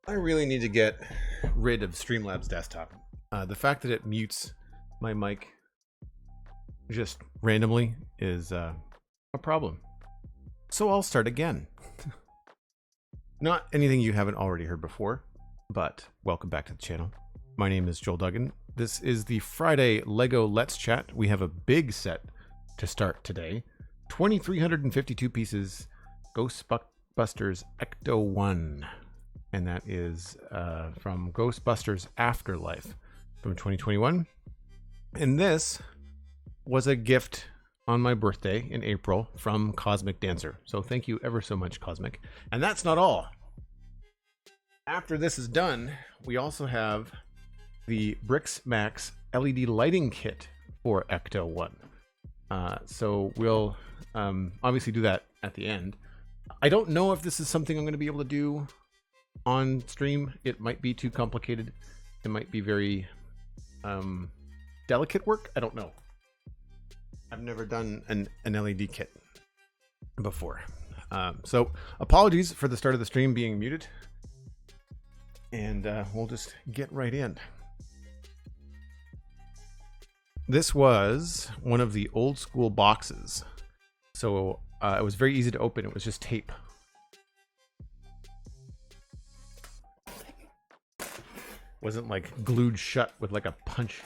I really need to get rid of Streamlabs desktop. The fact that it mutes my mic just randomly is a problem. So I'll start again. Not anything you haven't already heard before, but welcome back to the channel. My name is Joel Duggan. This is the Friday LEGO Let's Chat. We have a big set to start today. 2,352 pieces, Ghostbusters ECTO-1. And that is from Ghostbusters Afterlife from 2021. And this was a gift on my birthday in April from Cosmic Dancer. So thank you ever so much, Cosmic. And that's not all. After this is done, we also have the Bricks Max LED lighting kit for ECTO-1. So we'll obviously do that at the end. I don't know if this is something I'm going to be able to do on stream. It might be too complicated. It might be very delicate work. I don't know. I've never done an LED kit before. So apologies for the start of the stream being muted. And we'll just get right in. This was one of the old school boxes. So it was very easy to open. It was just tape. Wasn't like glued shut with like a punch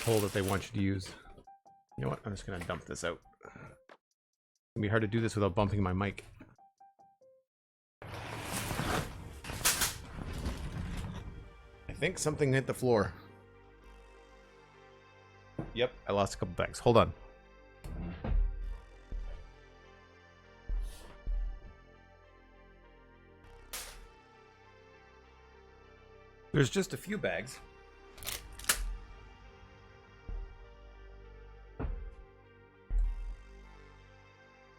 hole that they want you to use. You know what? I'm just gonna dump this out. It's gonna be hard to do this without bumping my mic. I think something hit the floor. Yep, I lost a couple bags. Hold on. There's just a few bags.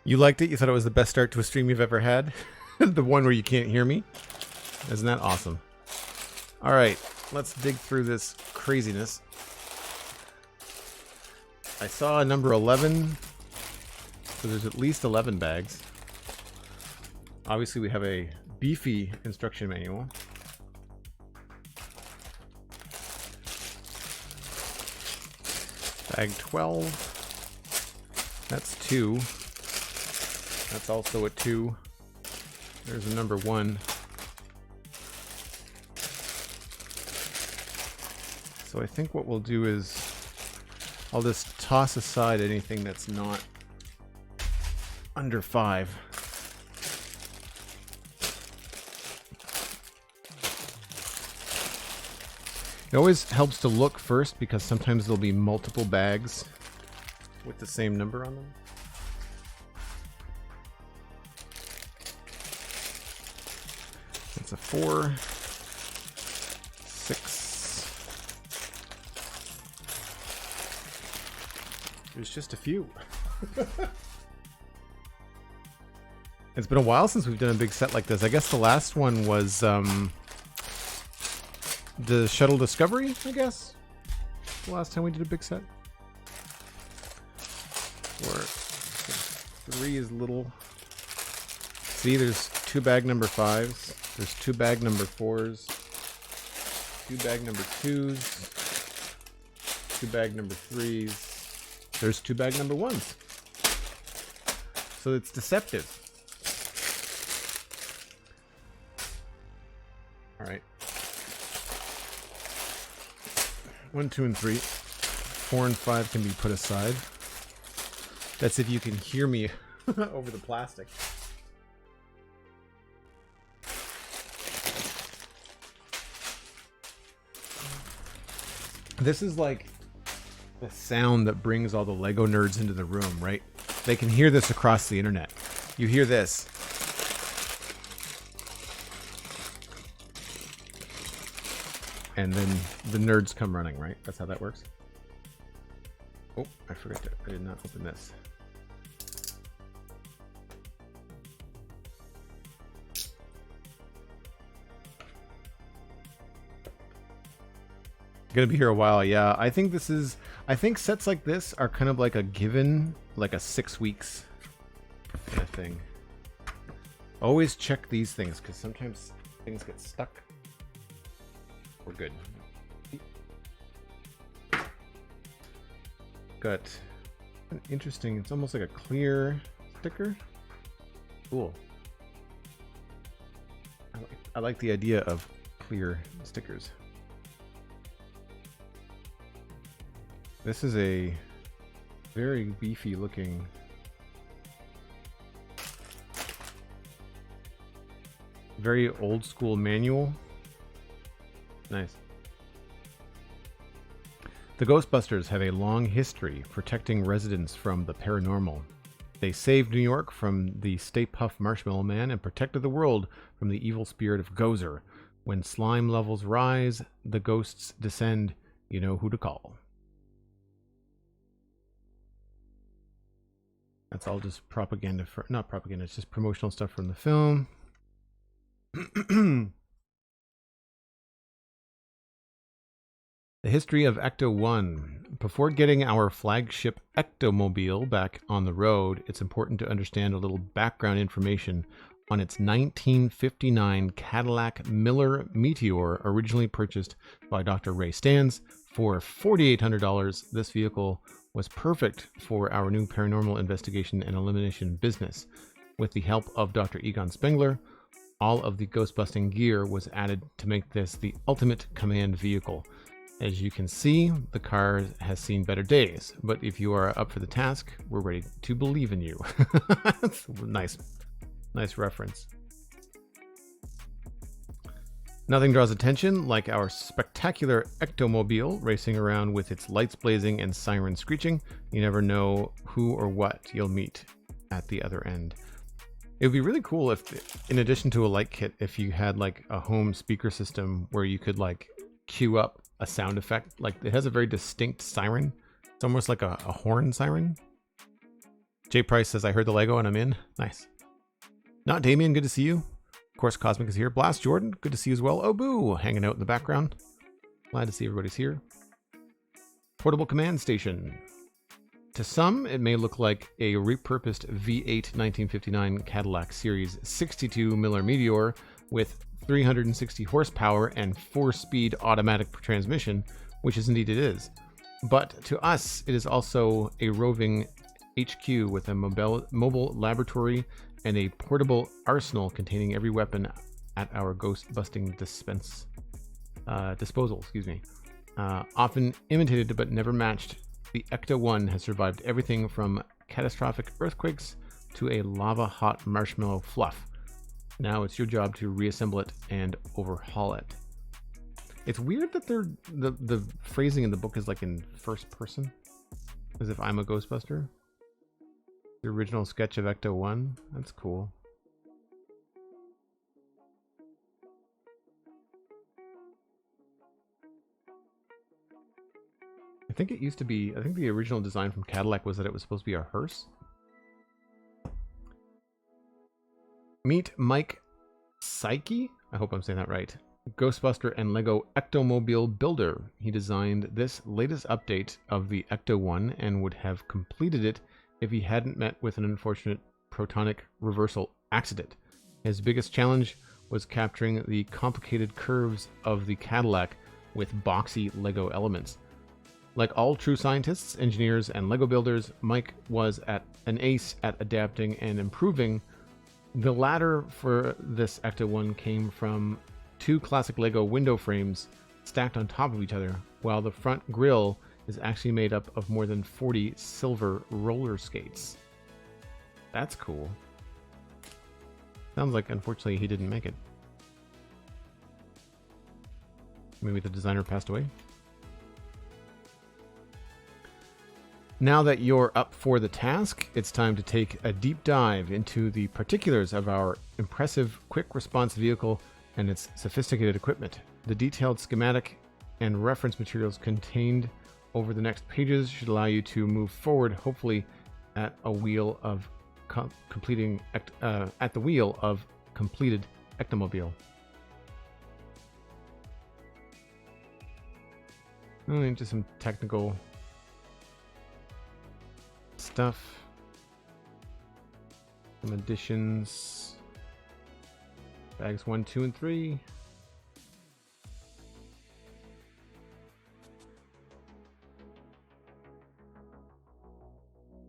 You liked it? You thought it was the best start to a stream you've ever had? The one where you can't hear me? Isn't that awesome? All right, let's dig through this craziness. I saw number 11, so there's at least 11 bags. Obviously, we have a beefy instruction manual. Bag 12. That's 2. That's also a 2. There's a number 1. So I think what we'll do is I'll just toss aside anything that's not under 5. It always helps to look first because sometimes there'll be multiple bags with the same number on them. It's a 4, 6. There's just a few. It's been a while since we've done a big set like this. I guess the last one was the Shuttle Discovery, I guess. The last time we did a big set. 4, 3 is little. See, there's 2 bag number 5s. There's 2 bag number 4s. 2 bag number 2s. 2 bag number 3s. There's 2 bag number 1s. So it's deceptive. All right. 1, 2, and 3. 4 and 5 can be put aside. That's if you can hear me over the plastic. This is like the sound that brings all the LEGO nerds into the room, right? They can hear this across the internet. You hear this. And then the nerds come running, right? That's how that works. Oh, I forgot to, I did not open this. Gonna be here a while, yeah. I think sets like this are kind of like a given, like a 6 weeks kind of thing. Always check these things, because sometimes things get stuck. We're good. Got an interesting, it's almost like a clear sticker. Cool. I like the idea of clear stickers. This is a very beefy looking very old school manual. Nice. The Ghostbusters have a long history protecting residents from the paranormal. They saved New York from the Stay Puft Marshmallow Man and protected the world from the evil spirit of Gozer. When slime levels rise, the ghosts descend. You know who to call. That's all just propaganda for, not propaganda, it's just promotional stuff from the film. The history of Ecto-1. Before getting our flagship Ectomobile back on the road, it's important to understand a little background information on its 1959 Cadillac Miller Meteor, originally purchased by Dr. Ray Stans for $4,800. This vehicle was perfect for our new paranormal investigation and elimination business. With the help of Dr. Egon Spengler, all of the ghostbusting gear was added to make this the ultimate command vehicle. As you can see, the car has seen better days, but if you are up for the task, we're ready to believe in you. Nice reference. Nothing draws attention like our spectacular Ectomobile racing around with its lights blazing and sirens screeching. You never know who or what you'll meet at the other end. It would be really cool if, in addition to a light kit, if you had like a home speaker system where you could like cue up a sound effect. Like it has a very distinct siren. It's almost like a horn siren. Jay Price says, I heard the Lego and I'm in. Nice. Not Damien, good to see you. Of course, Cosmic is here. Blast Jordan, good to see you as well. Oh, Boo, hanging out in the background. Glad to see everybody's here. Portable command station. To some, it may look like a repurposed V8 1959 Cadillac Series 62 Miller Meteor with 360 horsepower and 4-speed automatic transmission, which is indeed it is. But to us, it is also a roving HQ with a mobile laboratory and a portable arsenal containing every weapon at our ghost-busting disposal. Often imitated but never matched, the Ecto-1 has survived everything from catastrophic earthquakes to a lava-hot marshmallow fluff. Now it's your job to reassemble it and overhaul it. It's weird that the phrasing in the book is like in first person, as if I'm a Ghostbuster. The original sketch of Ecto-1. That's cool. I think it used to be, I think the original design from Cadillac was that it was supposed to be a hearse. Meet Mike Psyche, I hope I'm saying that right, Ghostbuster and Lego Ectomobile builder. He designed this latest update of the Ecto-1 and would have completed it if he hadn't met with an unfortunate protonic reversal accident. His biggest challenge was capturing the complicated curves of the Cadillac with boxy Lego elements. Like all true scientists, engineers, and Lego builders, Mike was an ace at adapting and improving. The ladder for this Ecto-1 came from 2 classic Lego window frames stacked on top of each other, while the front grille is actually made up of more than 40 silver roller skates. That's cool. Sounds like, unfortunately, he didn't make it. Maybe the designer passed away. Now that you're up for the task, it's time to take a deep dive into the particulars of our impressive quick response vehicle and its sophisticated equipment. The detailed schematic and reference materials contained over the next pages should allow you to move forward, hopefully at a wheel of completed Ectomobile. Into some technical stuff. Some additions. Bags 1, 2, and 3.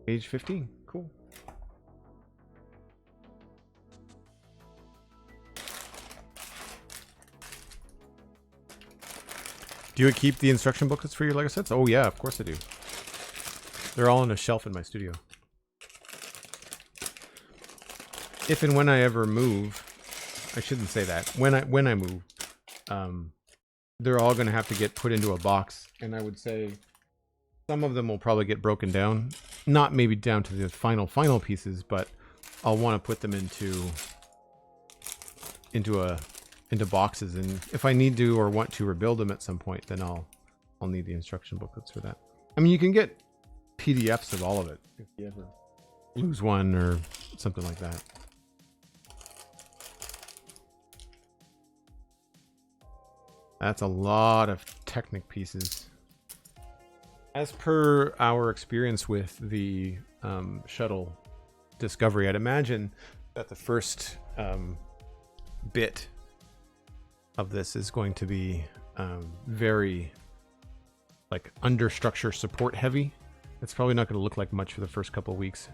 Page 15. Cool. Do you keep the instruction booklets for your Lego sets? Oh yeah, of course I do. They're all on a shelf in my studio. If and when I ever move, I shouldn't say that. When I move, they're all going to have to get put into a box, and I would say some of them will probably get broken down, not maybe down to the final pieces, but I'll want to put them into boxes, and if I need to or want to rebuild them at some point, then I'll need the instruction booklets for that. I mean, you can get PDFs of all of it if you ever lose one or something like that. That's a lot of Technic pieces. As per our experience with the shuttle Discovery, I'd imagine that the first bit of this is going to be very like understructure support heavy. It's probably not going to look like much for the first couple of weeks.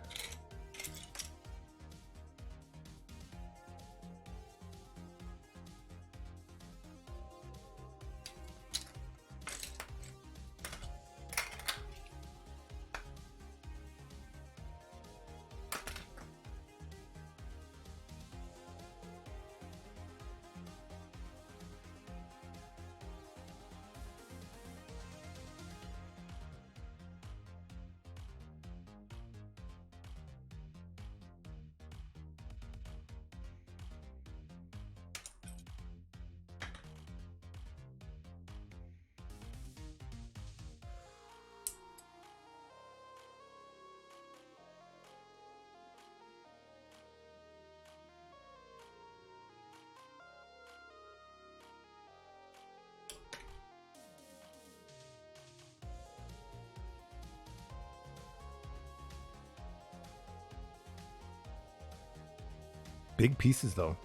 Big pieces, though.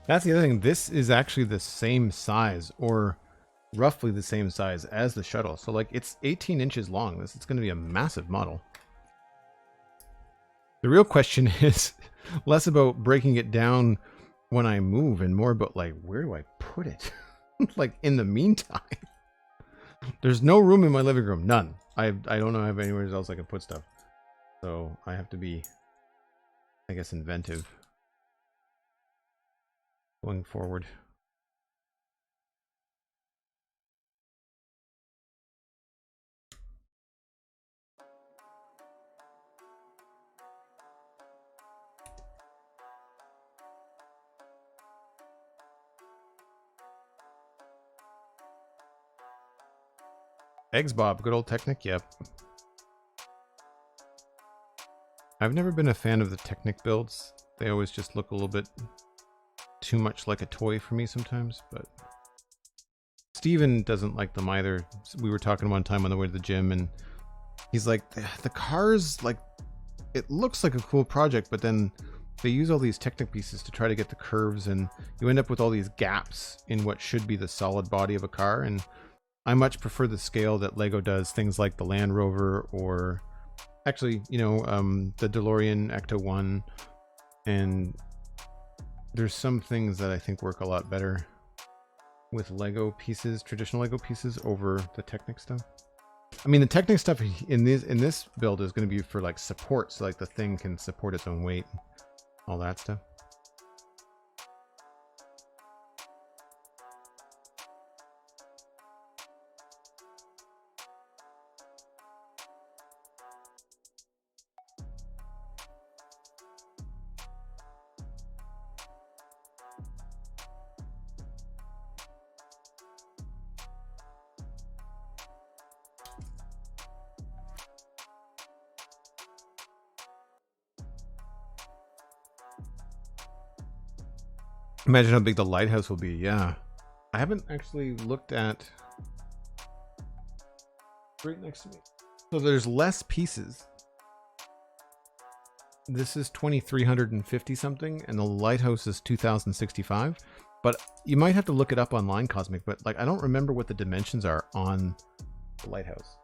That's the other thing. This is actually the same size, or roughly the same size as the shuttle. So, like, it's 18 inches long. It's going to be a massive model. The real question is less about breaking it down when I move and more about, like, where do I put it? Like, in the meantime. There's no room in my living room. None. I don't know if I have anywhere else I can put stuff. So I have to be, I guess, inventive going forward. Eggs Bob, good old Technic, yep. I've never been a fan of the Technic builds. They always just look a little bit too much like a toy for me sometimes, but Steven doesn't like them either. We were talking one time on the way to the gym, and he's like, the cars, like, it looks like a cool project, but then they use all these Technic pieces to try to get the curves, and you end up with all these gaps in what should be the solid body of a car, and I much prefer the scale that LEGO does, things like the Land Rover, or actually, you know, the DeLorean ECTO-1, and there's some things that I think work a lot better with LEGO pieces, traditional LEGO pieces, over the Technic stuff. I mean, the Technic stuff in this build is going to be for like support, so like the thing can support its own weight, all that stuff. Imagine how big the lighthouse will be. Yeah. I haven't actually looked at... Right next to me. So there's less pieces. This is 2,350 something, and the lighthouse is 2,065. But you might have to look it up online, Cosmic. But like, I don't remember what the dimensions are on the lighthouse.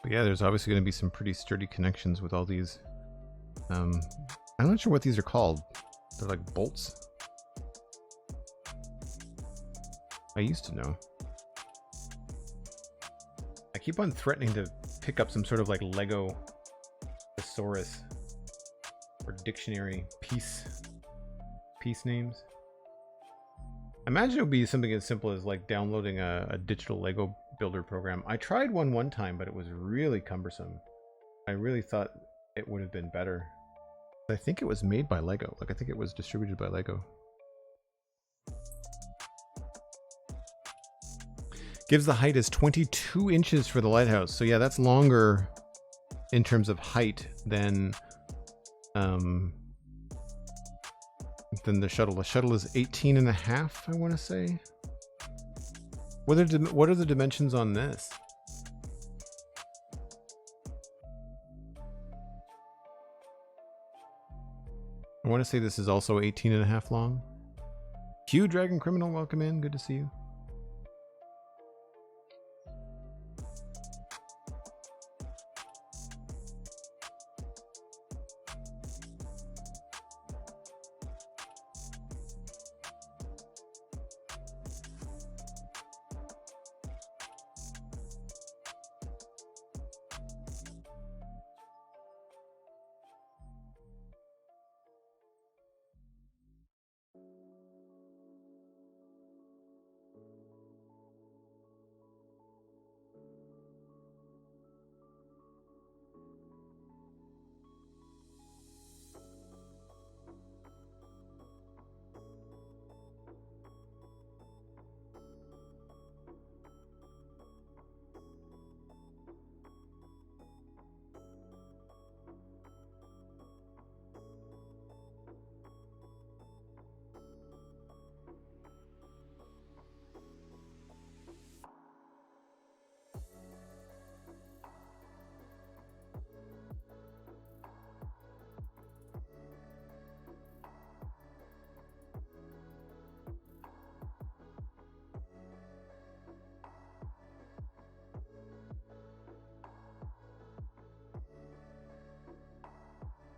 But yeah, there's obviously going to be some pretty sturdy connections with all these. I'm not sure what these are called. They're like bolts. I used to know. I keep on threatening to pick up some sort of like LEGO thesaurus or dictionary piece names. Imagine it would be something as simple as like downloading a digital Lego builder program. I tried one time, but it was really cumbersome. I really thought it would have been better. I think it was made by Lego. Like, I think it was distributed by Lego. Gives the height as 22 inches for the lighthouse. So yeah, that's longer in terms of height than the shuttle. The shuttle is 18 and a half, I want to say. What are the dimensions on this? I want to say this is also 18 and a half long. Q Dragon Criminal, welcome in. Good to see you.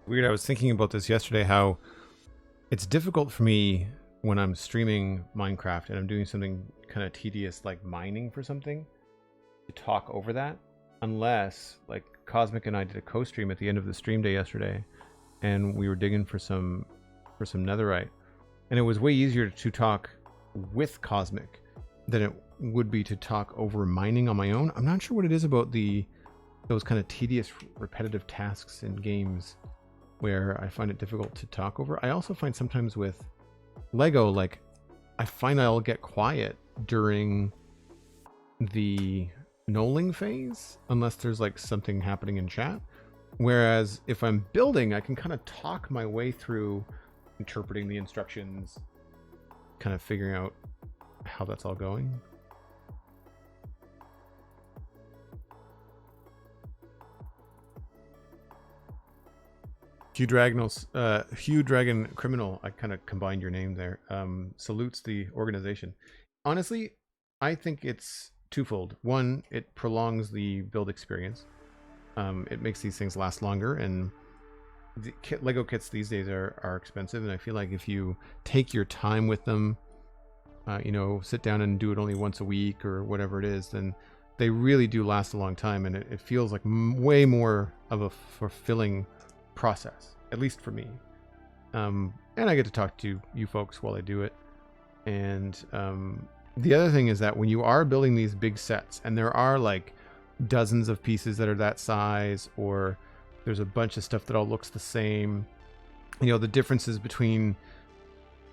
Weird, I was thinking about this yesterday, how it's difficult for me when I'm streaming Minecraft and I'm doing something kind of tedious like mining for something to talk over that, unless like Cosmic and I did a co-stream at the end of the stream day yesterday and we were digging for some netherite, and it was way easier to talk with Cosmic than it would be to talk over mining on my own. I'm not sure what it is about those kind of tedious repetitive tasks in games where I find it difficult to talk over. I also find sometimes with Lego, like, I find I'll get quiet during the knolling phase, unless there's like something happening in chat. Whereas if I'm building, I can kind of talk my way through interpreting the instructions, kind of figuring out how that's all going. Hugh Dragnels, Hugh Dragon Criminal. I kind of combined your name there. Salutes the organization. Honestly, I think it's twofold. One, it prolongs the build experience. It makes these things last longer, and the Lego kits these days are expensive, and I feel like if you take your time with them, you know, sit down and do it only once a week or whatever it is, then they really do last a long time, and it feels like way more of a fulfilling process, at least for me. And I get to talk to you folks while I do it. And the other thing is that when you are building these big sets, and there are like dozens of pieces that are that size, or there's a bunch of stuff that all looks the same, you know, the differences between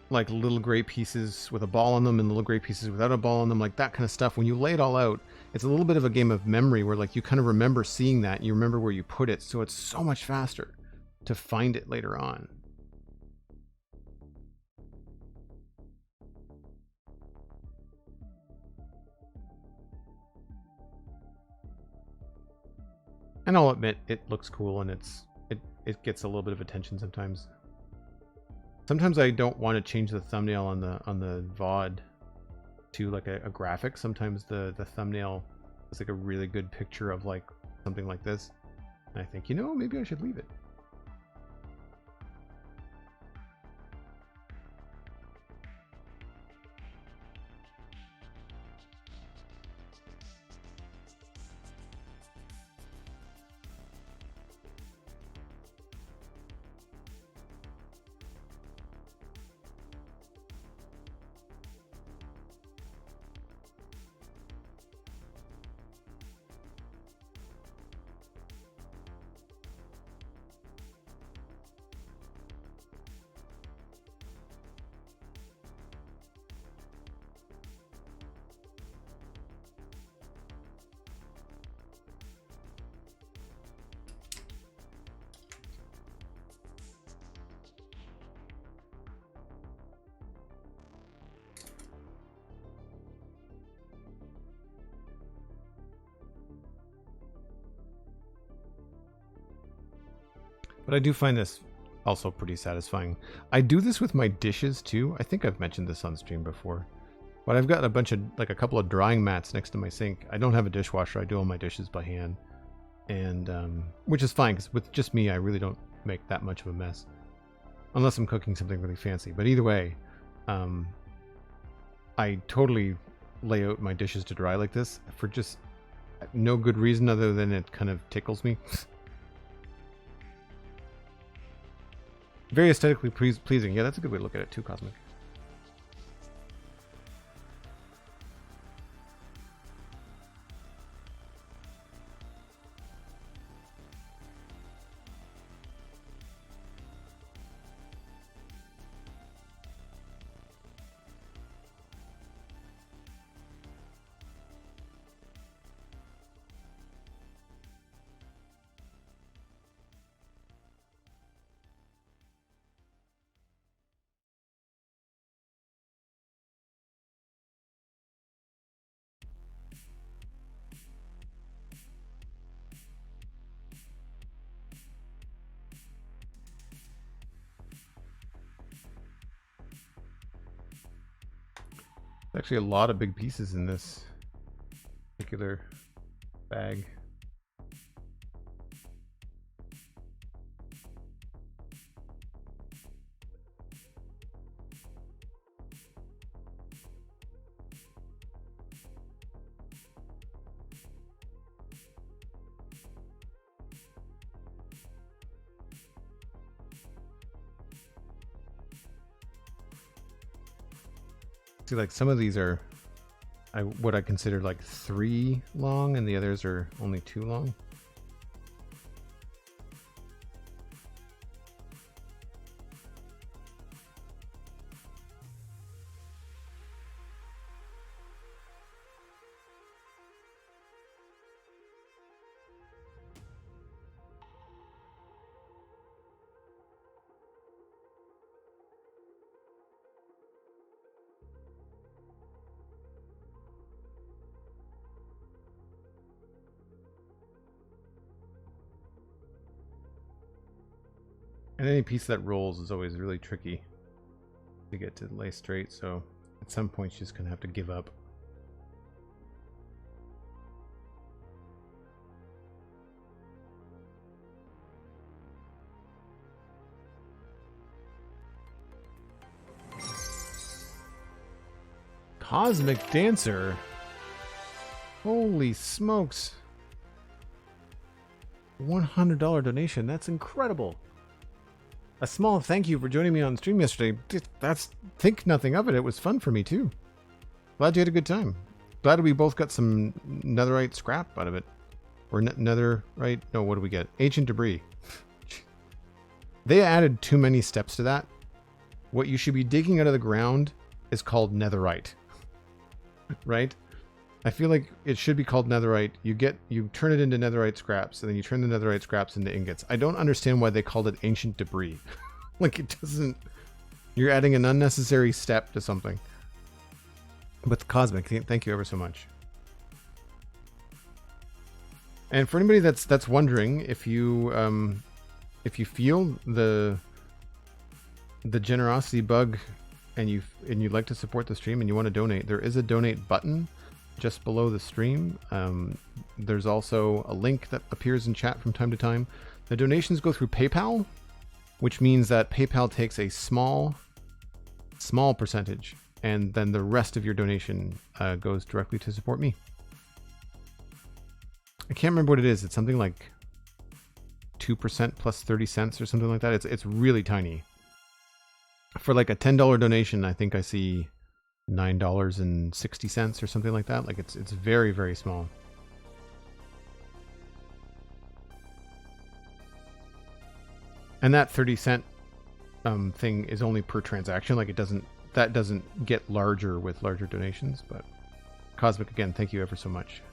like little gray pieces with a ball on them and little gray pieces without a ball on them, like that kind of stuff, when you lay it all out, it's a little bit of a game of memory where like you kind of remember seeing that, you remember where you put it, so it's so much faster to find it later on. And I'll admit, it looks cool, and it gets a little bit of attention sometimes. Sometimes I don't want to change the thumbnail on the VOD to like a graphic. Sometimes the thumbnail is like a really good picture of like something like this, and I think, you know, maybe I should leave it. But I do find this also pretty satisfying. I do this with my dishes too. I think I've mentioned this on stream before. But I've got a bunch of, like a couple of drying mats next to my sink. I don't have a dishwasher. I do all my dishes by hand. And, which is fine, because with just me, I really don't make that much of a mess. Unless I'm cooking something really fancy. But either way, I totally lay out my dishes to dry like this for just no good reason other than it kind of tickles me. Very aesthetically pleasing. Yeah, that's a good way to look at it too, Cosmic. Actually a lot of big pieces in this particular bag. See, like some of these are what I consider like 3 long, and the others are only 2 long. And any piece that rolls is always really tricky to get to lay straight, so at some point she's gonna have to give up. Cosmic Dancer. Holy smokes. $100 donation. That's incredible. A small thank you for joining me on stream yesterday. Think nothing of it. It was fun for me too. Glad you had a good time. Glad we both got some netherite scrap out of it. Or netherite? No, what do we get? Ancient debris. They added too many steps to that. What you should be digging out of the ground is called netherite. Right? I feel like it should be called netherite. You turn it into netherite scraps, and then you turn the netherite scraps into ingots. I don't understand why they called it ancient debris. Like, it doesn't... You're adding an unnecessary step to something. But Cosmic, thank you ever so much. And for anybody that's wondering, if you feel the generosity bug and you'd like to support the stream and you want to donate, there is a donate button just below the stream. There's also a link that appears in chat from time to time. The donations go through PayPal, which means that PayPal takes a small percentage, and then the rest of your donation goes directly to support me. I can't remember what it is. It's something like 2% plus 30 cents or something like that. It's really tiny. For like a $10 donation, I think I see $9.60 or something like that. Like it's very, very small. And that 30-cent thing is only per transaction. Like that doesn't get larger with larger donations. But Cosmic, again, thank you ever so much.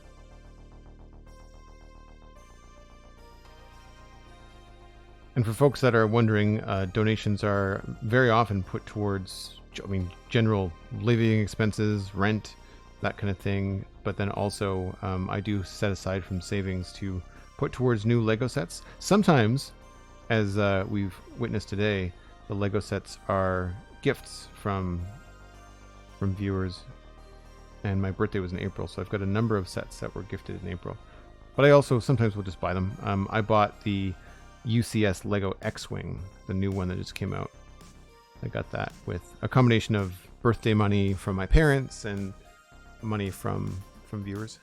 And for folks that are wondering, donations are very often put towards, general living expenses, rent, that kind of thing. But then also, I do set aside from savings to put towards new Lego sets. Sometimes, as we've witnessed today, the Lego sets are gifts from viewers. And my birthday was in April, so I've got a number of sets that were gifted in April. But I also sometimes will just buy them. I bought the UCS Lego X-Wing, the new one that just came out. I got that with a combination of birthday money from my parents and money from viewers.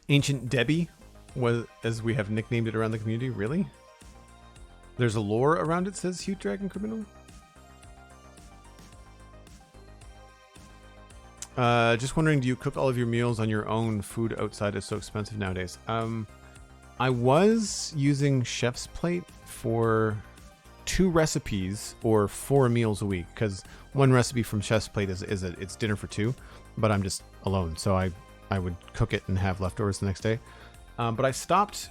Ancient Debbie was, as we have nicknamed it around the community. Really? There's a lore around it, says Hugh Dragon Criminal. Just wondering, do you cook all of your meals on your own? Food outside is so expensive nowadays. I was using Chef's Plate for 2 recipes or 4 meals a week, because one recipe from Chef's Plate it's dinner for 2, but I'm just alone, so I would cook it and have leftovers the next day. But I stopped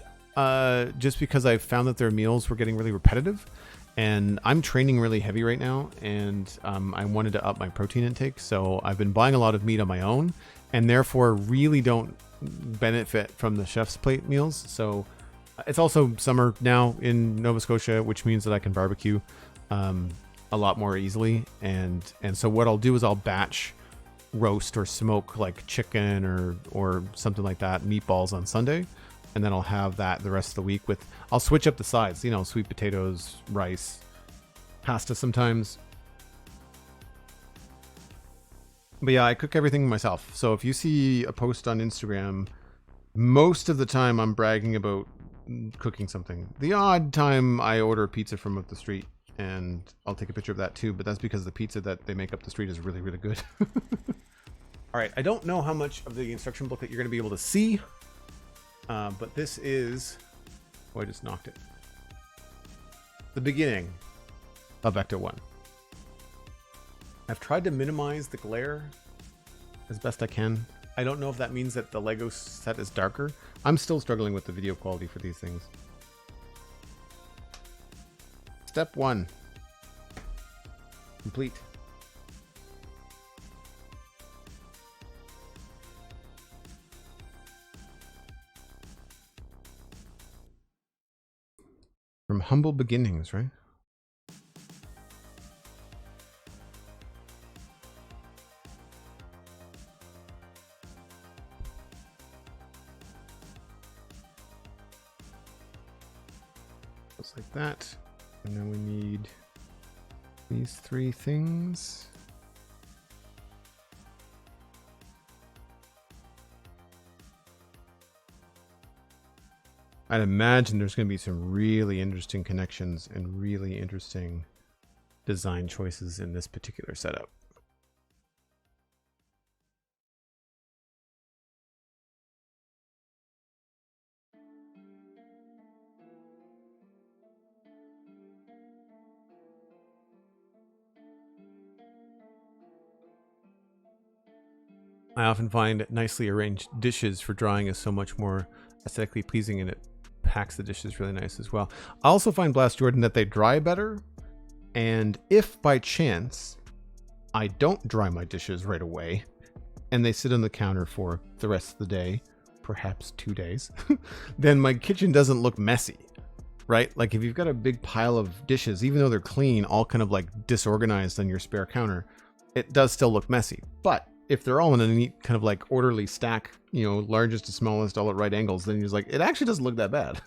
just because I found that their meals were getting really repetitive. And I'm training really heavy right now, and I wanted to up my protein intake, so I've been buying a lot of meat on my own, and therefore really don't benefit from the Chef's Plate meals. So it's also summer now in Nova Scotia, which means that I can barbecue a lot more easily, and so what I'll do is I'll batch roast or smoke like chicken or something like that, meatballs on Sunday. And then I'll have that the rest of the week with... I'll switch up the sides, sweet potatoes, rice, pasta sometimes. But yeah, I cook everything myself. So if you see a post on Instagram, most of the time I'm bragging about cooking something. The odd time I order a pizza from up the street, and I'll take a picture of that too, but that's because the pizza that they make up the street is really, really good. All right, I don't know how much of the instruction booklet you're going to be able to see. But this is... Oh, I just knocked it. The beginning of Ecto-1. I've tried to minimize the glare as best I can. I don't know if that means that the Lego set is darker. I'm still struggling with the video quality for these things. Step 1. Complete. humble beginnings, right? Just like that. And then we need these 3 things. I'd imagine there's going to be some really interesting connections and really interesting design choices in this particular setup. I often find nicely arranged dishes for drawing is so much more aesthetically pleasing, and it packs the dishes really nice as well. I also find, Blast Jordan, that they dry better, and if by chance I don't dry my dishes right away and they sit on the counter for the rest of the day, perhaps 2 days, then my kitchen doesn't look messy, right? Like if you've got a big pile of dishes, even though they're clean, all kind of like disorganized on your spare counter, it does still look messy. But if they're all in a neat kind of like orderly stack, you know, largest to smallest, all at right angles, then you're like, it actually doesn't look that bad.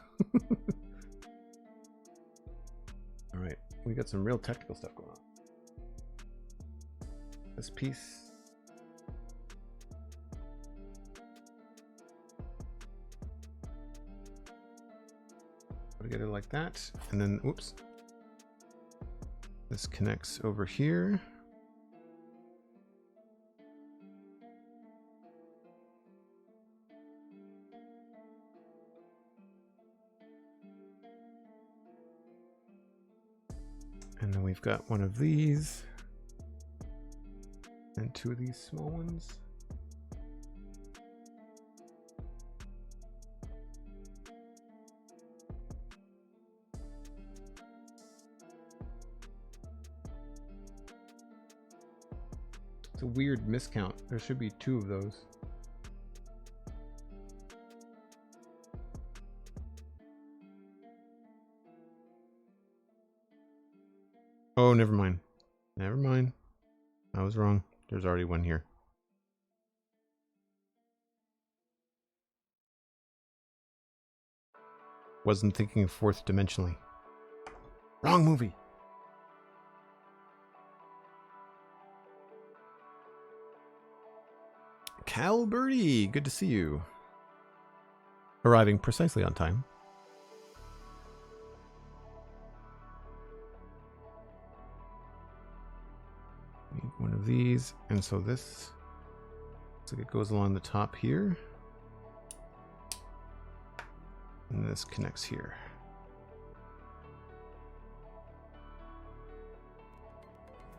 All right, we got some real technical stuff going on. This piece. Put it like that, and then, oops. This connects over here. And then we've got one of these and 2 of these small ones. It's a weird miscount. There should be 2 of those. Oh, never mind. Never mind. I was wrong. There's already one here. Wasn't thinking 4th dimensionally. Wrong movie. Cal Birdie, good to see you. Arriving precisely on time. Need one of these, and so this looks like it goes along the top here, and this connects here.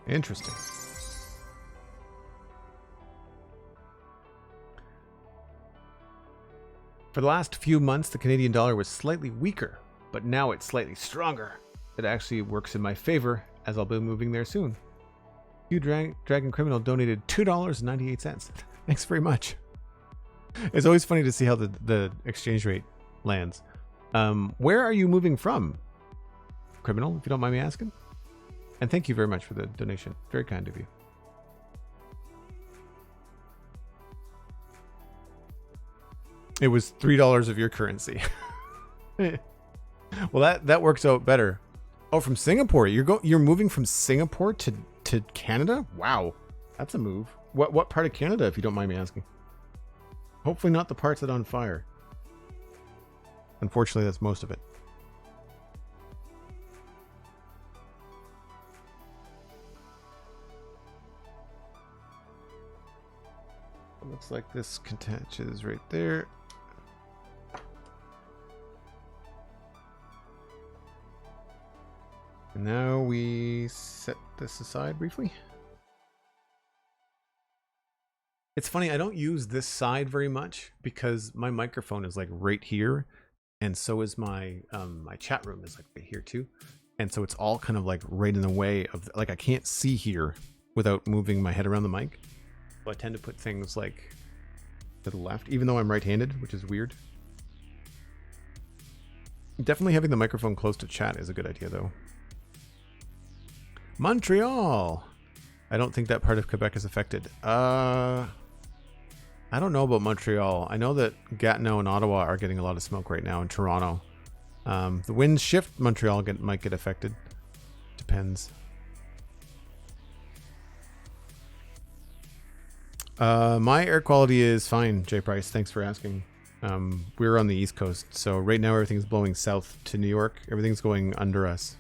Interesting. For the last few months, the Canadian dollar was slightly weaker, but now it's slightly stronger. It actually works in my favor, as I'll be moving there soon. You Dragon Criminal donated $2.98. Thanks very much. It's always funny to see how the exchange rate lands. Where are you moving from, Criminal, if you don't mind me asking? And thank you very much for the donation. Very kind of you. It was $3 of your currency. Well, that works out better. Oh, from Singapore. You're moving from Singapore to Canada? Wow, that's a move. What part of Canada, if you don't mind me asking? Hopefully not the parts that are on fire. Unfortunately, that's most of it. Looks like this attaches right there. And now we set this aside briefly. It's funny, I don't use this side very much because my microphone is like right here, and so is my my chat room is like right here too, and so it's all kind of like right in the way of, like, I can't see here without moving my head around the mic. So I tend to put things like to the left, even though I'm right-handed, which is weird. Definitely having the microphone close to chat is a good idea, though. Montreal. I don't think that part of Quebec is affected. I don't know about Montreal. I know that Gatineau and Ottawa are getting a lot of smoke right now, in Toronto. The winds shift. Montreal might get affected. Depends. My air quality is fine, Jay Price. Thanks for asking. We're on the East Coast, so right now everything's blowing south to New York. Everything's going under us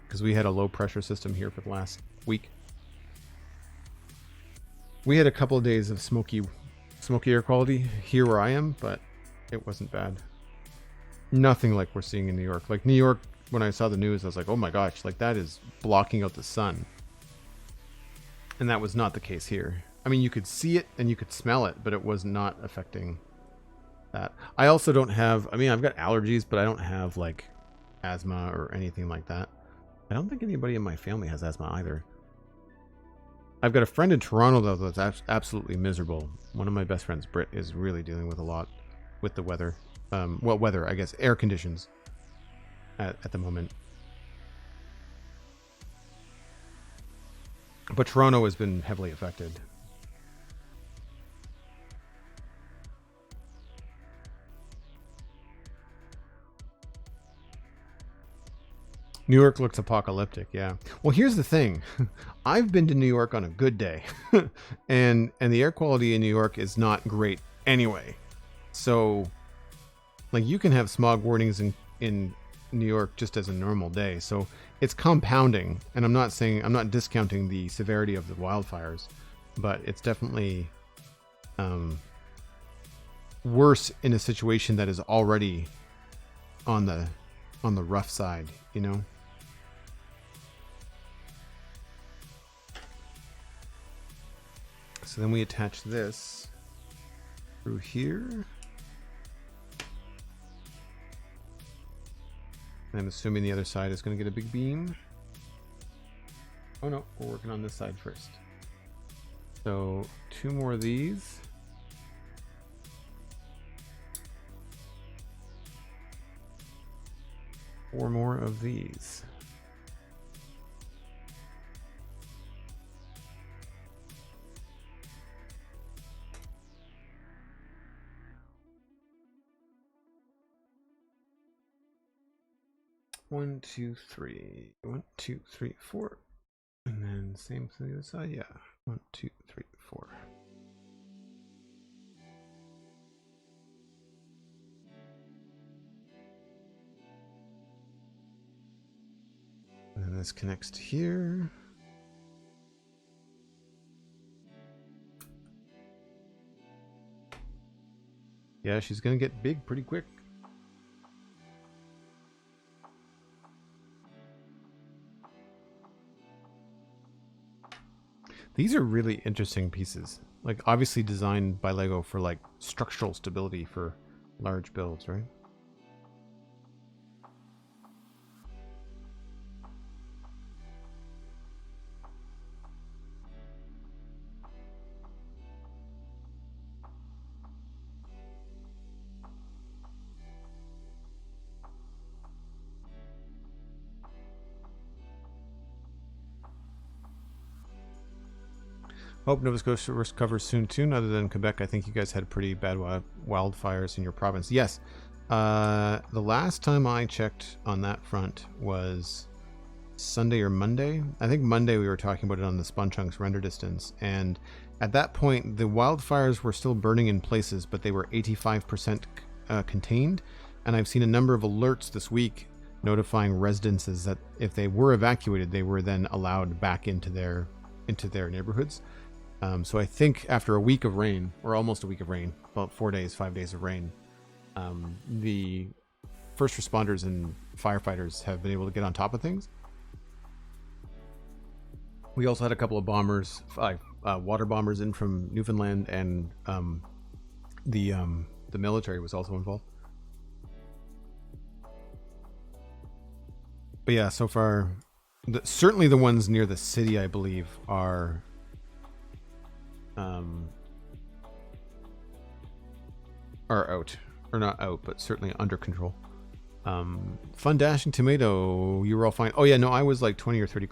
because we had a low pressure system here for the last week. We had a couple of days of smoky air quality here where I am, but it wasn't bad. Nothing like we're seeing in New York. Like New York, when I saw the news, I was like, oh my gosh, like that is blocking out the sun. And that was not the case here. I mean, you could see it and you could smell it, but it was not affecting that. I also don't have, I mean, I've got allergies, but I don't have like asthma or anything like that. I don't think anybody in my family has asthma either. I've got a friend in Toronto, though, that's absolutely miserable. One of my best friends, Britt, is really dealing with a lot with the weather. Well, weather, I guess, air conditions at the moment. But Toronto has been heavily affected. New York looks apocalyptic, yeah. Well, here's the thing. I've been to New York on a good day. and the air quality in New York is not great anyway. So, like, you can have smog warnings in New York just as a normal day. So, it's compounding. And I'm not discounting the severity of the wildfires. But it's definitely worse in a situation that is already on the rough side, you know? So then we attach this through here. And I'm assuming the other side is going to get a big beam. Oh no, we're working on this side first. So 2 more of these. Four more of these. One, two, three. 1, 2, 3, 4. And then same to the other side. Yeah. 1, 2, 3, 4. And then this connects to here. Yeah, she's gonna get big pretty quick. These are really interesting pieces. Like, obviously designed by LEGO for like structural stability for large builds, right? Hope Nova Scotia recovers soon too. Other than Quebec, I think you guys had pretty bad wildfires in your province. Yes. The last time I checked on that front was Sunday or Monday. I think Monday we were talking about it on the Spun Chunks render distance. And at that point, the wildfires were still burning in places, but they were 85% contained. And I've seen a number of alerts this week notifying residences that if they were evacuated, they were then allowed back into their neighborhoods. So I think after a week of rain, or almost a week of rain, about 4 days, 5 days of rain, the first responders and firefighters have been able to get on top of things. We also had a couple of bombers, water bombers in from Newfoundland, and the military was also involved. But yeah, so far, certainly the ones near the city, I believe, are out, or not out, but certainly under control. Fun Dashing Tomato, you were all fine. Oh yeah, no, I was like 20 or 30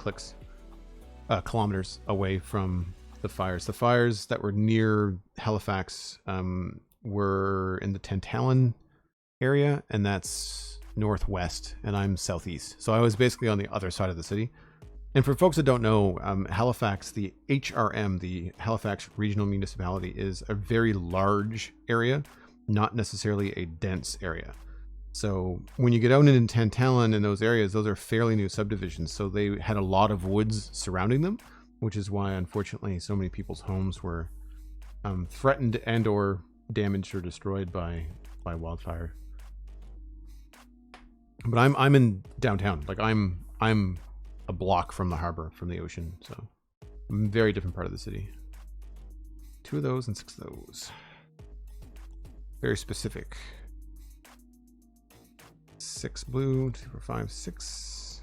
kilometers away from the fires. The fires that were near Halifax were in the Tantallon area, and that's northwest, and I'm southeast. So I was basically on the other side of the city. And for folks that don't know, Halifax, the HRM, the Halifax Regional Municipality, is a very large area, not necessarily a dense area. So when you get out into Tantallon and those areas, those are fairly new subdivisions. So they had a lot of woods surrounding them, which is why, unfortunately, so many people's homes were threatened and or damaged or destroyed by wildfire. But I'm in downtown. Like I'm a block from the harbor, from the ocean. So I'm a very different part of the city. 2 of those and 6 of those. Very specific. 6 blue, 2, 4, 5, 6.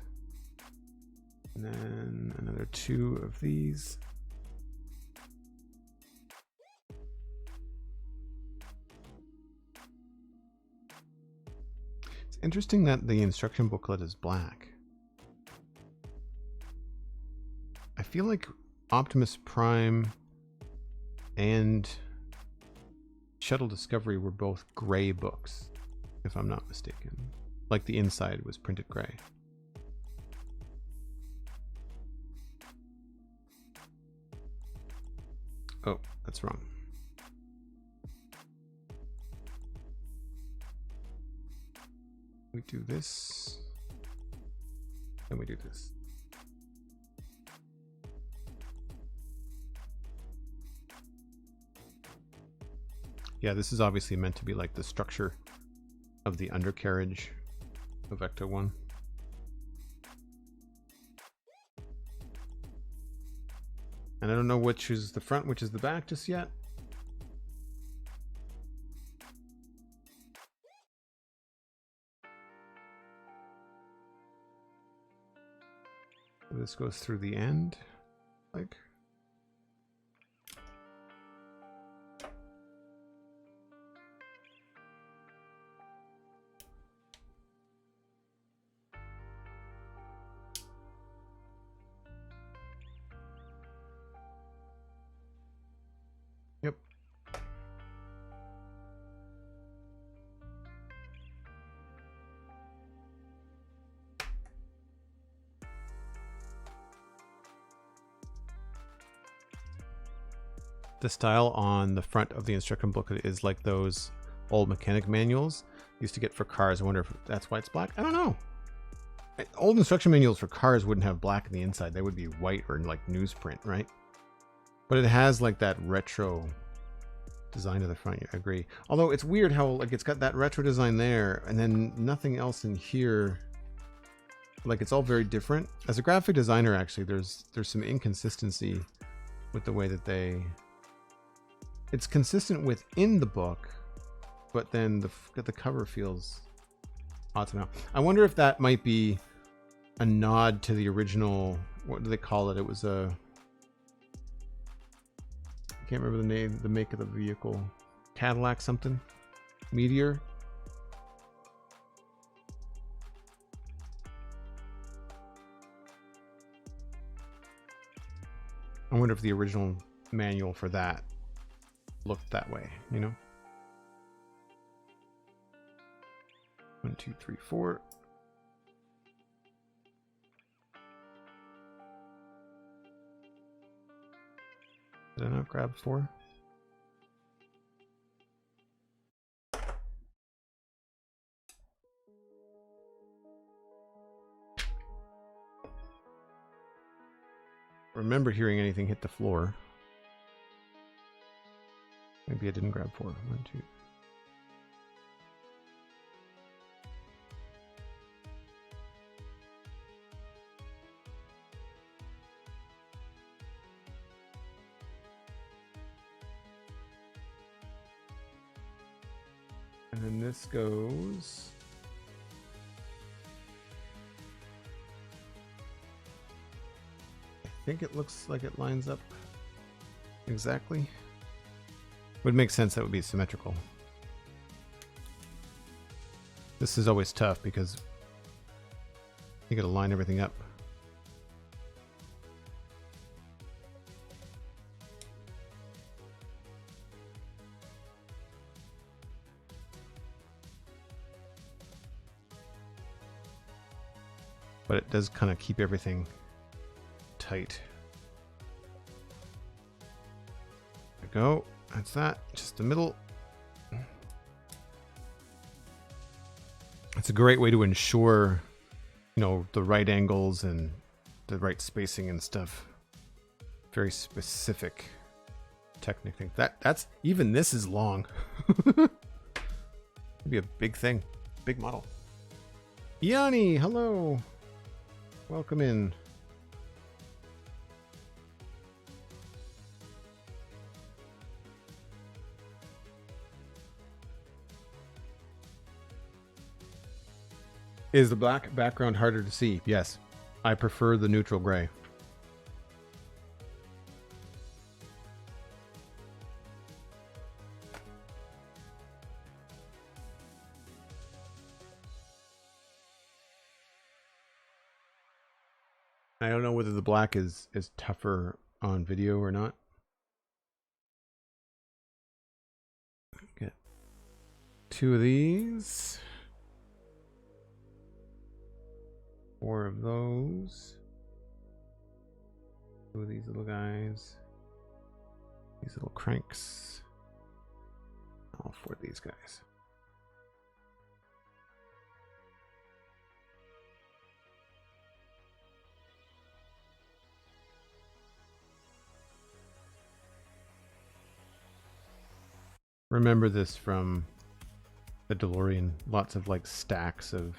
And then another 2 of these. It's interesting that the instruction booklet is black. I feel like Optimus Prime and Shuttle Discovery were both gray books, if I'm not mistaken. Like the inside was printed gray. Oh, that's wrong. We do this, and we do this. Yeah, this is obviously meant to be like the structure of the undercarriage of ECTO-1. And I don't know which is the front, which is the back just yet. This goes through the end, like. Yep. The style on the front of the instruction booklet is like those old mechanic manuals used to get for cars. I wonder if that's why it's black. I don't know. Old instruction manuals for cars wouldn't have black in the inside. They would be white or like newsprint, right? But it has like that retro design to the front. I agree. Although it's weird how like it's got that retro design there and then nothing else in here. Like it's all very different. As a graphic designer, actually, there's some inconsistency with the way that it's consistent within the book, but then the cover feels odd to me. I wonder if that might be a nod to the original. What do they call it? It was a. I can't remember the name, the make of the vehicle. Cadillac something? Meteor? I wonder if the original manual for that looked that way, you know? 1, 2, 3, 4. Did I not grab 4? Remember hearing anything hit the floor. Maybe I didn't grab 4. 1, 2. And then this goes. I think it looks like it lines up exactly. Would make sense that would be symmetrical. This is always tough because you got to line everything up. But it does kind of keep everything tight. There we go. That's that. Just the middle. It's a great way to ensure, you know, the right angles and the right spacing and stuff. Very specific technique thing. That's even this is long. It'd be a big thing. Big model. Yanni, hello. Welcome in. Is the black background harder to see? Yes. I prefer the neutral gray. I don't know whether the black is tougher on video or not. Get 2 of these. 4 of those. 2 of these little guys. These little cranks. All 4 of these guys. Remember this from the DeLorean. Lots of like stacks of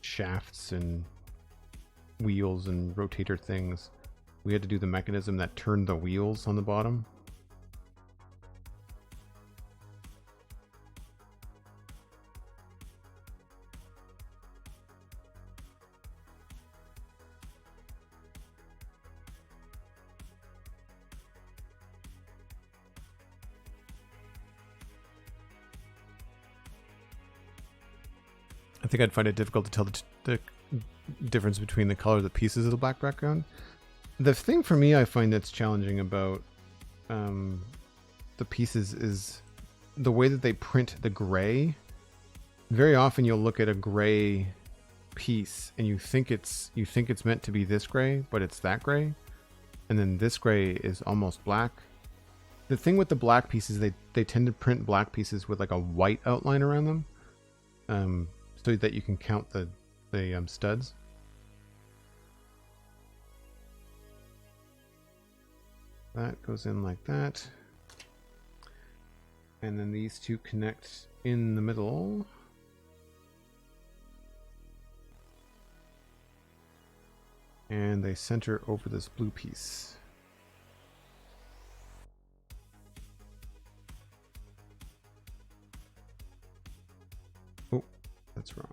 shafts and wheels and rotator things. We had to do the mechanism that turned the wheels on the bottom. I think I'd find it difficult to tell the difference between the color of the pieces of the black background. The thing for me I find that's challenging about the pieces is the way that they print the gray. Very often you'll look at a gray piece and you think it's meant to be this gray, but it's that gray. And then this gray is almost black. The thing with the black pieces, they tend to print black pieces with like a white outline around them. So that you can count the studs. That goes in like that. And then these two connect in the middle. And they center over this blue piece. Oh, that's wrong.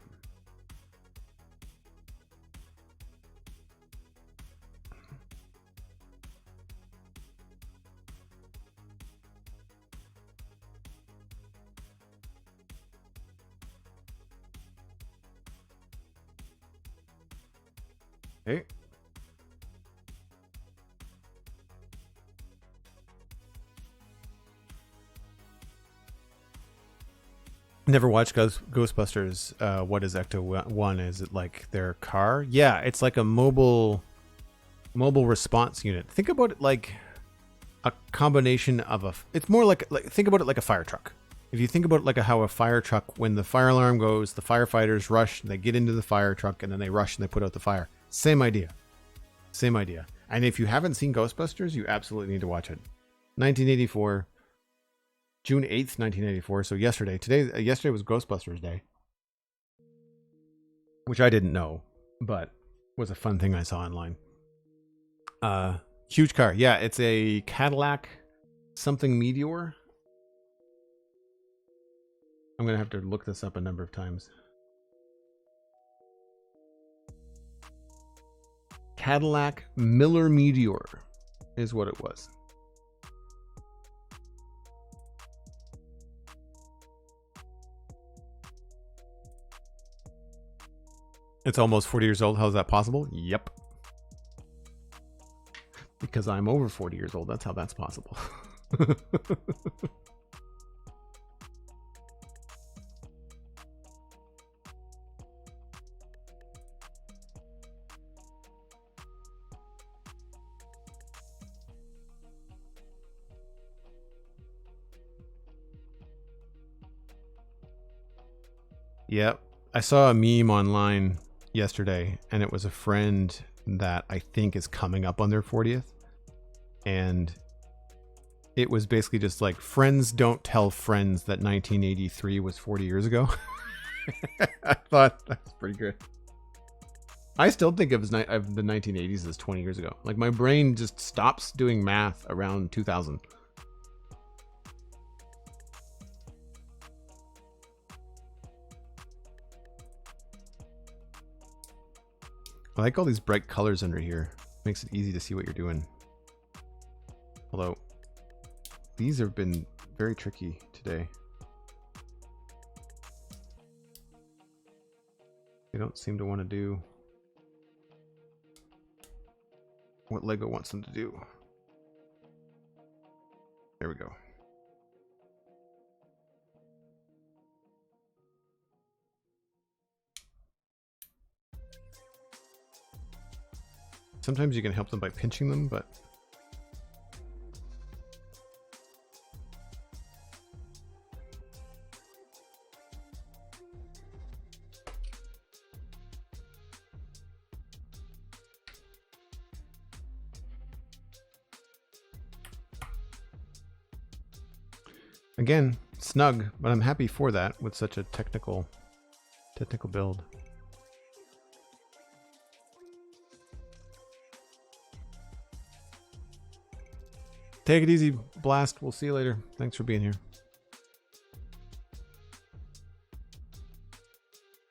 Okay. Never watched Ghostbusters. What is ECTO-1? Is it like their car? Yeah, it's like a mobile response unit. Think about it like a combination of a. It's more like think about it like a fire truck. If you think about it like how a fire truck, when the fire alarm goes, the firefighters rush, they get into the fire truck, and then they rush and they put out the fire. Same idea. Same idea. And if you haven't seen Ghostbusters, you absolutely need to watch it. 1984. June 8th, 1984. So yesterday. Yesterday was Ghostbusters Day. Which I didn't know, but was a fun thing I saw online. Huge car. Yeah, it's a Cadillac something Meteor. I'm going to have to look this up a number of times. Cadillac Miller Meteor is what it was. It's almost 40 years old. How is that possible? Yep. Because I'm over 40 years old. That's how that's possible. Yep. I saw a meme online yesterday, and it was a friend that I think is coming up on their 40th. And it was basically just like, friends don't tell friends that 1983 was 40 years ago. I thought that's pretty good. I still think of the 1980s as 20 years ago. Like, my brain just stops doing math around 2000. I like all these bright colors under here. Makes it easy to see what you're doing. Although, these have been very tricky today. They don't seem to want to do what LEGO wants them to do. There we go. Sometimes you can help them by pinching them, but again, snug, but I'm happy for that with such a technical build. Take it easy, Blast. We'll see you later. Thanks for being here.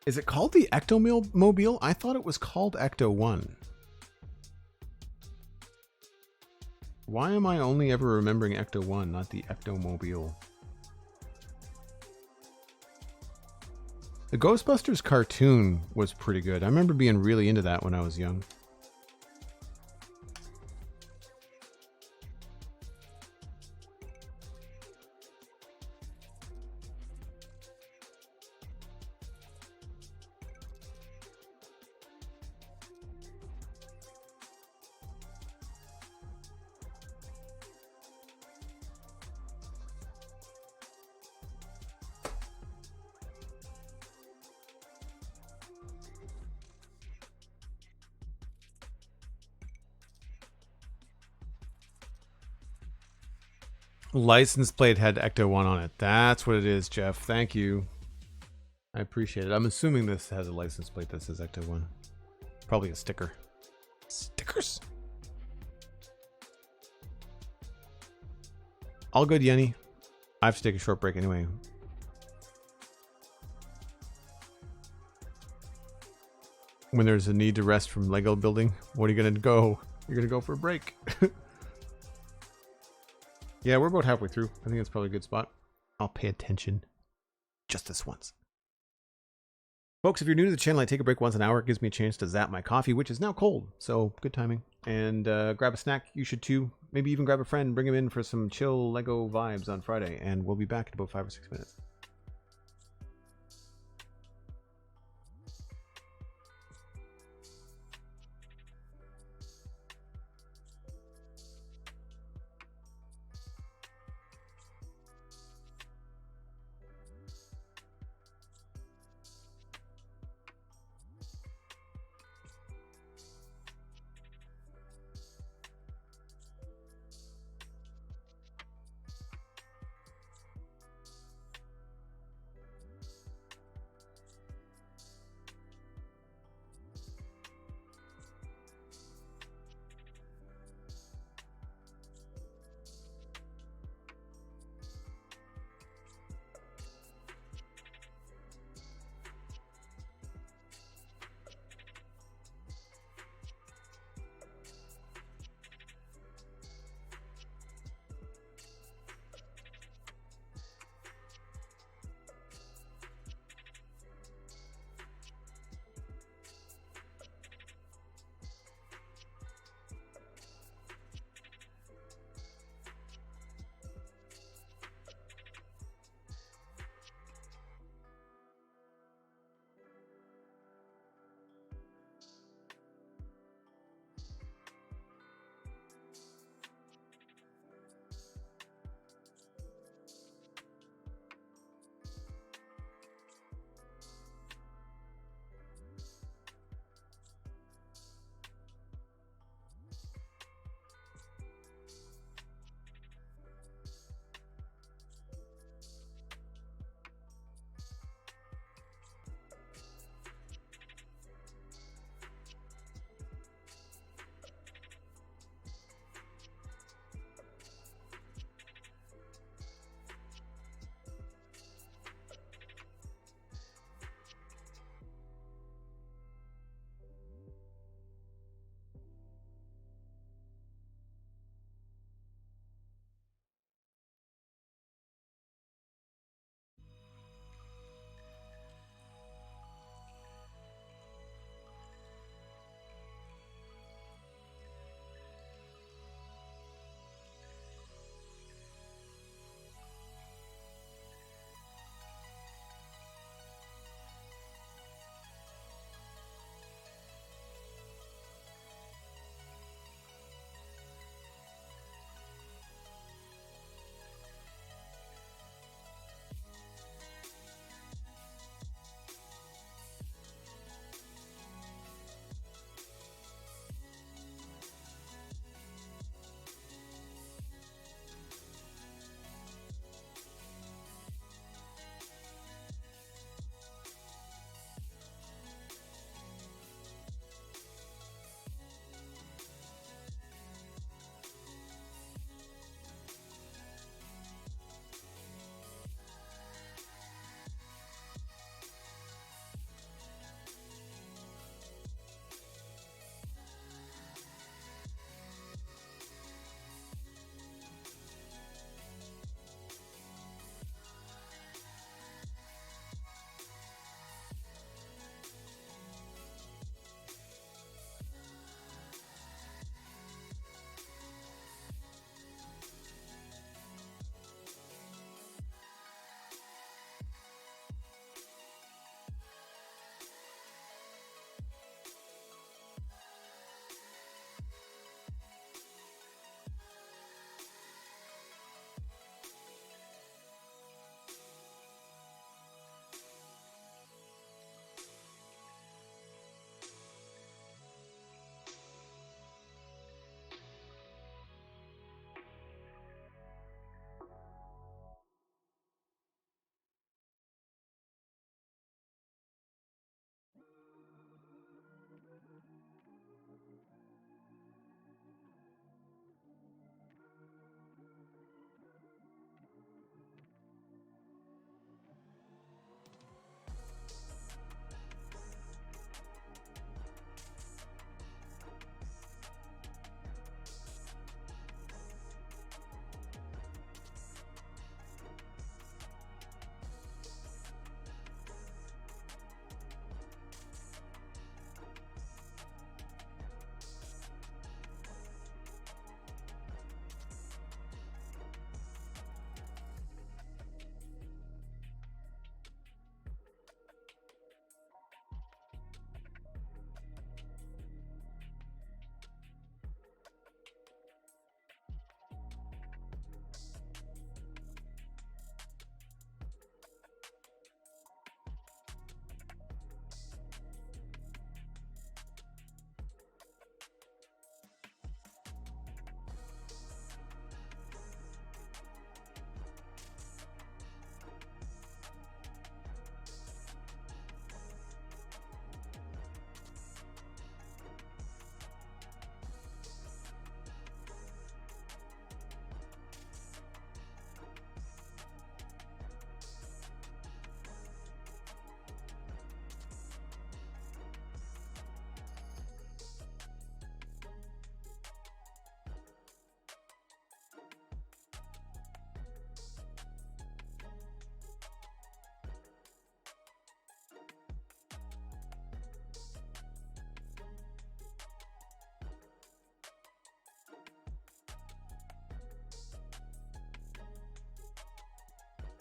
Is it called the Ecto-mobile? I thought it was called ECTO-1. Why am I only ever remembering ECTO-1, not the Ecto-mobile? The Ghostbusters cartoon was pretty good. I remember being really into that when I was young. License plate had ECTO-1 on it. That's what it is, Jeff. Thank you. I appreciate it. I'm assuming this has a license plate that says ECTO-1. Probably a sticker. Stickers? All good, Yenny. I have to take a short break anyway. When there's a need to rest from Lego building, what are you going to go? You're going to go for a break. Yeah, we're about halfway through. I think that's probably a good spot. I'll pay attention just this once. Folks, if you're new to the channel, I take a break once an hour. It gives me a chance to zap my coffee, which is now cold. So good timing. And grab a snack. You should too. Maybe even grab a friend. Bring him in for some chill Lego vibes on Friday. And we'll be back in about 5 or 6 minutes.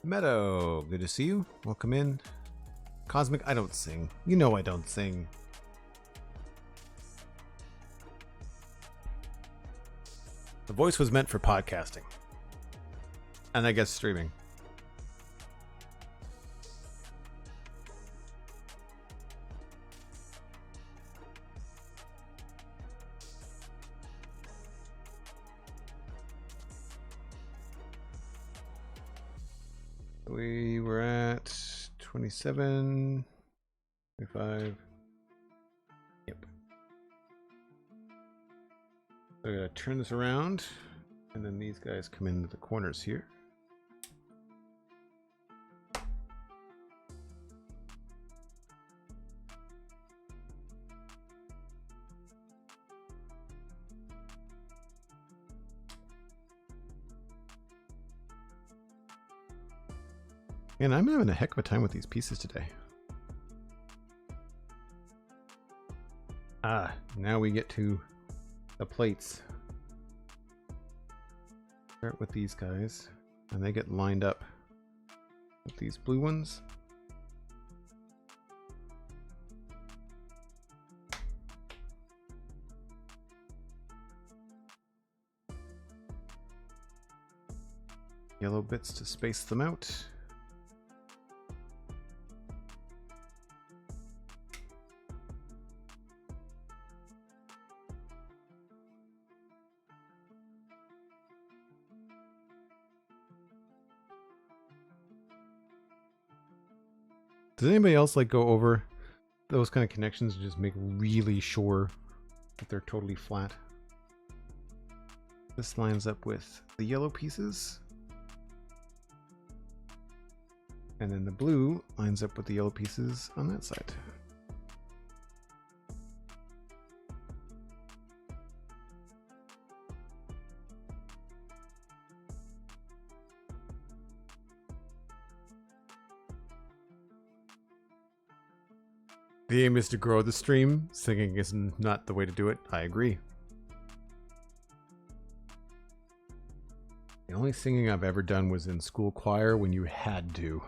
Meadow, good to see you. Welcome in. Cosmic, I don't sing. You know I don't sing. The voice was meant for podcasting. And I guess streaming. We were at 27, 25. Yep. So I gotta turn this around, and then these guys come into the corners here. And I'm having a heck of a time with these pieces today. Ah, now we get to the plates. Start with these guys, and they get lined up with these blue ones. Yellow bits to space them out. Does anybody else like go over those kind of connections and just make really sure that they're totally flat? This lines up with the yellow pieces. And then the blue lines up with the yellow pieces on that side. The aim is to grow the stream. Singing is not the way to do it. I agree. The only singing I've ever done was in school choir when you had to.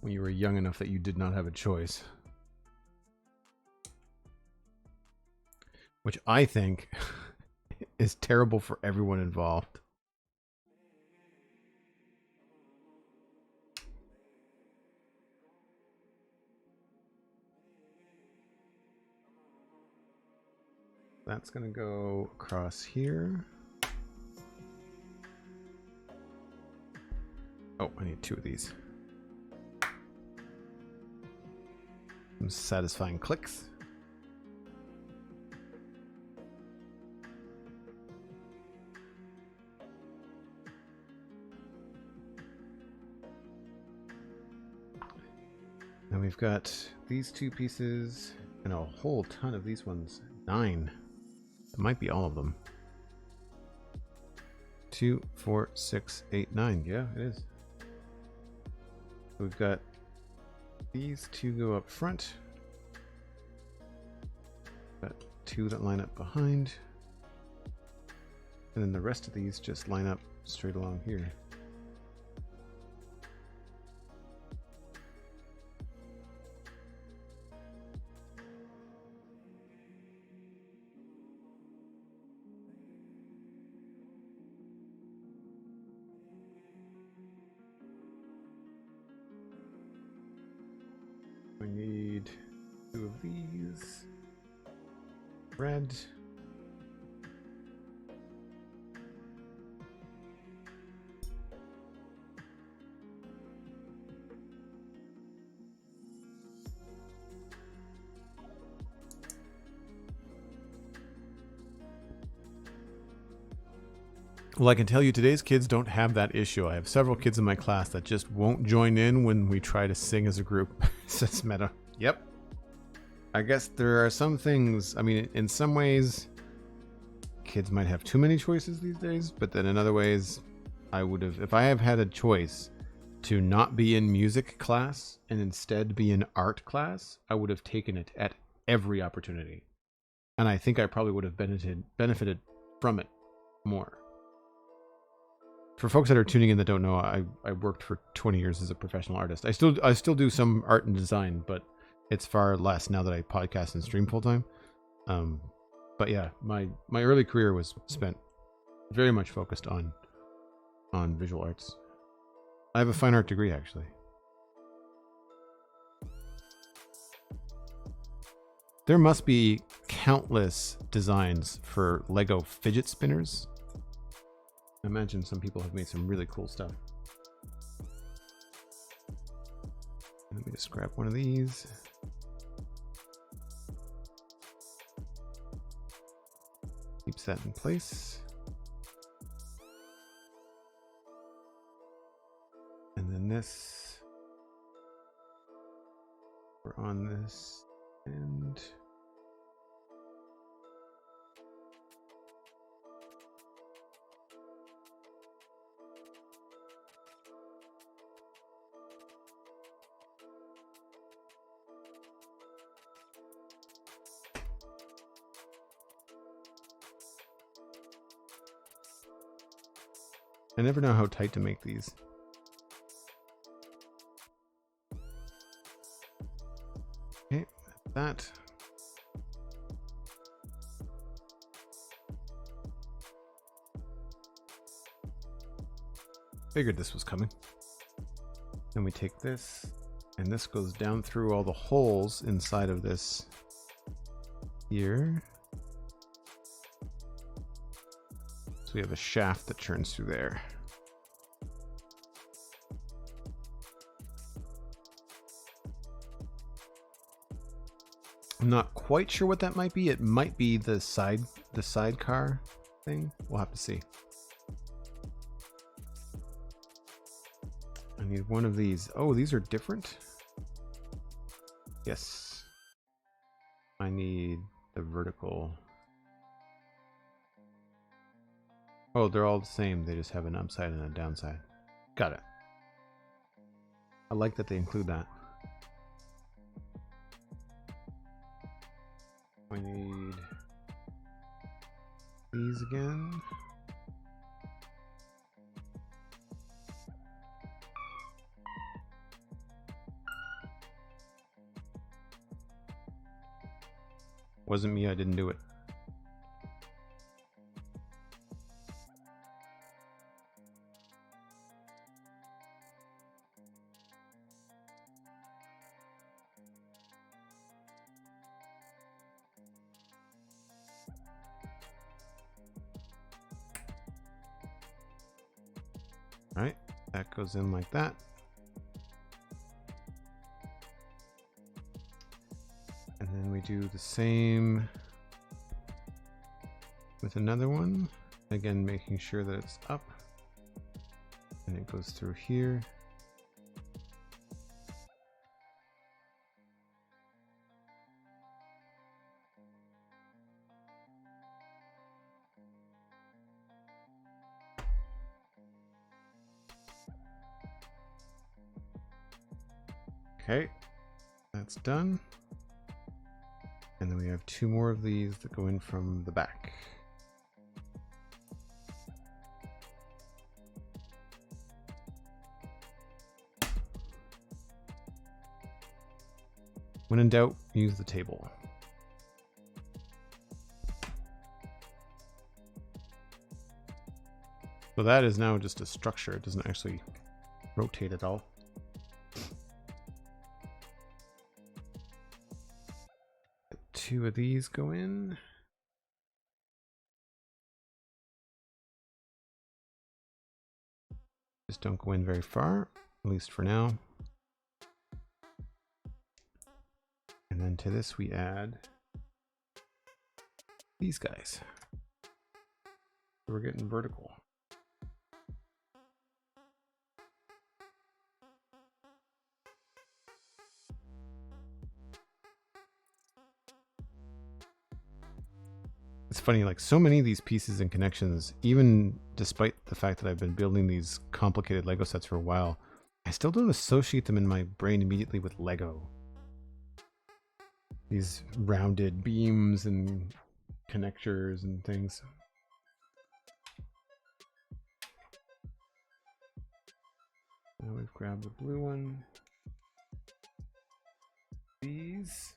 When you were young enough that you did not have a choice. Which I think is terrible for everyone involved. That's going to go across here. Oh, I need two of these. Some satisfying clicks. Now we've got these two pieces and a whole ton of these ones. 9. It might be all of them. 2, 4, 6, 8, 9. Yeah, it is. We've got these two go up front. Got 2 that line up behind. And then the rest of these just line up straight along here. We need 2 of these. Red. Well, I can tell you today's kids don't have that issue. I have several kids in my class that just won't join in when we try to sing as a group, says Meta. Yep. I guess there are some things, I mean, in some ways, kids might have too many choices these days, but then in other ways, I would have, if I have had a choice to not be in music class and instead be in art class, I would have taken it at every opportunity. And I think I probably would have benefited from it more. For folks that are tuning in that don't know, I worked for 20 years as a professional artist. I still do some art and design, but it's far less now that I podcast and stream full time. But yeah, my early career was spent very much focused on visual arts. I have a fine art degree, actually. There must be countless designs for Lego fidget spinners. I imagine some people have made some really cool stuff. Let me just grab one of these. Keeps that in place. And then this. We're on this end. I never know how tight to make these. Okay, that. Figured this was coming. Then we take this, and this goes down through all the holes inside of this here. So we have a shaft that turns through there. I'm not quite sure what that might be. It might be the sidecar thing. We'll have to see. I need one of these. Oh, these are different? Yes. I need the vertical. Oh, they're all the same. They just have an upside and a downside. Got it. I like that they include that. I need these again. Wasn't me, I didn't do it. All right, that goes in like that. And then we do the same with another one. Again, making sure that it's up. And it goes through here. Okay, that's done. And then we have two more of these that go in from the back. When in doubt, use the table. So that is now just a structure. It doesn't actually rotate at all. Two of these go in. Just don't go in very far, at least for now. And then to this we add these guys. So we're getting vertical. It's funny, like so many of these pieces and connections, even despite the fact that I've been building these complicated Lego sets for a while, I still don't associate them in my brain immediately with Lego. These rounded beams and connectors and things. Now we've grabbed the blue one. These.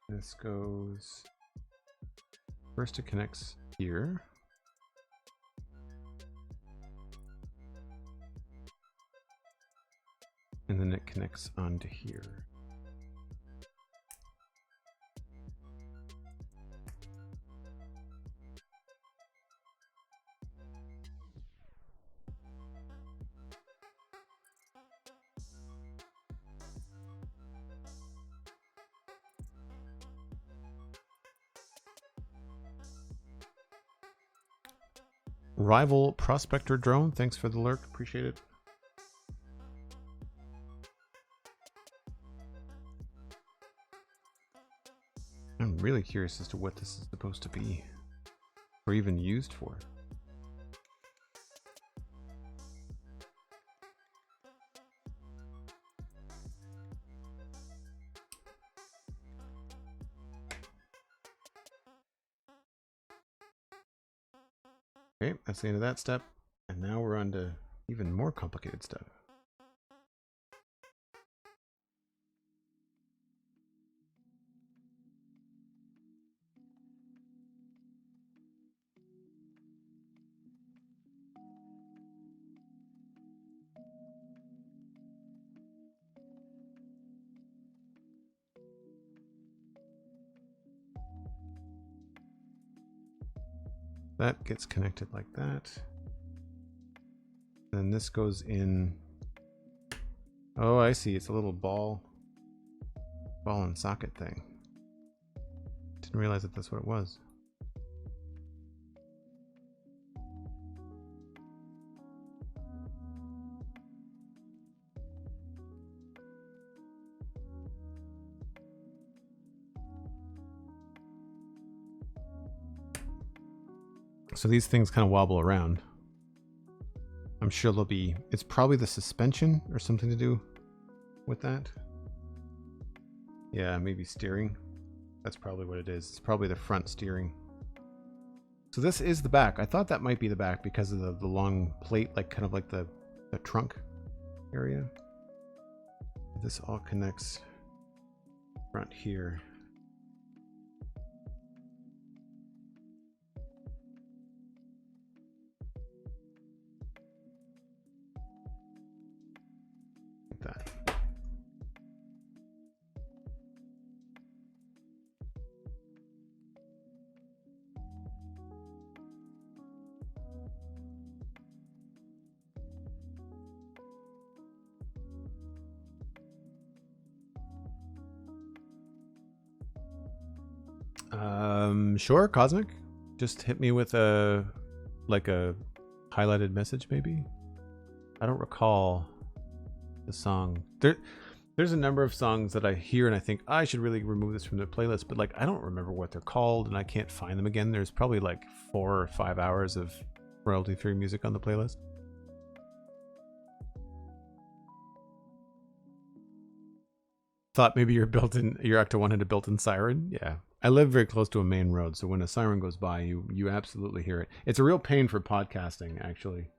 This goes, first it connects here. And then it connects onto here. Rival Prospector Drone, thanks for the lurk, appreciate it. I'm really curious as to what this is supposed to be, or even used for. Okay, that's the end of that step. And now we're on to even more complicated stuff. That gets connected like that. Then this goes in. Oh, I see. It's a little ball and socket thing. Didn't realize that that's what it was. So these things kind of wobble around. I'm sure there'll be, it's probably the suspension or something to do with that. Yeah, maybe steering. That's probably what it is. It's probably the front steering. So this is the back. I thought that might be the back because of the long plate, like kind of like the trunk area. This all connects front here. That. Sure, Cosmic. Just hit me with a highlighted message, maybe. I don't recall the song. There's a number of songs that I hear and I think I should really remove this from the playlist, but like I don't remember what they're called and I can't find them again. There's probably like 4 or 5 hours of royalty-free music on the playlist. Thought maybe your ECTO-1 had a built-in siren. Yeah, I live very close to a main road, so when a siren goes by, you absolutely hear it. It's a real pain for podcasting, actually.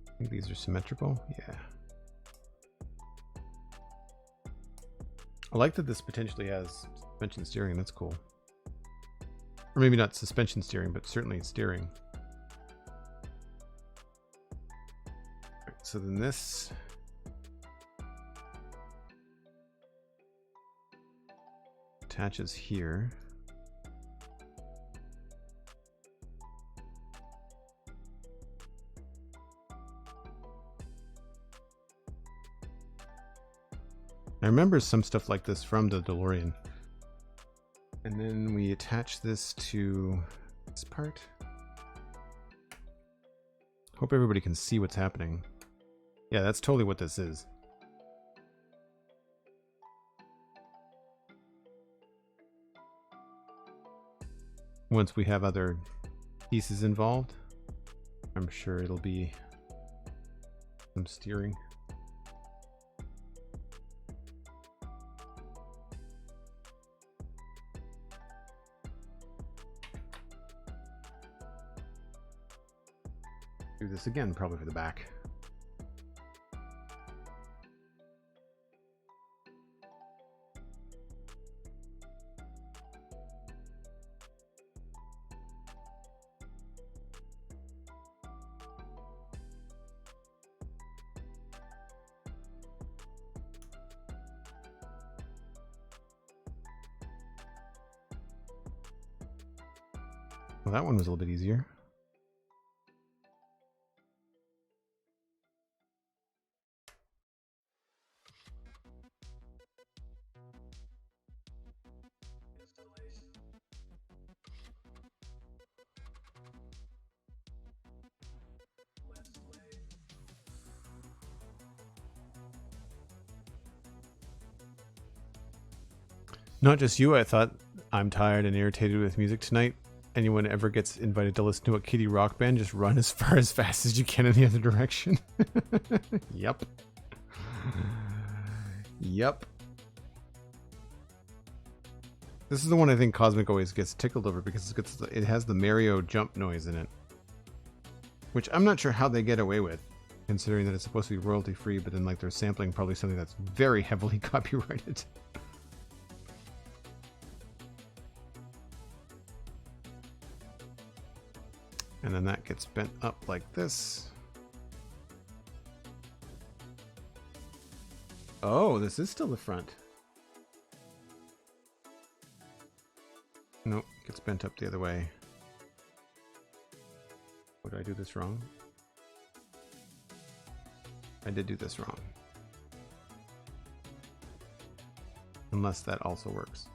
I think these are symmetrical. Yeah. I like that this potentially has suspension steering. That's cool. Or maybe not suspension steering, but certainly steering. Right, so then this attaches here. I remember some stuff like this from the DeLorean. And then we attach this to this part. Hope everybody can see what's happening. Yeah, that's totally what this is. Once we have other pieces involved. I'm sure it'll be some steering. Do this again, probably for the back. Well, that one was a little bit easier. Not just you, I thought. I'm tired and irritated with music tonight. Anyone ever gets invited to listen to a kiddie rock band, just run as far as fast as you can in the other direction. Yep. Yep. This is the one I think Cosmic always gets tickled over because it has the Mario jump noise in it. Which I'm not sure how they get away with, considering that it's supposed to be royalty free, but then like they're sampling probably something that's very heavily copyrighted. And then that gets bent up like this. Oh, this is still the front. Nope, gets bent up the other way. Oh, did I do this wrong? I did do this wrong. Unless that also works.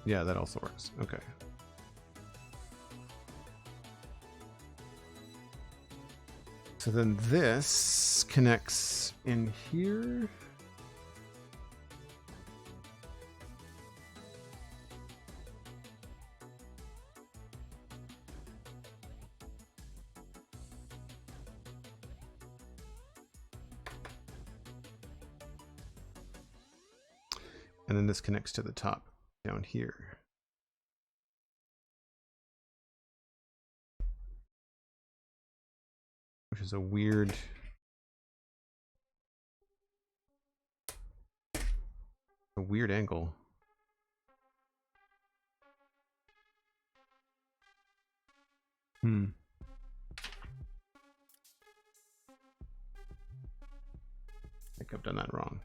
Yeah, that also works. Okay. So then this connects in here. And then this connects to the top down here. Which is a weird angle. I think I've done that wrong.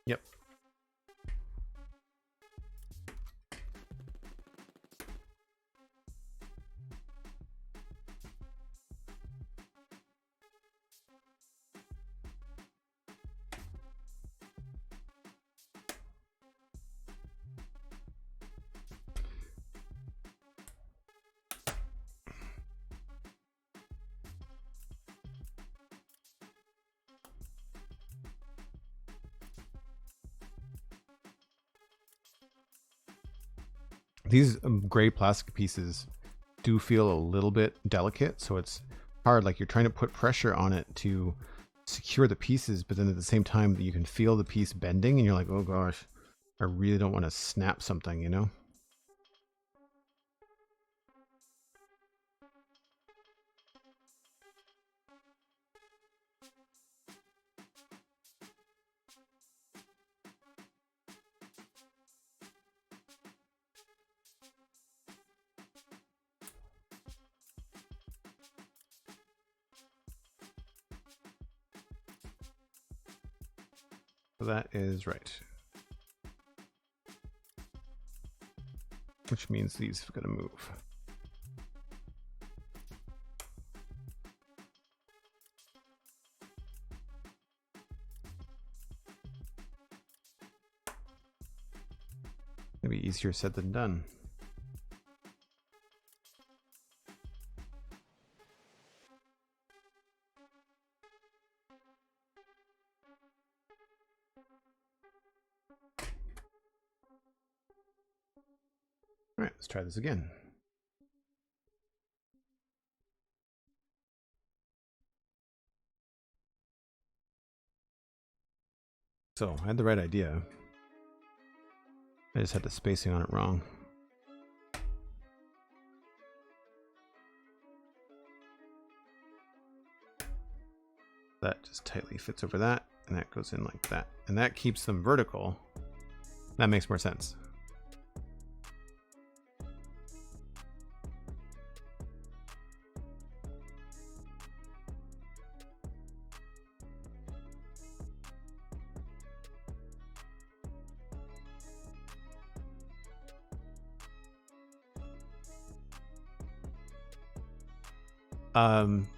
Yep. These gray plastic pieces do feel a little bit delicate, so it's hard. Like you're trying to put pressure on it to secure the pieces, but then at the same time you can feel the piece bending and you're like, oh gosh, I really don't want to snap something, you know? So that is right. Which means these are going to move. Maybe easier said than done. All right, let's try this again. So I had the right idea. I just had the spacing on it wrong. That just tightly fits over that, and that goes in like that. And that keeps them vertical. That makes more sense.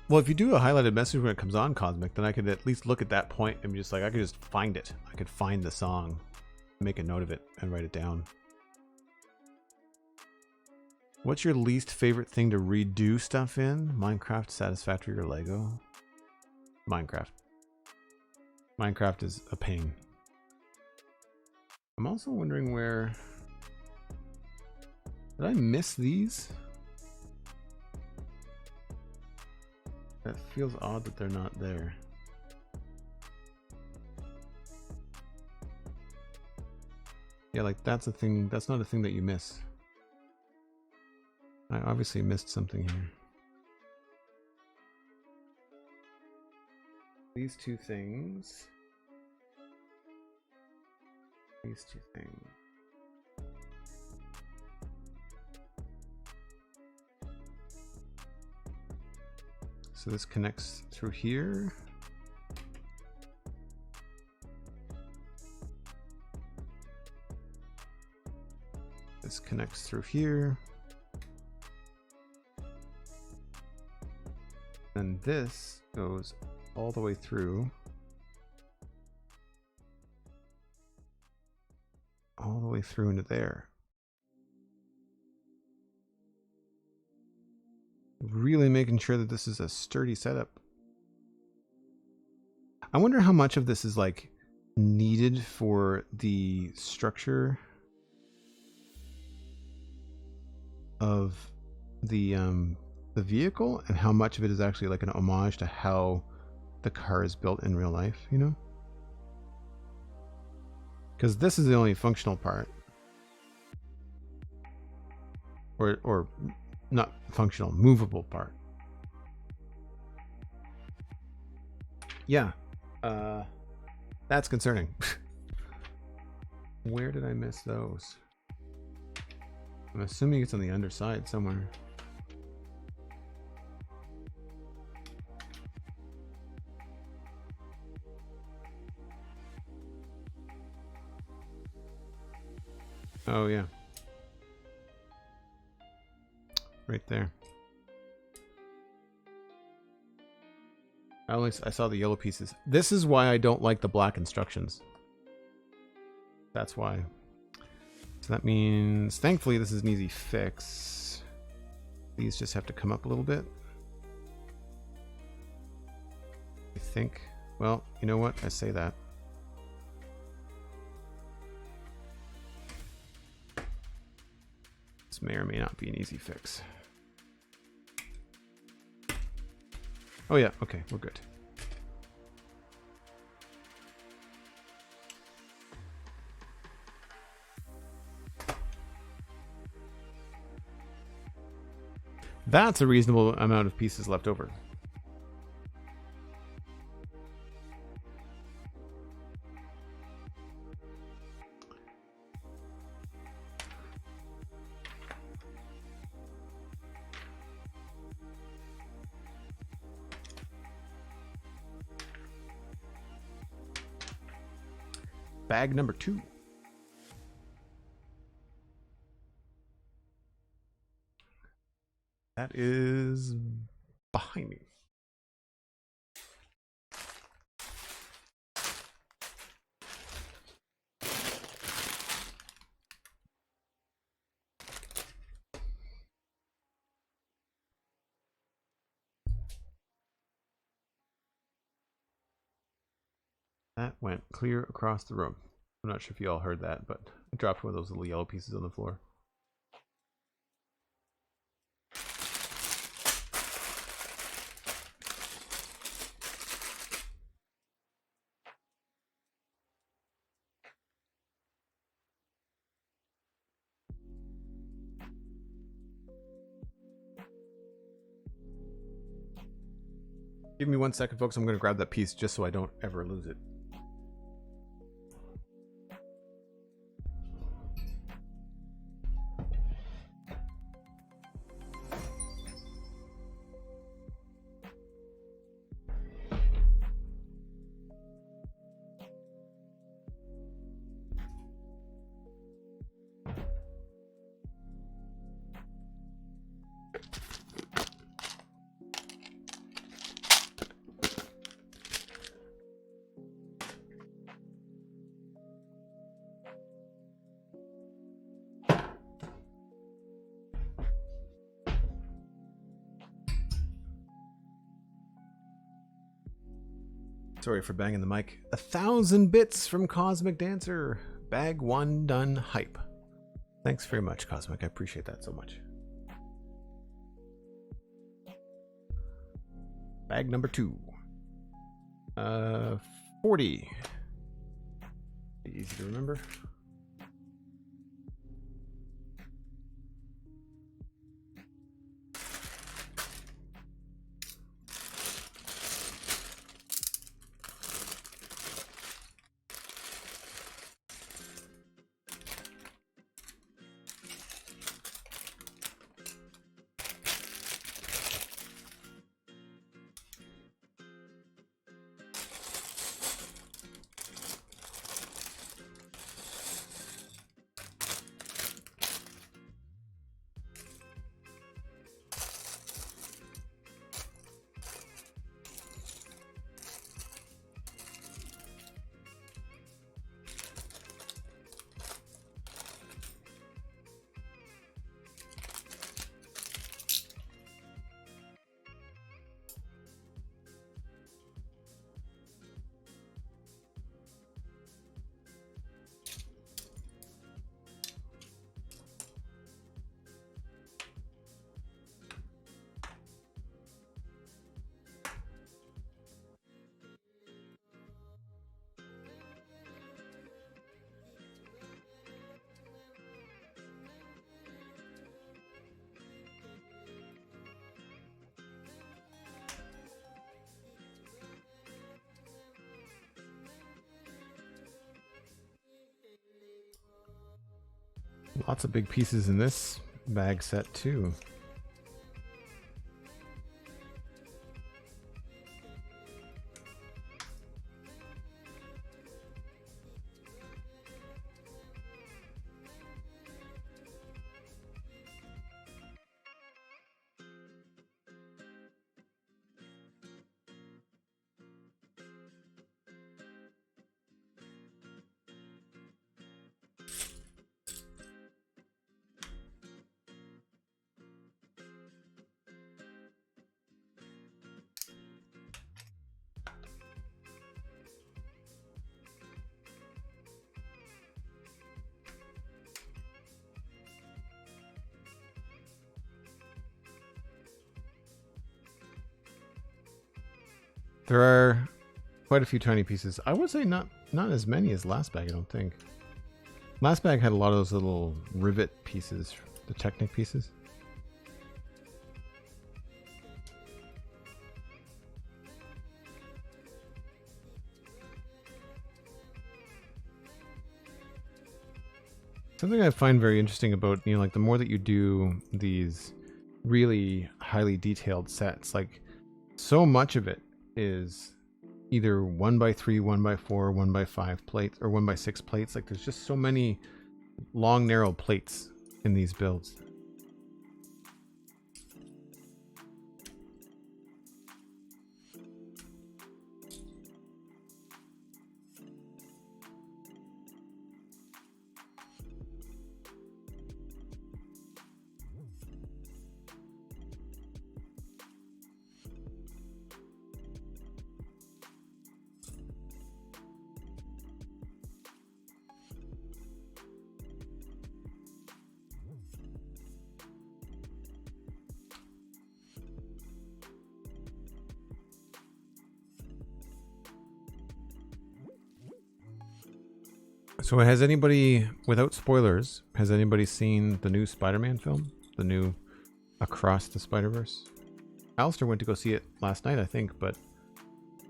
Well, if you do a highlighted message when it comes on Cosmic, then I could at least look at that point and be just like, I could just find it. I could find the song, make a note of it, and write it down. What's your least favorite thing to redo stuff in? Minecraft, Satisfactory, or Lego? Minecraft. Minecraft is a pain. I'm also wondering where... Did I miss these? That feels odd that they're not there. Yeah, like that's a thing. That's not a thing that you miss. I obviously missed something here. These two things. These two things. So this connects through here. This connects through here. And this goes all the way through. All the way through into there. Really making sure that this is a sturdy setup. I wonder how much of this is like needed for the structure of the vehicle, and how much of it is actually like an homage to how the car is built in real life, you know? Because this is the only functional part, or not functional, movable part. Yeah, that's concerning. Where did I miss those? I'm assuming it's on the underside somewhere. Oh yeah. Right there. I saw the yellow pieces. This is why I don't like the black instructions. That's why. So that means, thankfully, this is an easy fix. These just have to come up a little bit. I think. Well, you know what? I say that. This may or may not be an easy fix. Oh yeah, okay, we're good. That's a reasonable amount of pieces left over. Bag number 2. That is behind me. That went clear across the room. I'm not sure if you all heard that, but I dropped one of those little yellow pieces on the floor. Give me 1 second, folks. I'm going to grab that piece just so I don't ever lose it. Sorry for banging the mic. 1,000 bits from Cosmic Dancer. Bag 1 done hype. Thanks very much, Cosmic. I appreciate that so much. Bag number 2. 40. Easy to remember. Lots of big pieces in this bag set too. There are quite a few tiny pieces. I would say not as many as last bag, I don't think. Last bag had a lot of those little rivet pieces, the Technic pieces. Something I find very interesting about, you know, like the more that you do these really highly detailed sets, like so much of it is either 1x3, 1x4, 1x5 plates, or 1x6 plates. Like there's just so many long, narrow plates in these builds. So has anybody, without spoilers, has anybody seen the new Spider-Man film? The new Across the Spider-Verse? Alistair went to go see it last night, I think, but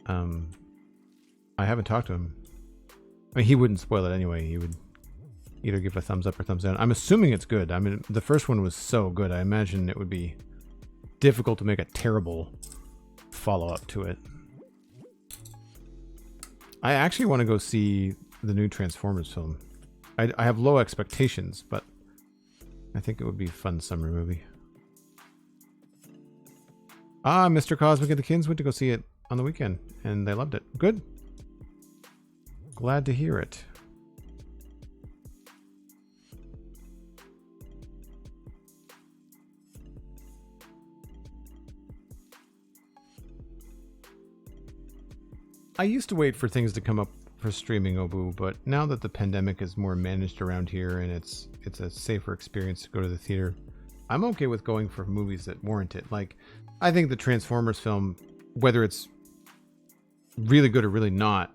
I haven't talked to him. I mean, he wouldn't spoil it anyway. He would either give a thumbs up or thumbs down. I'm assuming it's good. I mean, the first one was so good. I imagine it would be difficult to make a terrible follow-up to it. I actually want to go see the new Transformers film. I have low expectations, but I think it would be a fun summer movie. Ah, Mr. Cosmic and the Kins went to go see it on the weekend, and they loved it. Good. Glad to hear it. I used to wait for things to come up for streaming, Obu, but now that the pandemic is more managed around here and it's a safer experience to go to the theater, I'm okay with going for movies that warrant it. Like, I think the Transformers film, whether it's really good or really not,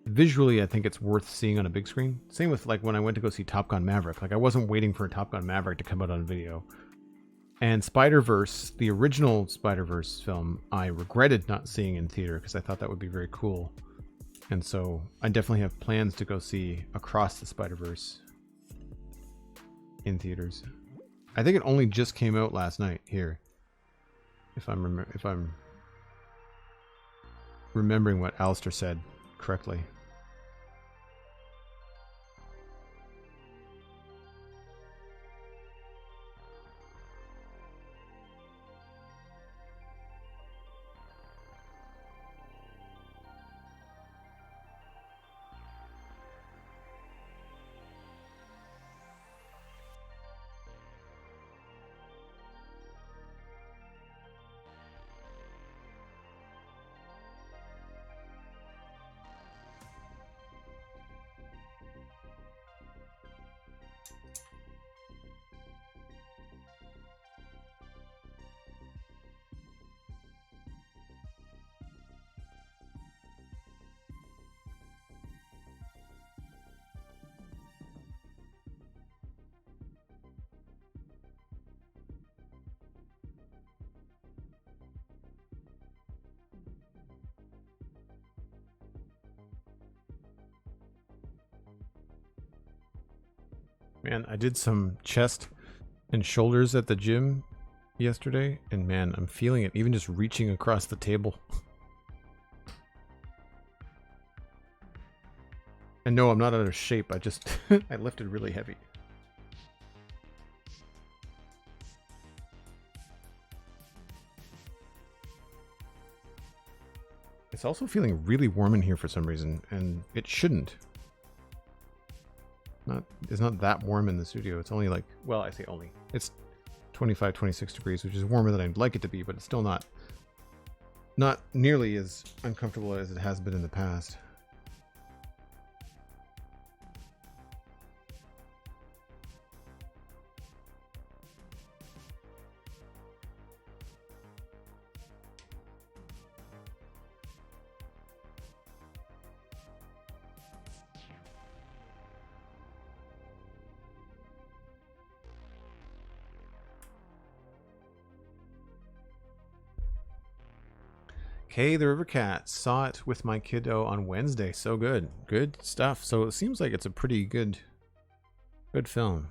visually I think it's worth seeing on a big screen. Same with like when I went to go see Top Gun Maverick. Like, I wasn't waiting for Top Gun Maverick to come out on video. And Spider-Verse, the original Spider-Verse film, I regretted not seeing in theater because I thought that would be very cool. And so I definitely have plans to go see Across the Spider-Verse in theaters. I think it only just came out last night here, if I'm remembering what Alistair said correctly. Man, I did some chest and shoulders at the gym yesterday, and man, I'm feeling it, even just reaching across the table. And no, I'm not out of shape, I just, I lifted really heavy. It's also feeling really warm in here for some reason, and it shouldn't. It's not that warm in the studio. It's only like, well, I say only. It's 25, 26 degrees, which is warmer than I'd like it to be, but it's still not nearly as uncomfortable as it has been in the past. Kay the River Cat, saw it with my kiddo on Wednesday. So good. Good stuff. So it seems like it's a pretty good film.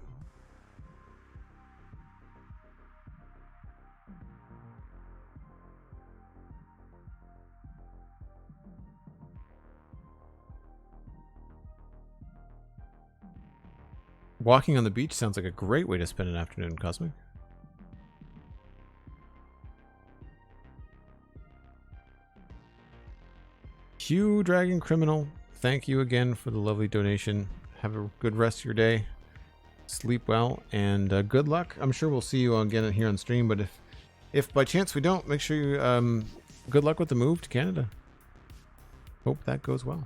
Walking on the beach sounds like a great way to spend an afternoon, Cosmic. Hugh Dragon Criminal, thank you again for the lovely donation. Have a good rest of your day. Sleep well, and good luck. I'm sure we'll see you again here on stream, but if by chance we don't, make sure you good luck with the move to Canada. Hope that goes well.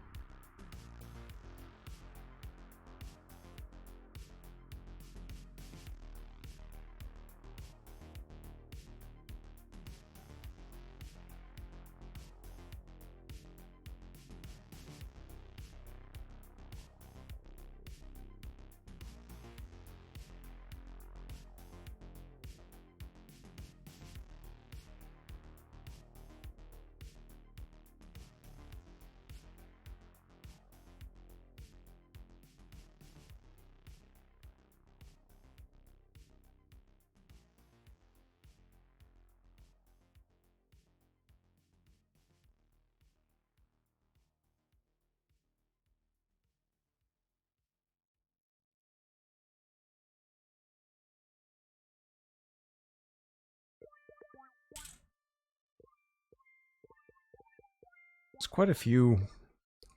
There's quite a few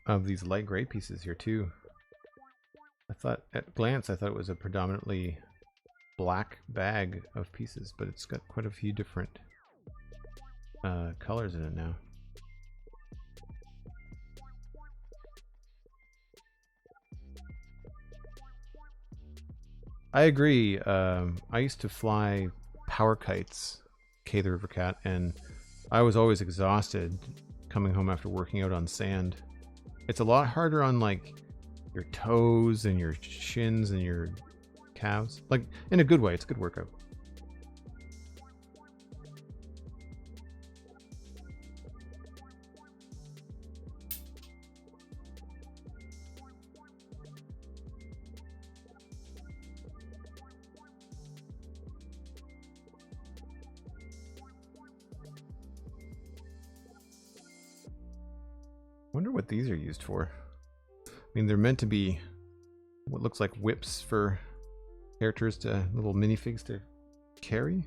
of these light gray pieces here too. I thought, at glance, I thought it was a predominantly black bag of pieces, but it's got quite a few different colors in it now. I agree. I used to fly power kites, Kay the River Cat, and I was always exhausted coming home after working out on sand. It's a lot harder on like your toes and your shins and your calves. Like, in a good way, it's a good workout. Wonder what these are used for. I mean, they're meant to be what looks like whips for characters to, little minifigs to carry.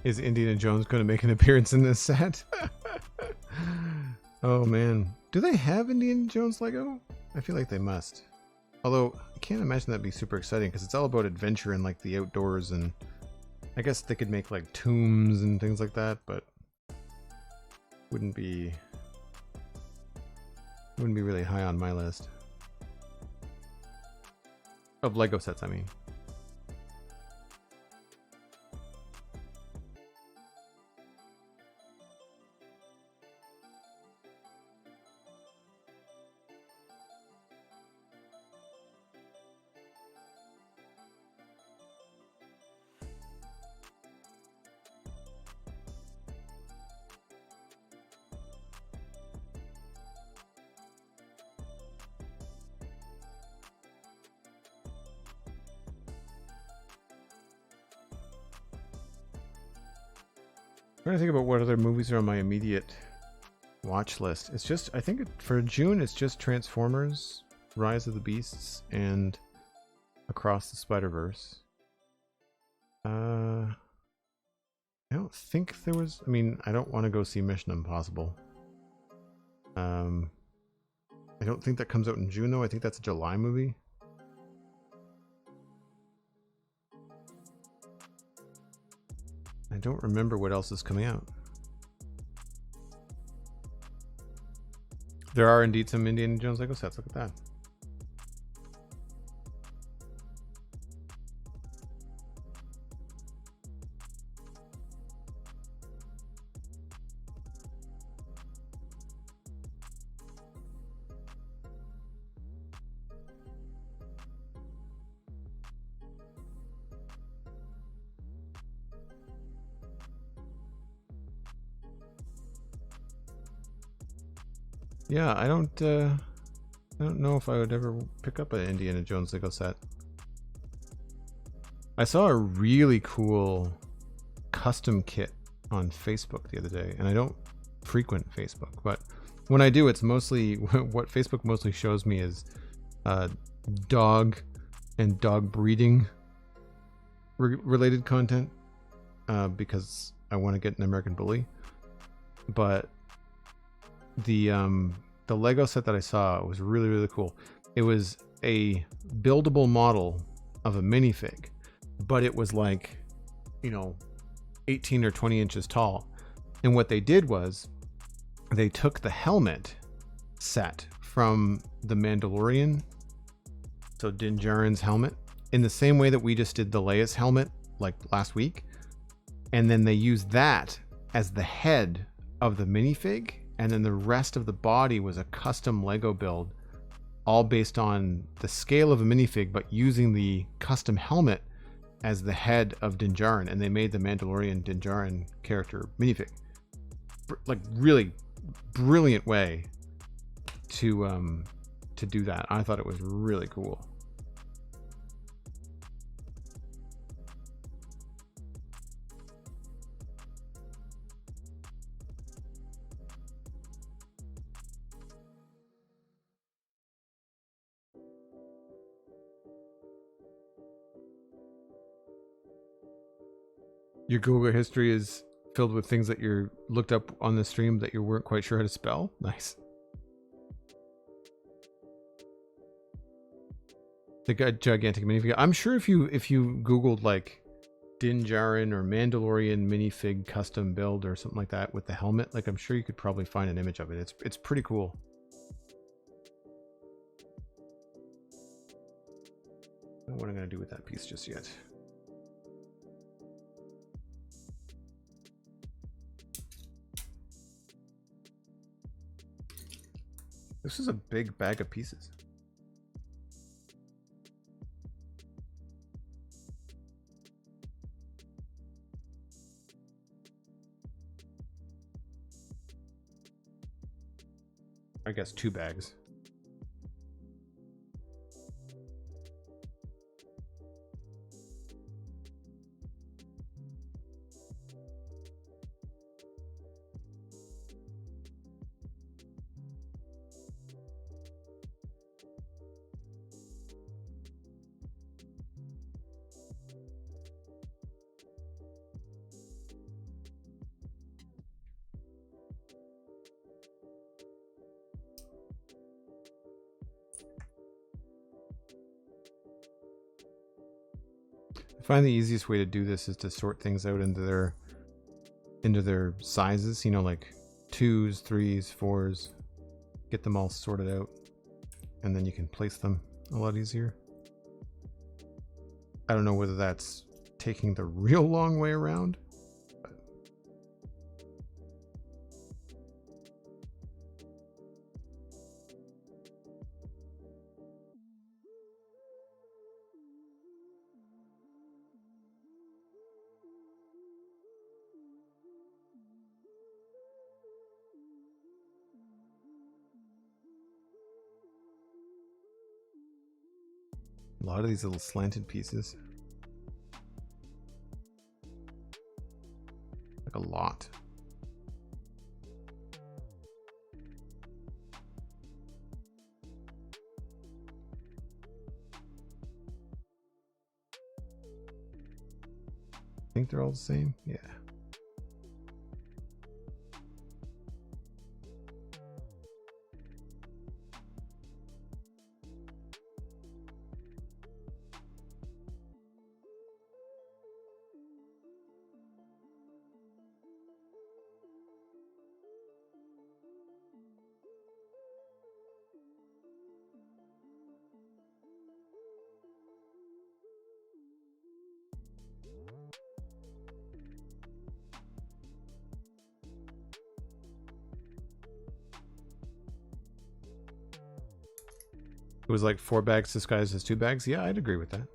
Is Indiana Jones going to make an appearance in this set? Oh man. Do they have Indiana Jones Lego? I feel like they must. Although, I can't imagine that'd be super exciting because it's all about adventure and like the outdoors, and I guess they could make like tombs and things like that, but wouldn't be really high on my list. Of Lego sets, I mean. I'm trying to think about what other movies are on my immediate watch list. It's just, I think for June, it's just Transformers, Rise of the Beasts, and Across the Spider-Verse. I don't think there was, I mean, I don't want to go see Mission Impossible. I don't think that comes out in June though. I think that's a July movie. I don't remember what else is coming out. There are indeed some Indiana Jones Lego sets. Look at that. Yeah, I don't know if I would ever pick up an Indiana Jones Lego set. I saw a really cool custom kit on Facebook the other day, and I don't frequent Facebook, but when I do, it's mostly what Facebook mostly shows me is dog and dog breeding related content. because I want to get an American Bully. But the Lego set that I saw was really, really cool. It was a buildable model of a minifig, but it was like, you know, 18 or 20 inches tall. And what they did was they took the helmet set from the Mandalorian, so Din Djarin's helmet, in the same way that we just did the Leia's helmet like last week, and then they used that as the head of the minifig, and then the rest of the body was a custom Lego build, all based on the scale of a minifig, but using the custom helmet as the head of Din Djarin, and they made the Mandalorian Din Djarin character minifig. Like, really brilliant way to do that. I thought it was really cool. Your Google history is filled with things that you looked up on the stream that you weren't quite sure how to spell. Nice. The gigantic minifig. I'm sure if you Googled like Din Djarin or Mandalorian minifig custom build or something like that with the helmet, like I'm sure you could probably find an image of it. It's pretty cool. I don't know what I'm gonna do with that piece just yet. This is a big bag of pieces. I guess 2 bags. I find the easiest way to do this is to sort things out into their sizes, you know, like 2s, 3s, 4s, get them all sorted out, and then you can place them a lot easier. I don't know whether that's taking the real long way around. A lot of these little slanted pieces. Like a lot. I think they're all the same. Yeah. It was like 4 bags disguised as 2 bags. Yeah, I'd agree with that.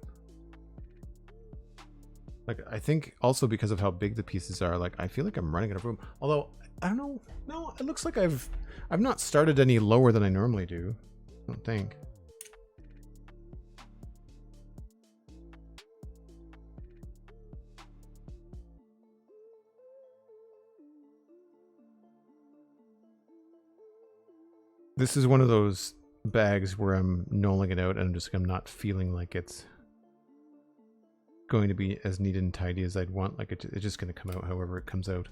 Like, I think also because of how big the pieces are, like, I feel like I'm running out of room. Although, I don't know. No, it looks like I've not started any lower than I normally do. I don't think. This is one of those bags where I'm nulling it out and I'm not feeling like it's going to be as neat and tidy as I'd want. Like it's just going to come out however it comes out.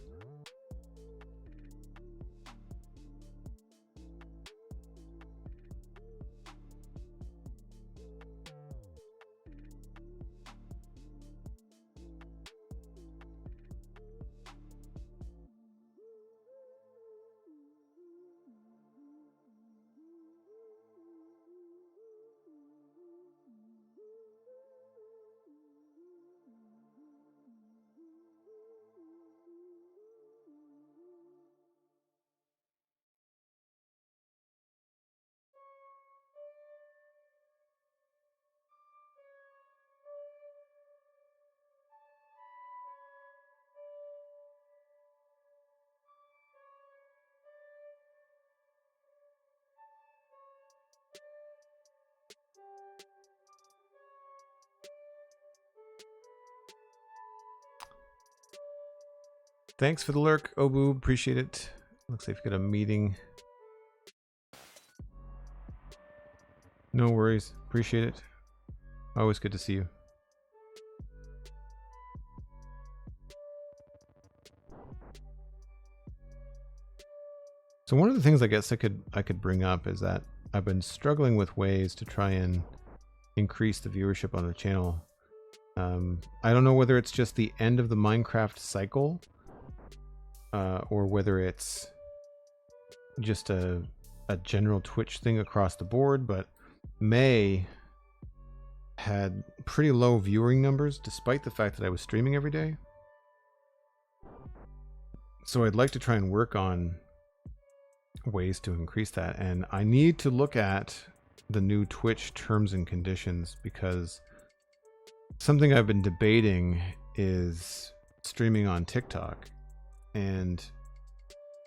Thanks for the lurk, Obu. Appreciate it. Looks like we've got a meeting. No worries. Appreciate it. Always good to see you. So one of the things I guess I could bring up is that I've been struggling with ways to try and increase the viewership on the channel. I don't know whether it's just the end of the Minecraft cycle, or whether it's just a general Twitch thing across the board, but May had pretty low viewing numbers despite the fact that I was streaming every day. So I'd like to try and work on ways to increase that, and I need to look at the new Twitch terms and conditions, because something I've been debating is streaming on TikTok, and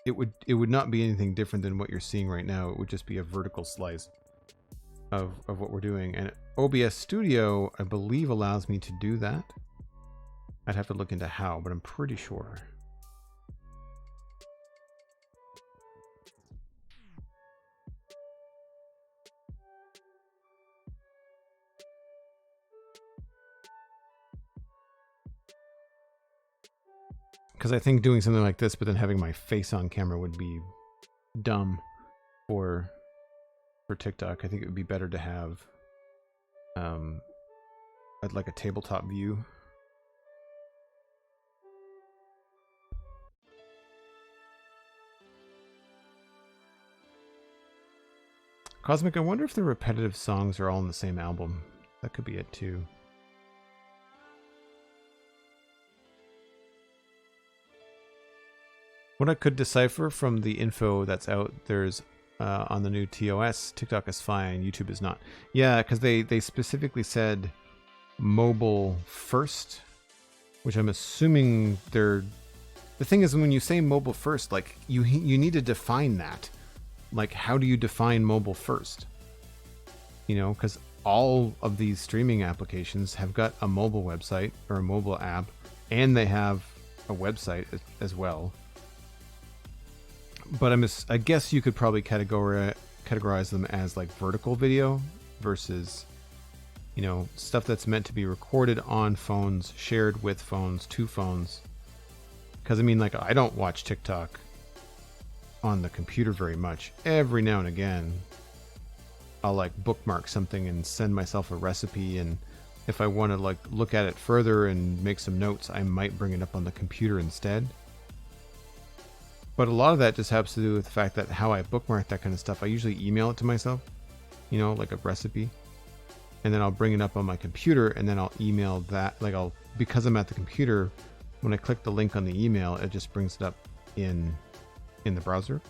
it would not be anything different than what you're seeing right now. It would just be a vertical slice of what we're doing, and OBS Studio I believe allows me to do that. I'd have to look into how, but I'm pretty sure. Because I think doing something like this, but then having my face on camera would be dumb for TikTok. I think it would be better to have like a tabletop view. Cosmic, I wonder if the repetitive songs are all in the same album. That could be it too. What I could decipher from the info that's out, there's on the new TOS, TikTok is fine, YouTube is not. Yeah, because they specifically said mobile first, which I'm assuming they're... The thing is, when you say mobile first, like you need to define that. Like, how do you define mobile first? You know, because all of these streaming applications have got a mobile website or a mobile app, and they have a website as well. But I guess you could probably categorize them as like vertical video versus, you know, stuff that's meant to be recorded on phones, shared with phones, to phones. Because I mean, like, I don't watch TikTok on the computer very much. Every now and again, I'll like bookmark something and send myself a recipe, and if I want to like look at it further and make some notes, I might bring it up on the computer instead. But a lot of that just has to do with the fact that how I bookmark that kind of stuff, I usually email it to myself, you know, like a recipe, and then I'll bring it up on my computer, and then I'll email that, like because I'm at the computer, when I click the link on the email, it just brings it up in the browser.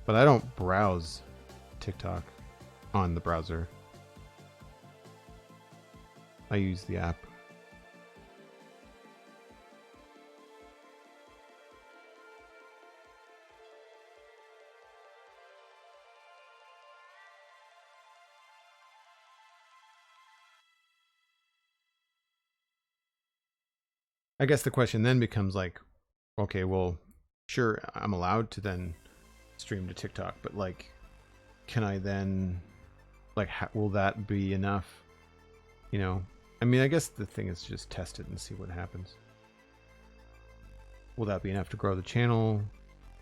But I don't browse TikTok on the browser. I use the app. I guess the question then becomes like, okay, well, sure, I'm allowed to then stream to TikTok, but like, can I then, like, will that be enough? You know, I mean, I guess the thing is just test it and see what happens. Will that be enough to grow the channel?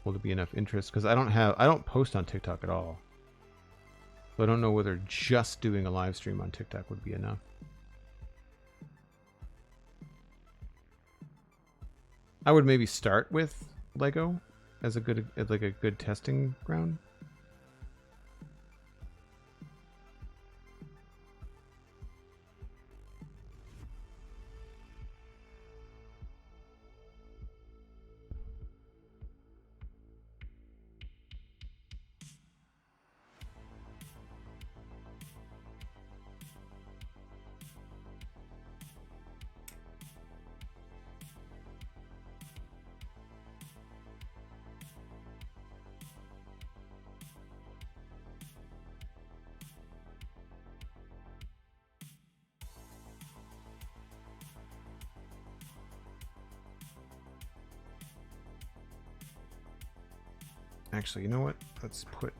Will there be enough interest? Because I don't post on TikTok at all. So I don't know whether just doing a live stream on TikTok would be enough. I would maybe start with Lego as a good testing ground. Actually, you know what? Let's put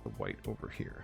the white over here.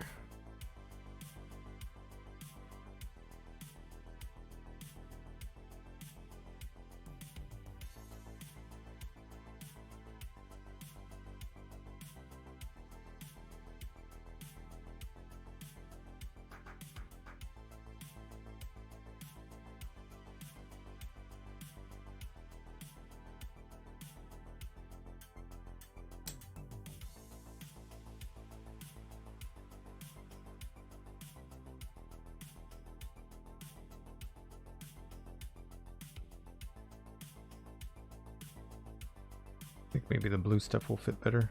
I think maybe the blue stuff will fit better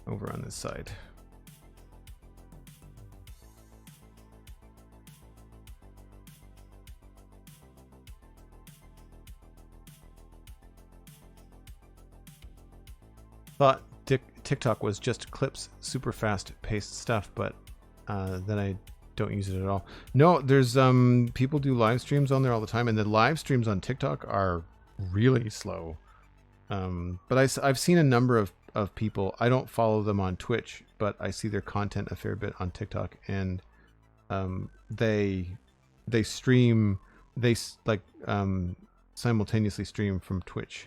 over on this side. Thought TikTok was just clips, super fast paced stuff, but then I don't use it at all. No, there's people do live streams on there all the time, and the live streams on TikTok are really slow. But I've seen a number of people. I don't follow them on Twitch, but I see their content a fair bit on TikTok, and they stream, simultaneously stream from Twitch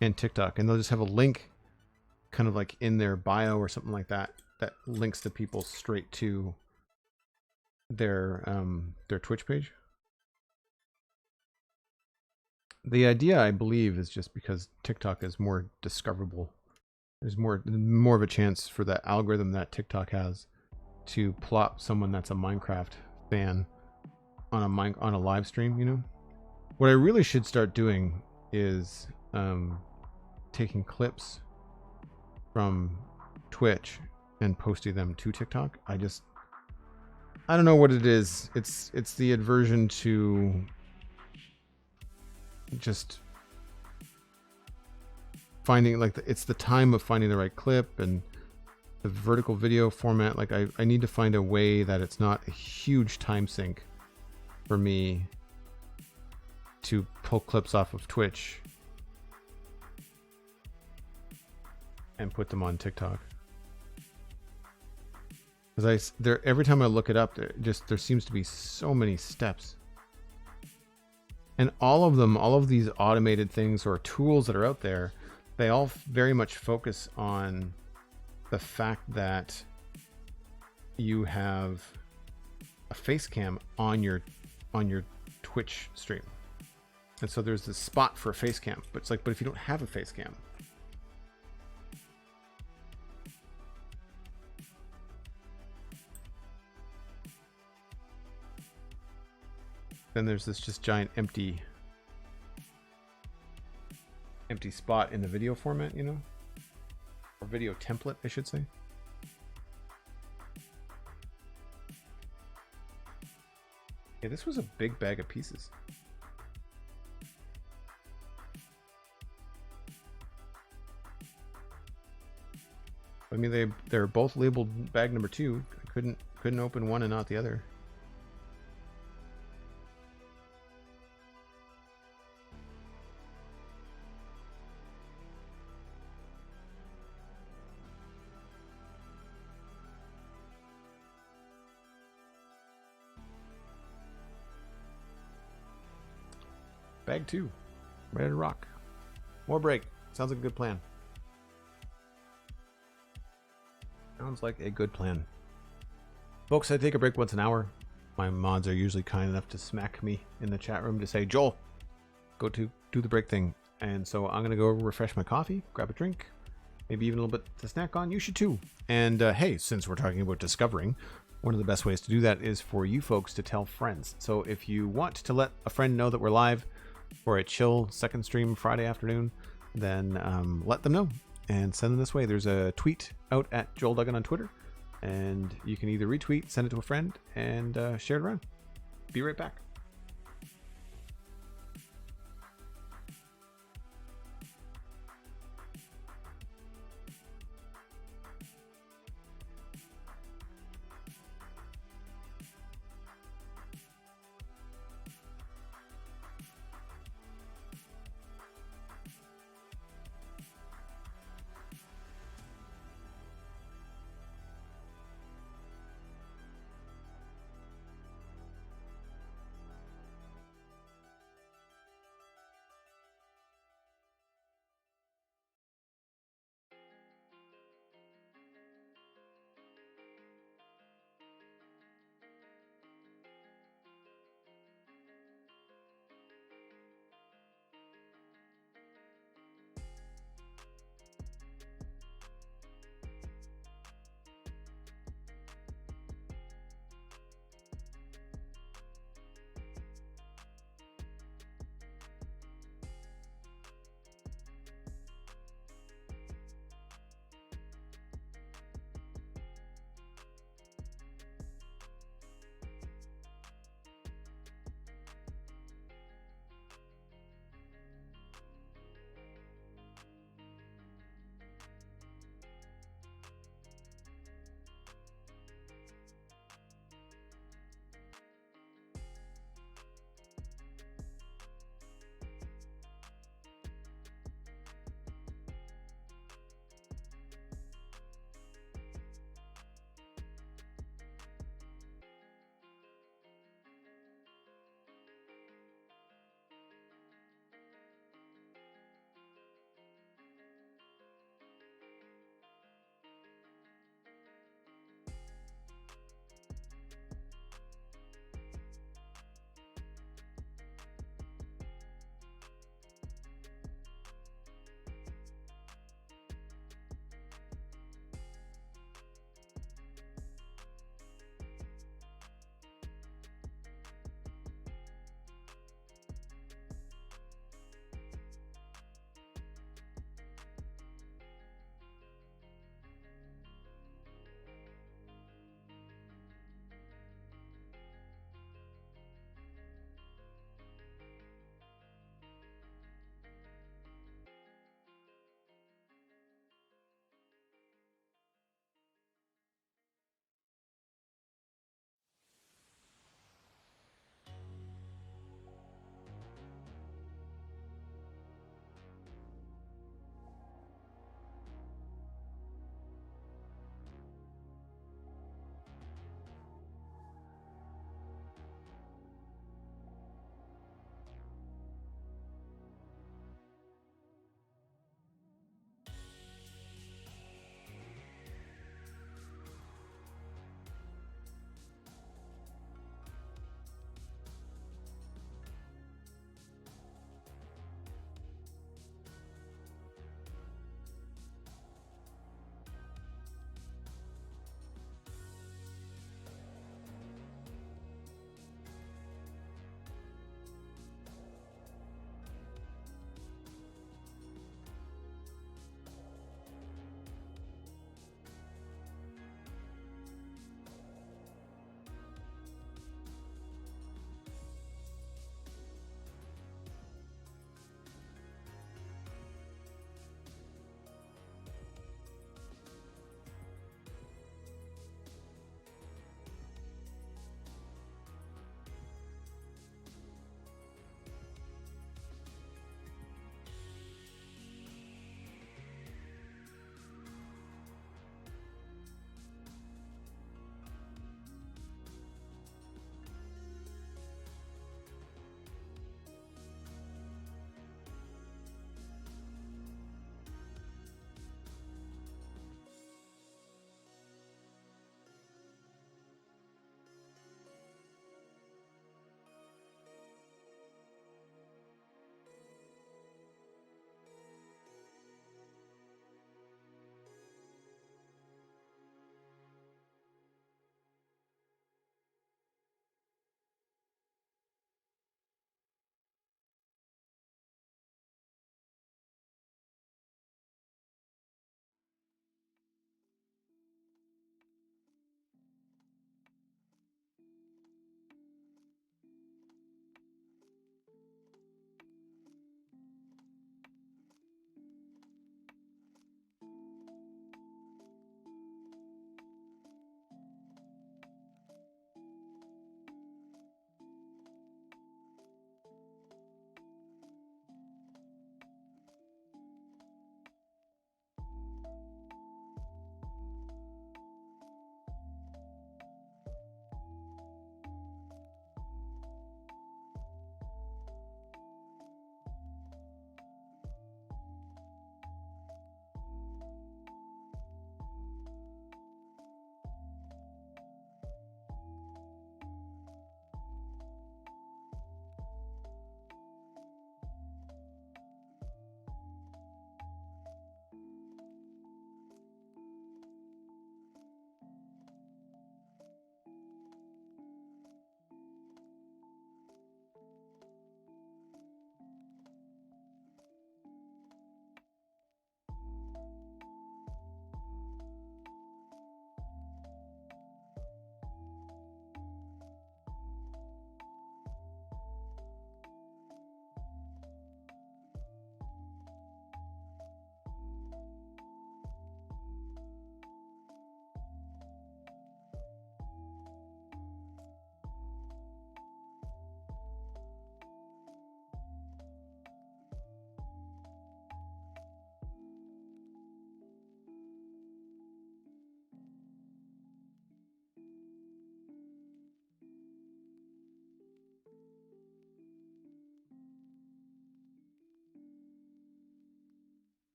and TikTok, and they'll just have a link kind of like in their bio or something like that that links the people straight to their Twitch page. The idea, I believe, is just because TikTok is more discoverable. There's more of a chance for the algorithm that TikTok has to plop someone that's a Minecraft fan on a live stream, you know? What I really should start doing is taking clips from Twitch and posting them to TikTok. I don't know what it is. It's the aversion to just finding, like, it's the time of finding the right clip and the vertical video format. Like I need to find a way that it's not a huge time sink for me to pull clips off of Twitch and put them on TikTok. Because every time I look it up, there seems to be so many steps. And all of these automated things or tools that are out there, they all very much focus on the fact that you have a face cam on your Twitch stream. And so there's this spot for a face cam, but it's like, but if you don't have a face cam, then there's this just giant empty spot in the video format, you know, or video template, I should say. Yeah, this was a big bag of pieces. I mean, they're both labeled bag number 2. I couldn't open one and not the other. Bag 2. Ready to rock. More break. Sounds like a good plan. Sounds like a good plan. Folks, I take a break once an hour. My mods are usually kind enough to smack me in the chat room to say, Joel, go to do the break thing. And so I'm going to go refresh my coffee, grab a drink, maybe even a little bit to snack on. You should too. And hey, since we're talking about discovering, one of the best ways to do that is for you folks to tell friends. So if you want to let a friend know that we're live for a chill second stream Friday afternoon, then let them know and send them this way. There's a tweet out at Joel Duggan on Twitter, and you can either retweet, send it to a friend, and share it around. Be right back.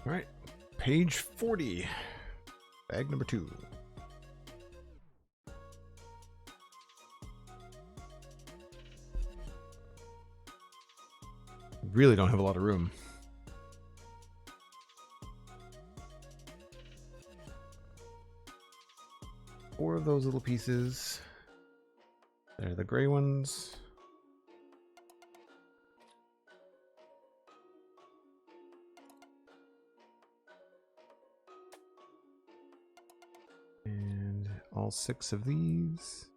All right, page 40, bag number 2. Really don't have a lot of room. Four of those little pieces. They're the gray ones. And all 6 of these.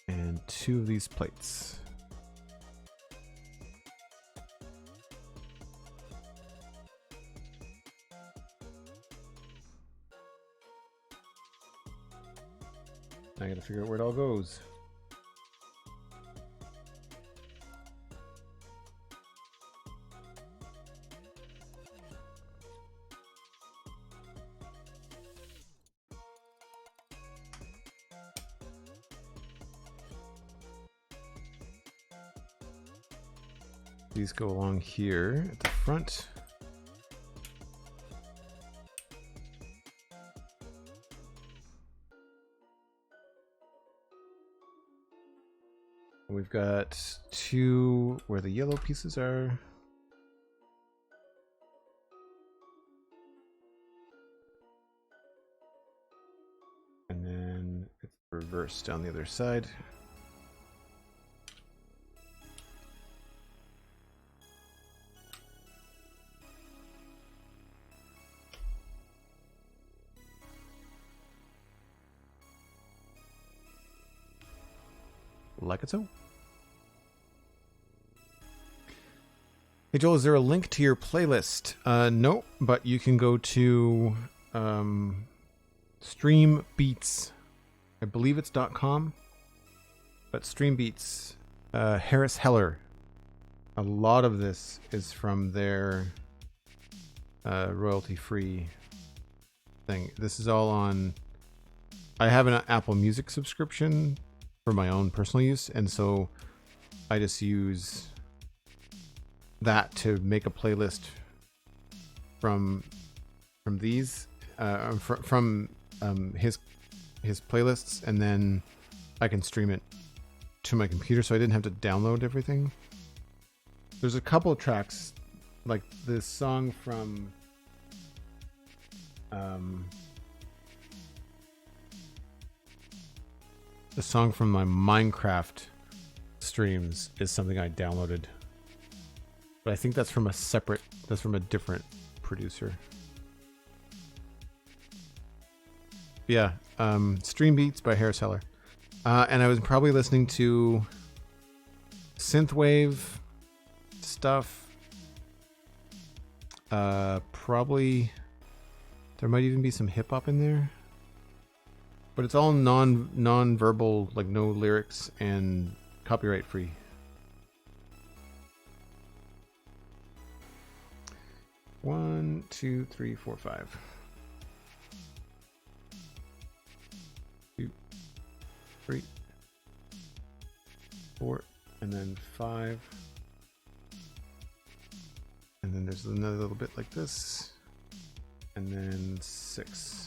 And 2 of these plates. I gotta figure out where it all goes. These go along here at the front. We've got 2 where the yellow pieces are. And then it's reversed on the other side. Like it so. Hey Joel, is there a link to your playlist? No, but you can go to Stream Beats. I believe it's .com, but Stream Beats. Harris Heller. A lot of this is from their royalty-free thing. This is all on. I have an Apple Music subscription for my own personal use, and so I just use that to make a playlist from these from his playlists, and then I can stream it to my computer, so I didn't have to download everything. There's a couple of tracks, like this song from the song from my Minecraft streams is something I downloaded, but I think that's from a different producer. Yeah, Stream Beats by Harris Heller. And I was probably listening to synthwave stuff. Probably there might even be some hip hop in there. But it's all non-verbal, like no lyrics and copyright free. One, two, three, four, 5. 2, 3, 4, and then 5. And then there's another little bit like this. And then 6.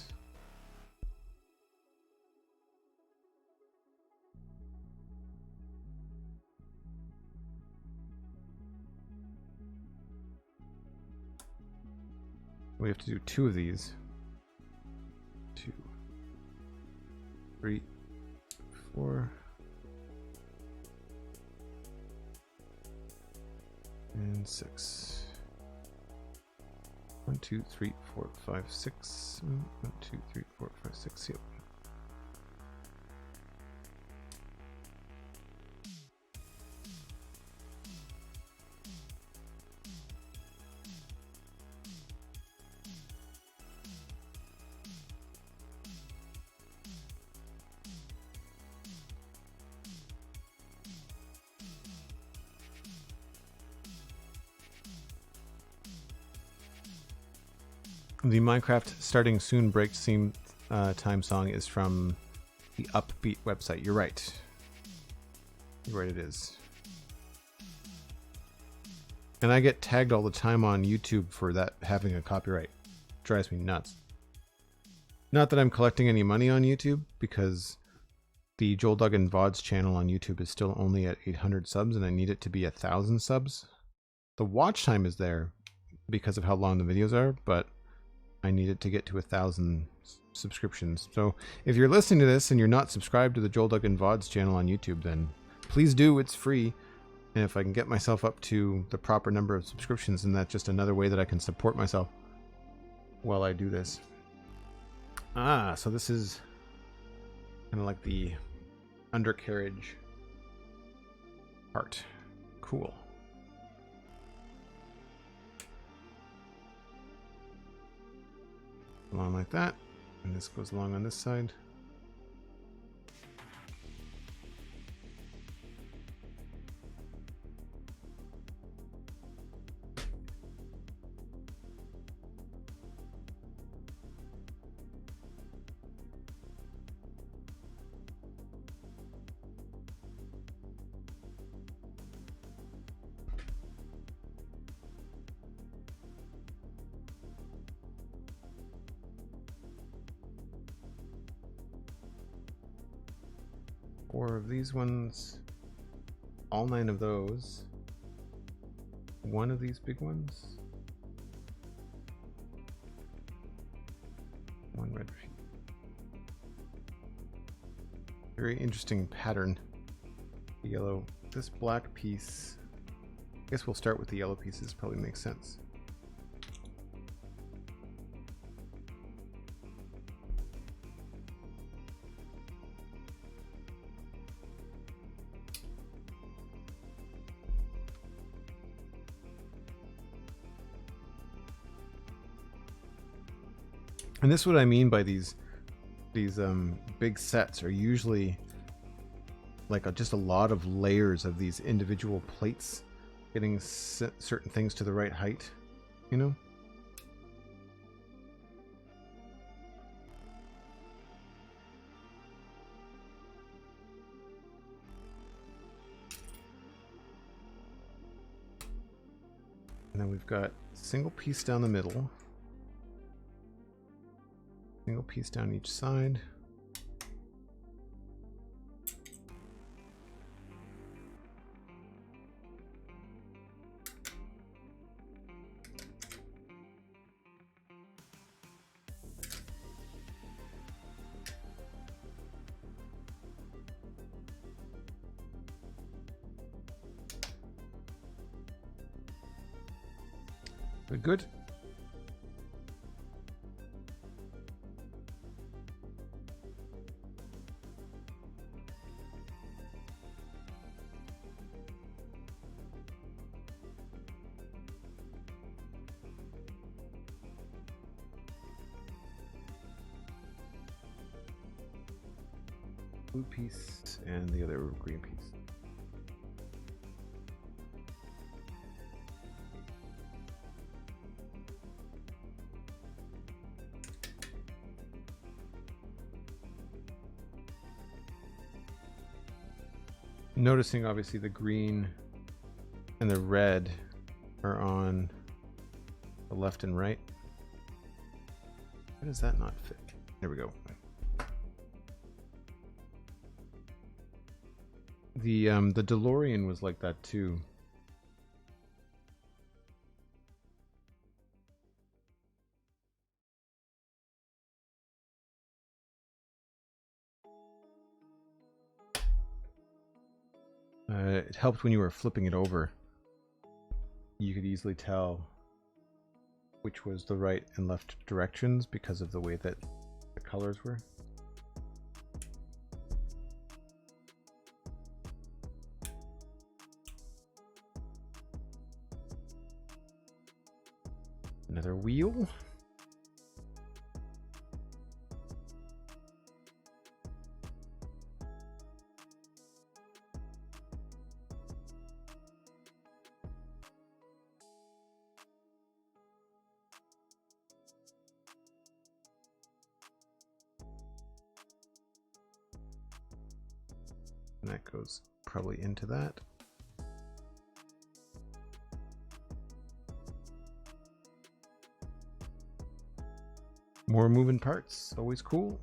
We have to do 2 of these. 2, 3, 4. And 6. 1, 2, 3, 4, 5, 6. 1, 2, 3, 4, 5, 6. Yep. The Minecraft starting soon break time song is from the Upbeat website. You're right. Right, it is. And I get tagged all the time on YouTube for that having a copyright. It drives me nuts. Not that I'm collecting any money on YouTube, because the Joel Duggan VODs channel on YouTube is still only at 800 subs, and I need it to be 1,000 subs. The watch time is there because of how long the videos are, but I need it to get to 1,000 subscriptions. So if you're listening to this and you're not subscribed to the Joel Duggan VODs channel on YouTube, then please do. It's free. And if I can get myself up to the proper number of subscriptions, then that's just another way that I can support myself while I do this. Ah, so this is kind of like the undercarriage part. Cool. Along like that, and this goes along on this side. Four of these ones, all 9 of those, 1 of these big ones, 1 red sheet. Very interesting pattern. The yellow, this black piece, I guess we'll start with the yellow pieces, probably makes sense. And this is what I mean by these big sets are usually like just a lot of layers of these individual plates, getting certain things to the right height, you know? And then we've got single piece down the middle. Single piece down each side. Good. Blue piece and the other green piece. Noticing obviously the green and the red are on the left and right. Why does that not fit? There we go. The DeLorean was like that too. It helped when you were flipping it over. You could easily tell which was the right and left directions because of the way that the colors were. Another wheel. And that goes probably into that. More moving parts, always cool.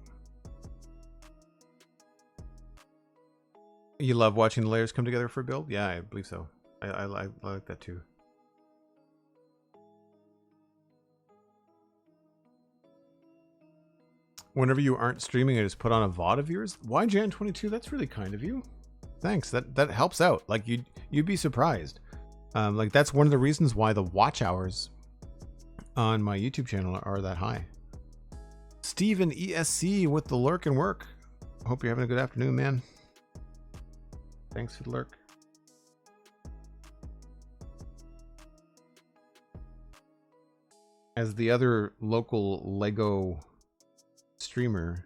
You love watching the layers come together for a build? Yeah, I believe so. I like that too. Whenever you aren't streaming, I just put on a VOD of yours. Why Jan22? That's really kind of you. Thanks. That helps out. Like you'd be surprised. Like that's one of the reasons why the watch hours on my YouTube channel are that high. Steven ESC with the lurk and work. Hope you're having a good afternoon, man. Thanks for the lurk. As the other local LEGO streamer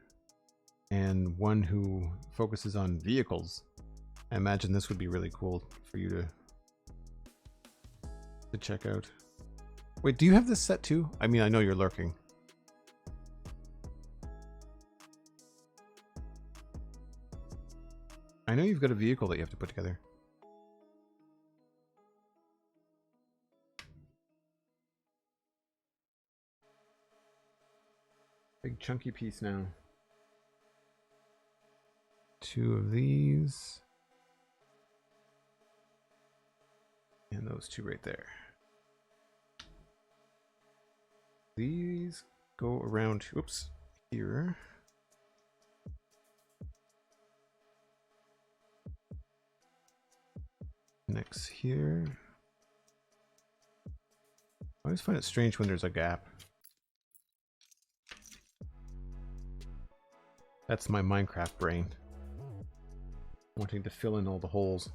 and one who focuses on vehicles, I imagine this would be really cool for you to check out. Wait, do you have this set too? I mean, I know you're lurking. I know you've got a vehicle that you have to put together. Big chunky piece now. 2 of these. And those 2 right there. These go around, oops, here. Next here. I always find it strange when there's a gap. That's my Minecraft brain. Wanting to fill in all the holes.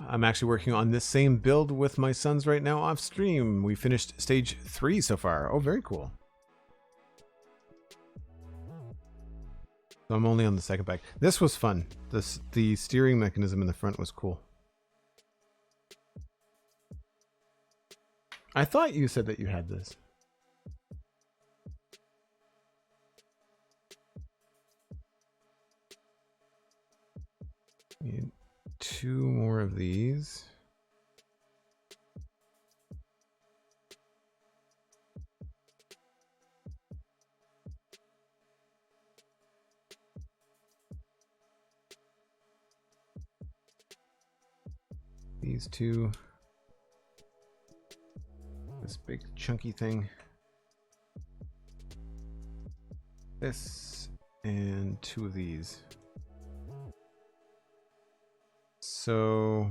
I'm actually working on this same build with my sons right now off stream. We finished stage 3 so far. Oh, very cool. So I'm only on the second pack. This was fun. The steering mechanism in the front was cool. I thought you said that you had this. Need 2 more of these. These 2. This big chunky thing. This and 2 of these. So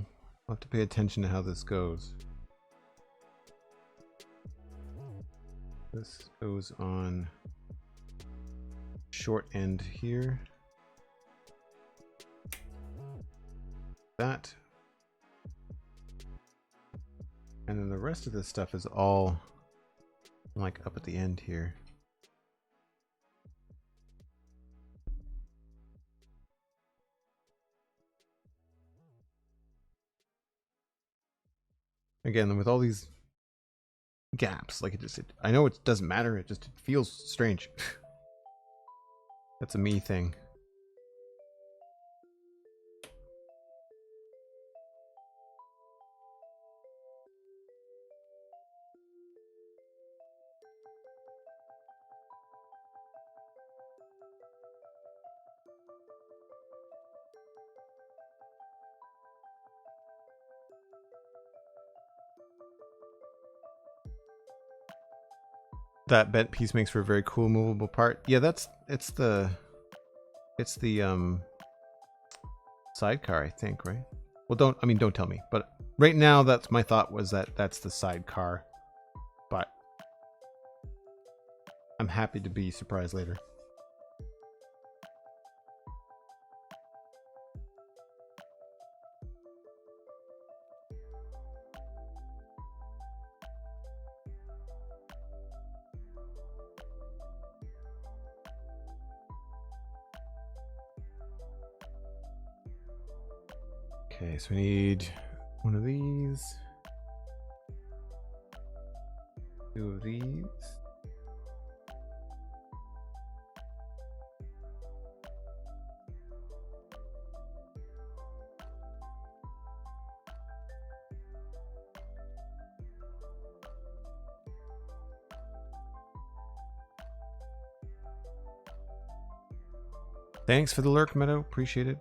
I'll have to pay attention to how this goes. This goes on short end here. That. And then the rest of this stuff is all like up at the end here. Again, with all these gaps, like I know it doesn't matter, it feels strange. That's a me thing. That bent piece makes for a very cool movable part. Yeah, it's the sidecar, I think, right? Well, don't tell me. But right now, that's my thought was that's the sidecar. But I'm happy to be surprised later. Okay, so we need one of these. 2 of these. Thanks for the lurk, Meadow. Appreciate it.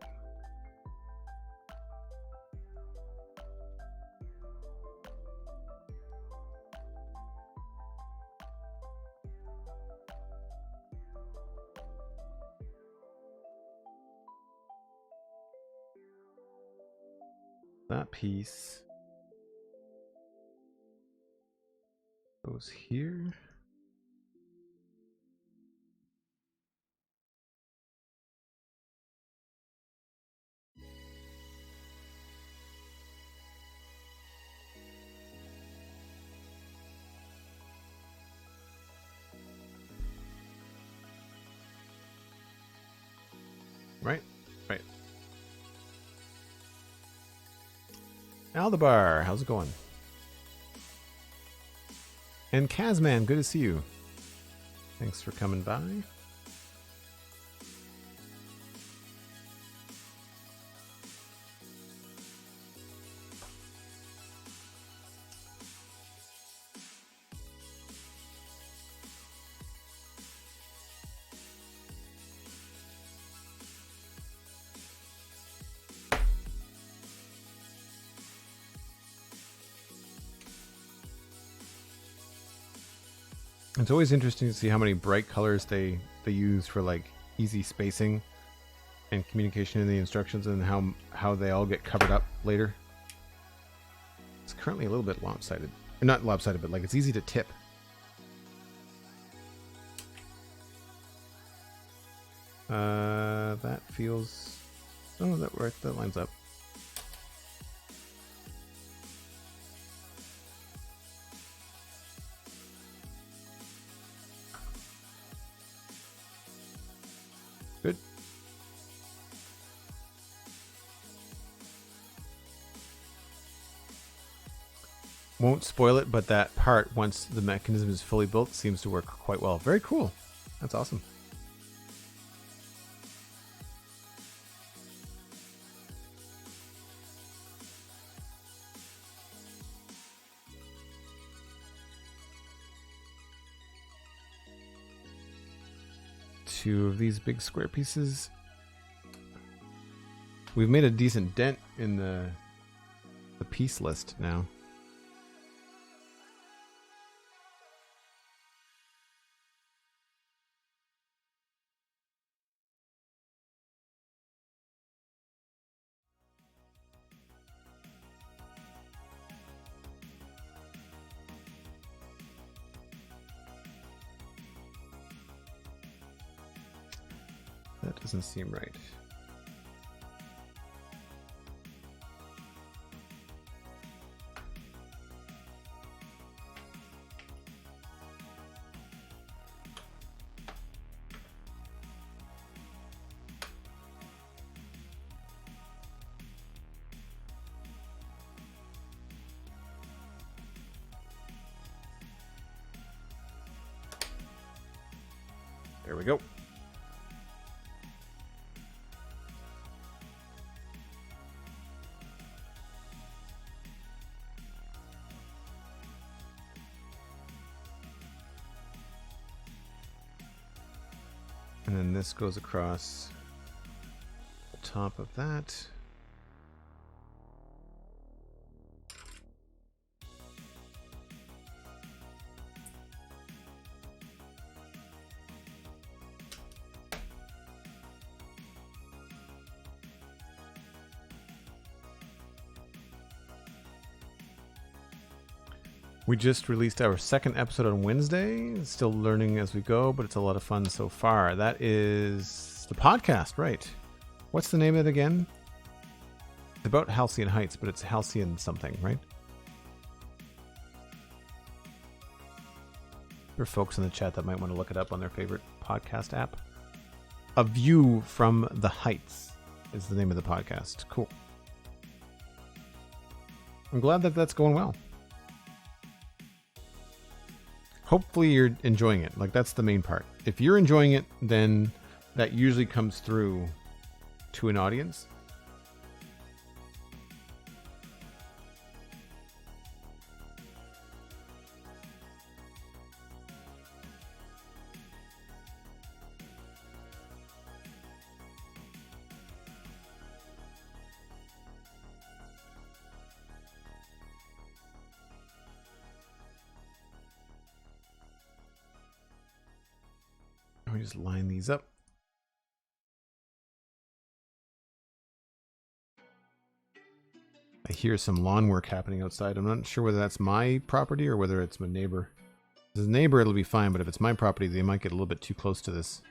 That piece goes here. Right, right. Aldebar, how's it going? And Kazman, good to see you. Thanks for coming by. It's always interesting to see how many bright colors they use for like easy spacing and communication in the instructions, and how they all get covered up later. It's currently a little bit lopsided. Not lopsided, but like it's easy to tip. That feels... Oh, that lines up. Good. Won't spoil it, but that part, once the mechanism is fully built, seems to work quite well. Very cool. That's awesome. Two of these big square pieces. We've made a decent dent in the piece list now. That doesn't seem right. There we go. And then this goes across the top of that. We just released our second episode on Wednesday. Still learning as we go, but it's a lot of fun so far. That is the podcast, right? What's the name of it again? It's about Halcyon Heights, but it's Halcyon something, right? There are folks in the chat that might want to look it up on their favorite podcast app. A View from the Heights is the name of the podcast. Cool. I'm glad that that's going well. hopefully you're enjoying it. Like, that's the main part. If you're enjoying it, then that usually comes through to an audience. Let me just line these up. I hear some lawn work happening outside. I'm not sure whether that's my property or whether it's my neighbor. If it's a neighbor, it'll be fine, but if it's my property, they might get a little bit too close to this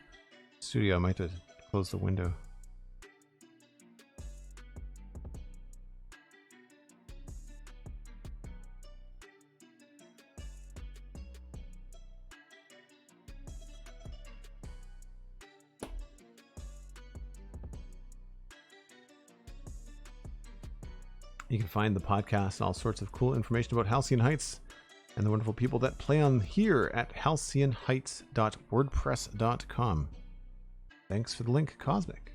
studio. I might have to close the window. You can find the podcast and all sorts of cool information about Halcyon Heights and the wonderful people that play on here at halcyonheights.wordpress.com. Thanks for the link, Cosmic.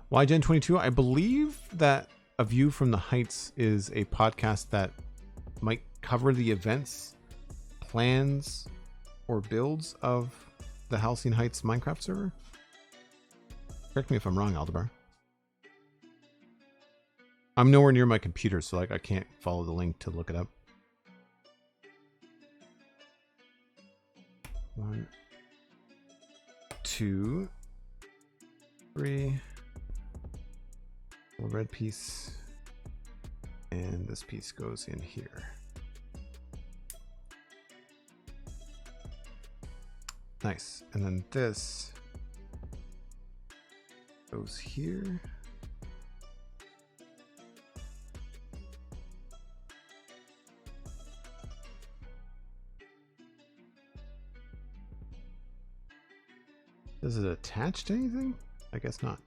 Why Gen 22? I believe that A View from the Heights is a podcast that might cover the events, plans, or builds of the Halcyon Heights Minecraft server. Correct me if I'm wrong, Aldebar. I'm nowhere near my computer, so like I can't follow the link to look it up. 1, 2, 3. A red piece. And this piece goes in here. Nice. And then this goes here. Does it attach to anything? I guess not.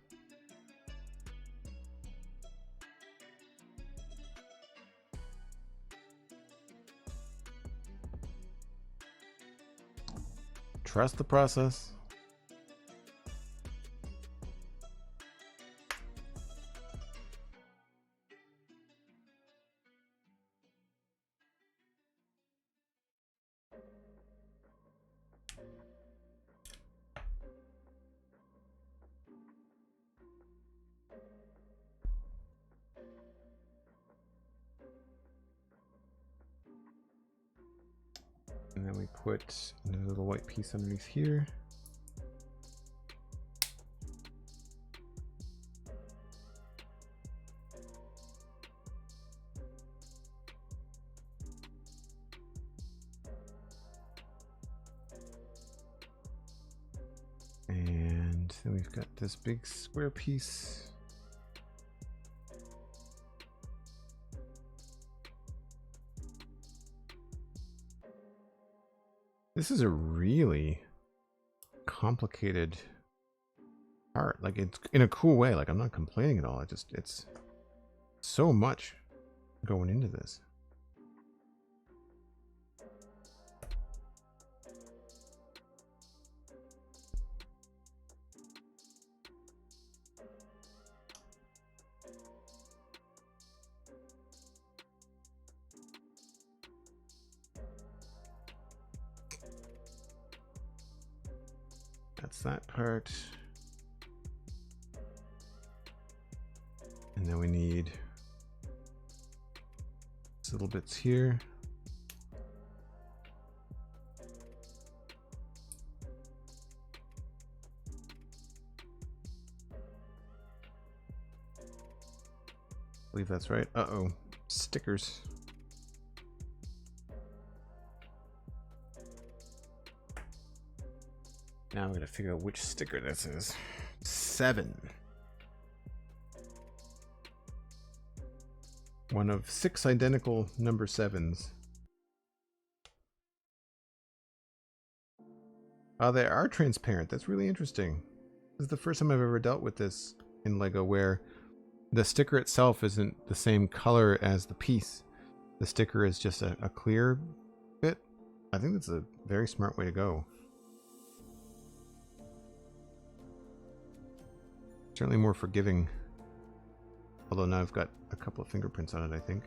Trust the process. And then we put another little white piece underneath here. And then we've got this big square piece. This is a really complicated part. Like, it's in a cool way. Like, I'm not complaining at all. It's so much going into this. That's that part. And then we need these little bits here. I believe that's right. Uh-oh. Stickers. Now I'm going to figure out which sticker this is. 7. One of 6 identical number 7s. Oh, they are transparent. That's really interesting. This is the first time I've ever dealt with this in LEGO, where the sticker itself isn't the same color as the piece. the sticker is just a clear bit, I think that's a very smart way to go. Certainly more forgiving. Although now I've got a couple of fingerprints on it, I think.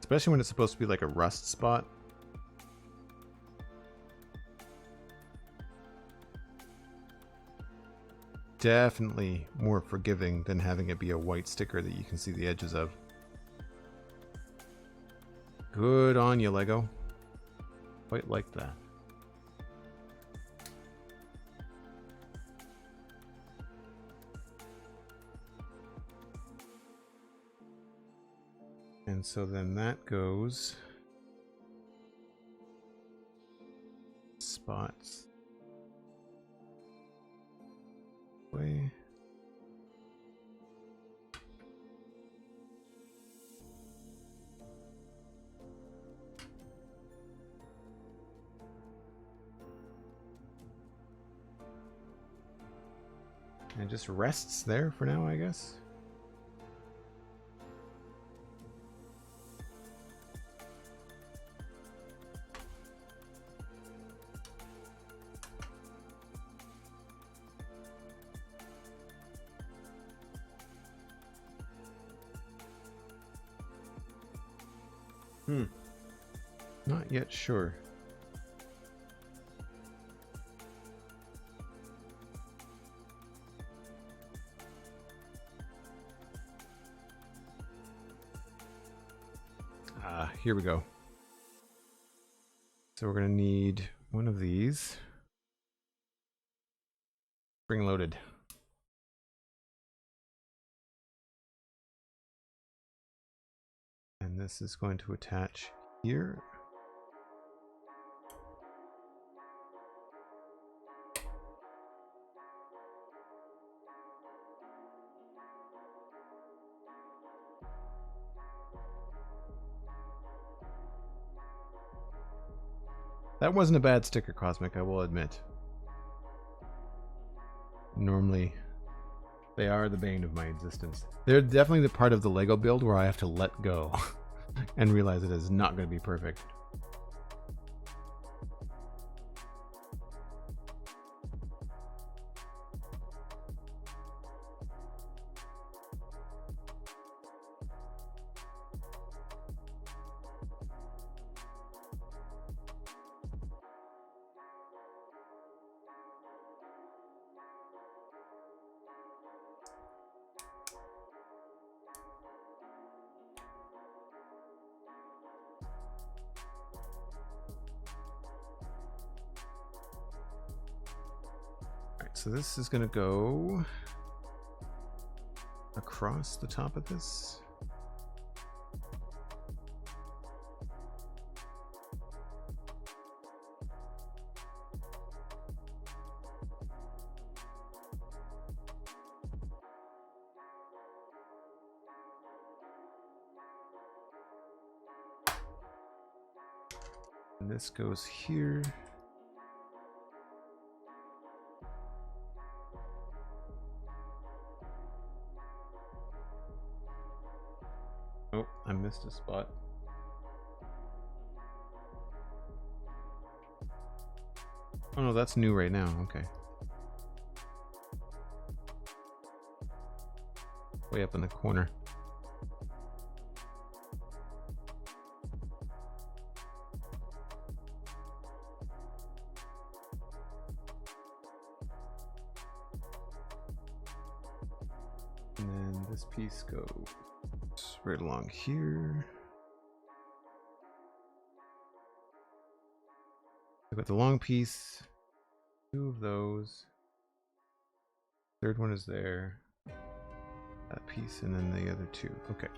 Especially when it's supposed to be like a rust spot. Definitely more forgiving than having it be a white sticker that you can see the edges of. Good on you, Lego. Quite like that. And so then that goes spots way. And just rests there for now, I guess. Not yet sure. Here we go. So we're going to need one of these. Spring loaded. And this is going to attach here. That wasn't a bad sticker, Cosmic, I will admit. Normally, they are the bane of my existence. They're definitely the part of the Lego build where I have to let go and realize it is not going to be perfect. So this is going to go across the top of this. And this goes here. Oh, I missed a spot. Oh no, that's new right now. Okay. Way up in the corner. And then this piece goes right along here. I've got the long piece, two of those. Third one is there. That piece, and then the other two. Okay.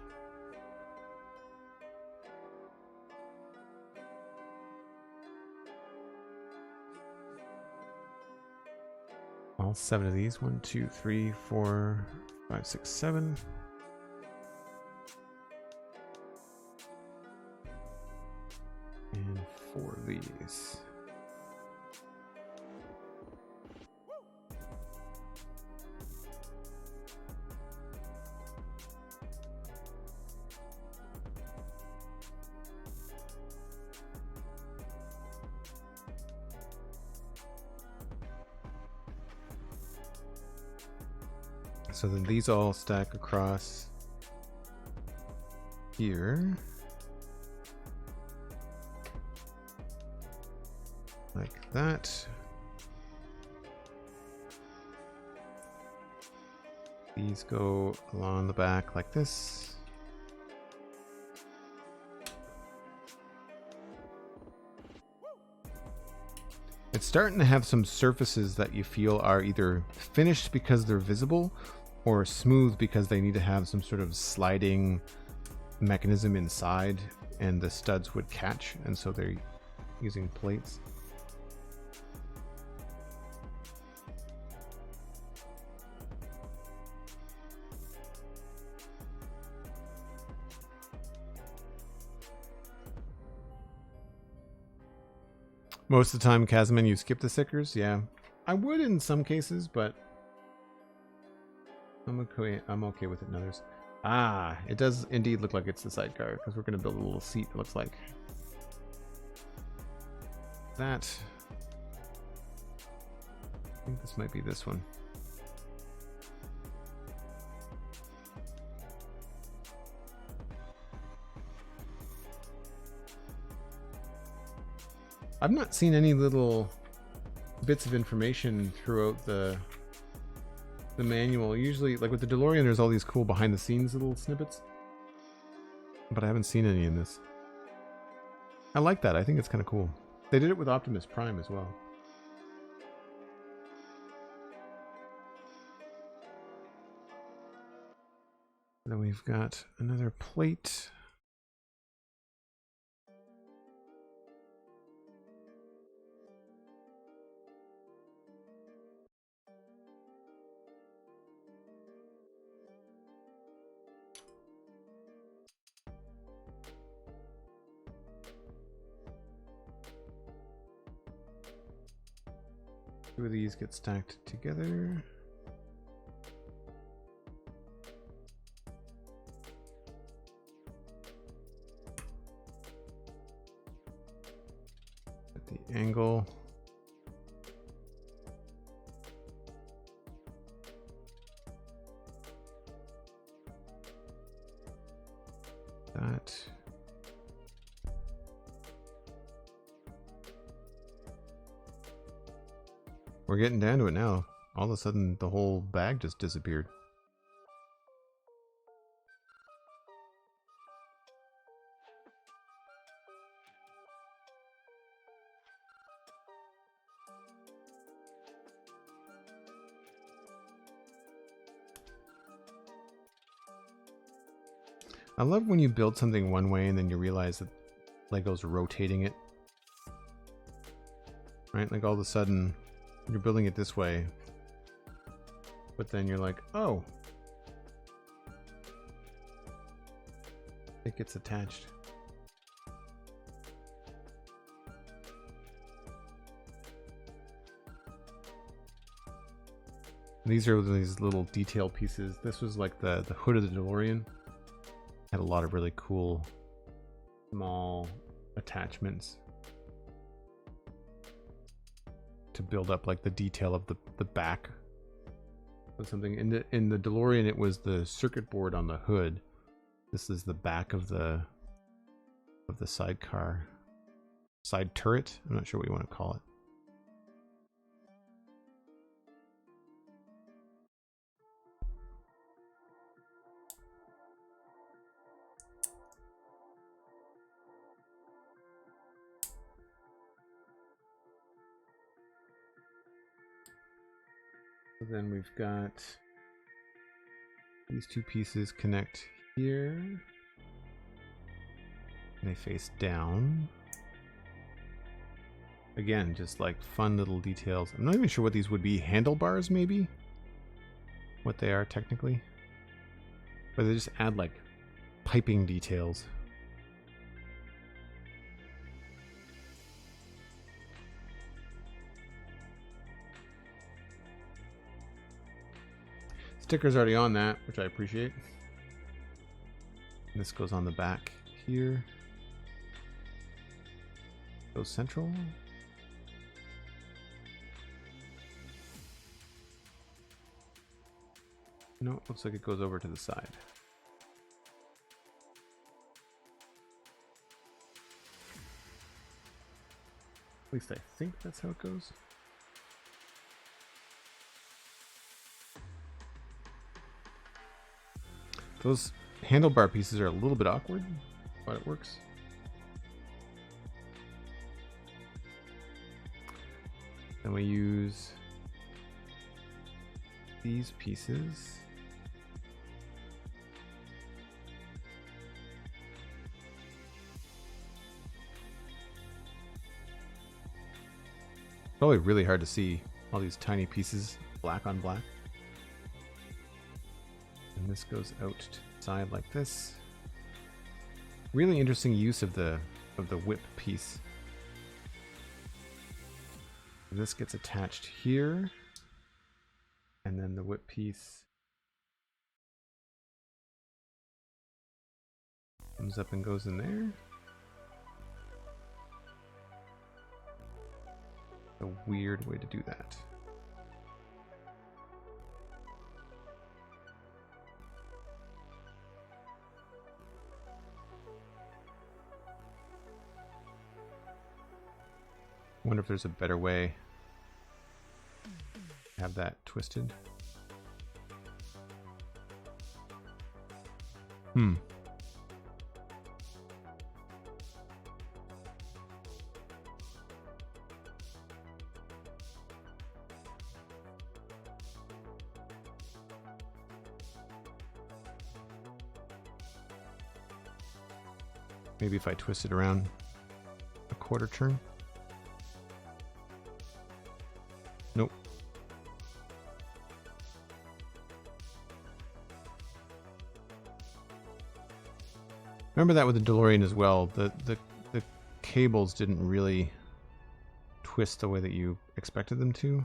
All 7 of these. 1, 2, 3, 4, 5, 6, 7. And 4 of these. So then these all stack across here. Like that. These go along the back like this. It's starting to have some surfaces that you feel are either finished because they're visible or smooth because they need to have some sort of sliding mechanism inside and the studs would catch, and so they're using plates. Most of the time, Kazman, you skip the stickers. Yeah, I would in some cases, but I'm okay with it in others. Ah, it does indeed look like it's the sidecar because we're going to build a little seat. It looks like that. I think this might be this one. I've not seen any little bits of information throughout the manual. Usually, like with the DeLorean, there's all these cool behind the scenes little snippets, but I haven't seen any in this. I like that. I think it's kind of cool. They did it with Optimus Prime as well. Then we've got another plate. Two of these get stacked together. At the angle. That. We're getting down to it now. All of a sudden, the whole bag just disappeared. I love when you build something one way and then you realize that Lego's rotating it. Right? Like all of a sudden, you're building it this way, but then you're like, oh, it gets attached. These are these little detail pieces. This was like the hood of the DeLorean. Had a lot of really cool small attachments to build up like the detail of the back of something. In the DeLorean, it was the circuit board on the hood. This is the back of the sidecar, side turret. I'm not sure what you want to call it. Then we've got these two pieces connect here. And they face down. Again, just like fun little details. I'm not even sure what these would be. Handlebars, maybe? What they are technically. But they just add like piping details. Sticker's already on that, which I appreciate. And this goes on the back here. Goes central. No, it looks like it goes over to the side. At least I think that's how it goes. Those handlebar pieces are a little bit awkward, but it works. Then we use these pieces. Probably really hard to see all these tiny pieces black on black. And this goes out to the side like this. Really interesting use of the whip piece. This gets attached here, and then the whip piece comes up and goes in there. A weird way to do that. Wonder if there's a better way to have that twisted. Maybe if I twist it around a quarter turn. Nope. Remember that with the DeLorean as well. The cables didn't really twist the way that you expected them to.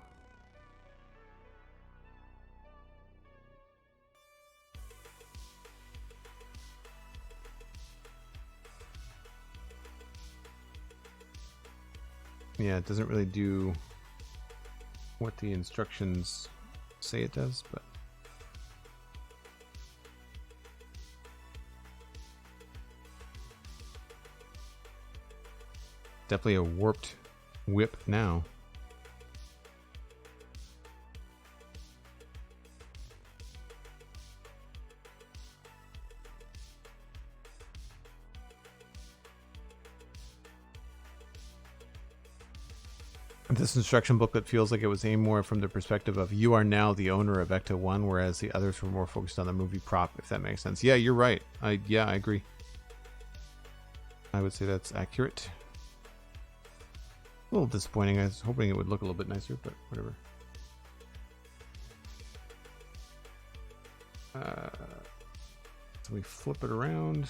Yeah, it doesn't really do what the instructions say it does, but definitely a warped whip now. This instruction booklet feels like it was aimed more from the perspective of you are now the owner of ECTO-1, whereas the others were more focused on the movie prop, if that makes sense. Yeah, you're right. I agree. I would say that's accurate. A little disappointing. I was hoping it would look a little bit nicer, but whatever. So we flip it around.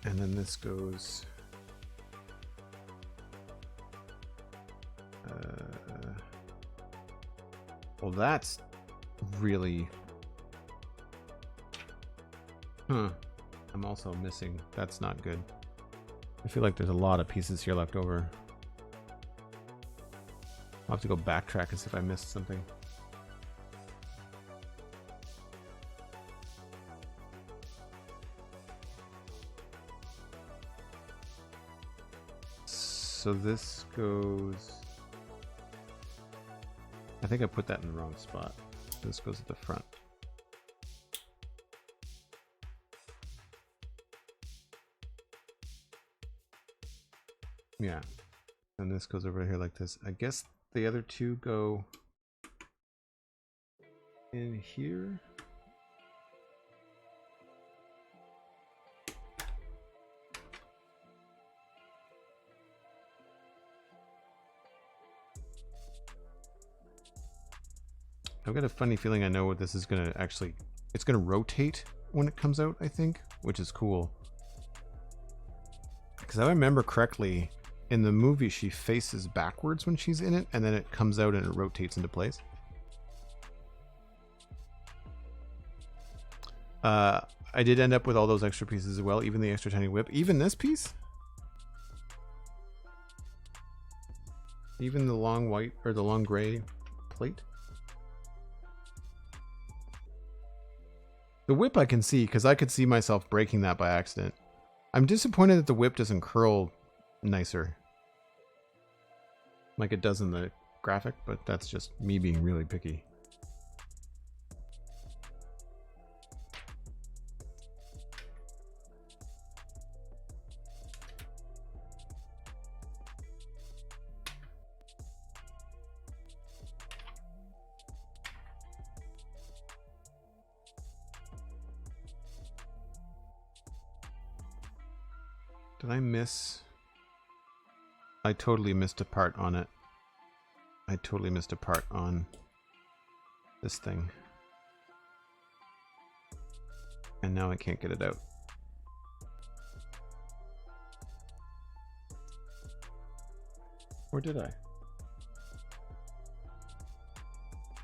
And then this goes well, that's really I'm also missing. That's not good. I feel like there's a lot of pieces here left over. I'll have to go backtrack and see if I missed something. So this goes, I think I put that in the wrong spot. This goes at the front. Yeah, and this goes over here like this. I guess the other two go in here. I've got a funny feeling I know what this is going to actually... It's going to rotate when it comes out, I think, which is cool. Because I remember correctly, in the movie she faces backwards when she's in it, and then it comes out and it rotates into place. I did end up with all those extra pieces as well, even the extra tiny whip. Even this piece? Even the long white, or the long gray plate? The whip I can see, because I could see myself breaking that by accident. I'm disappointed that the whip doesn't curl nicer, like it does in the graphic, but that's just me being really picky. Did I miss? I totally missed a part on it. I totally missed a part on this thing. And now I can't get it out. Or did I?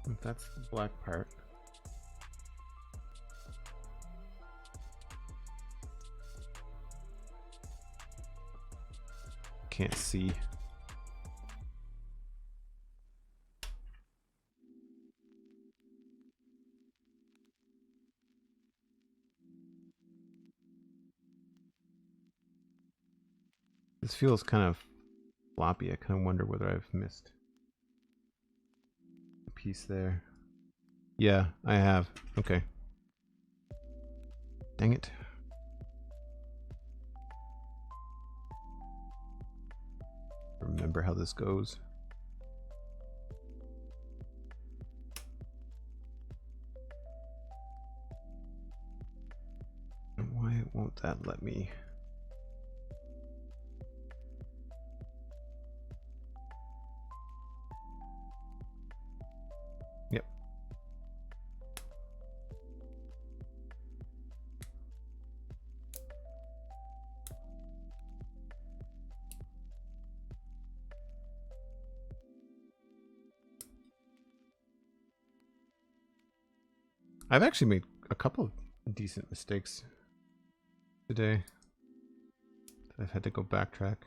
If that's the black part. Can't see. This feels kind of floppy. I kind of wonder whether I've missed a piece there. Yeah, I have. Okay. Dang it. Remember how this goes. And why won't that let me? Yep. I've actually made a couple of decent mistakes today. I've had to go backtrack.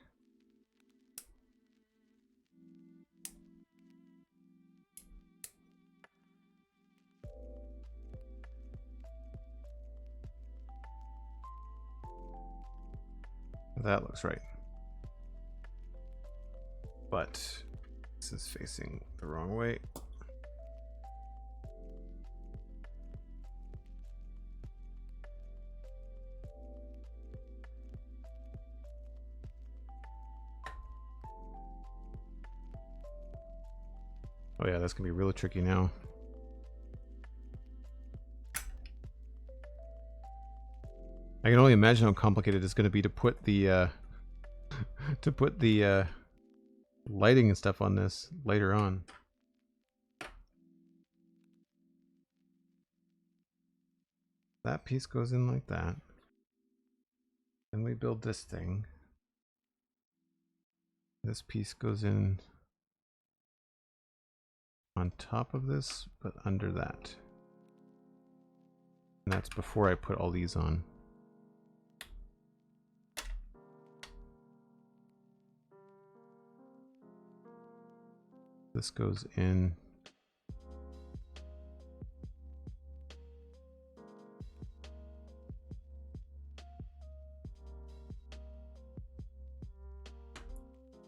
That looks right. But this is facing the wrong way. Oh yeah, that's gonna be really tricky now. I can only imagine how complicated it's gonna be to put the lighting and stuff on this later on. That piece goes in like that. Then we build this thing. This piece goes in on top of this, but under that. And that's before I put all these on. This goes in.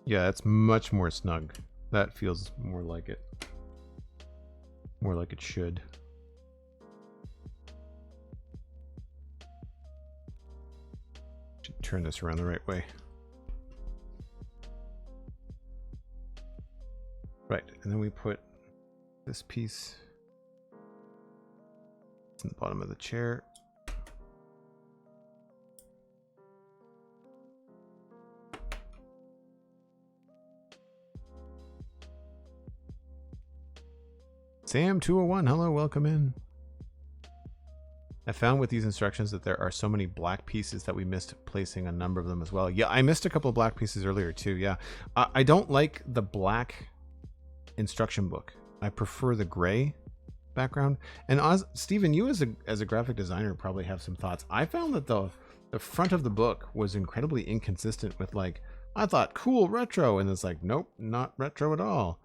Yeah, it's much more snug. That feels more like it. More like it should. Should turn this around the right way. Right, and then we put this piece in the bottom of the chair. Sam201, hello, welcome in. I found with these instructions that there are so many black pieces that we missed placing a number of them as well. Yeah, I missed a couple of black pieces earlier too, yeah. I don't like the black instruction book. I prefer the gray. background. And Steven, you as a graphic designer probably have some thoughts. I found that the front of the book was incredibly inconsistent with, like, I thought cool retro, and it's like, nope, not retro at all.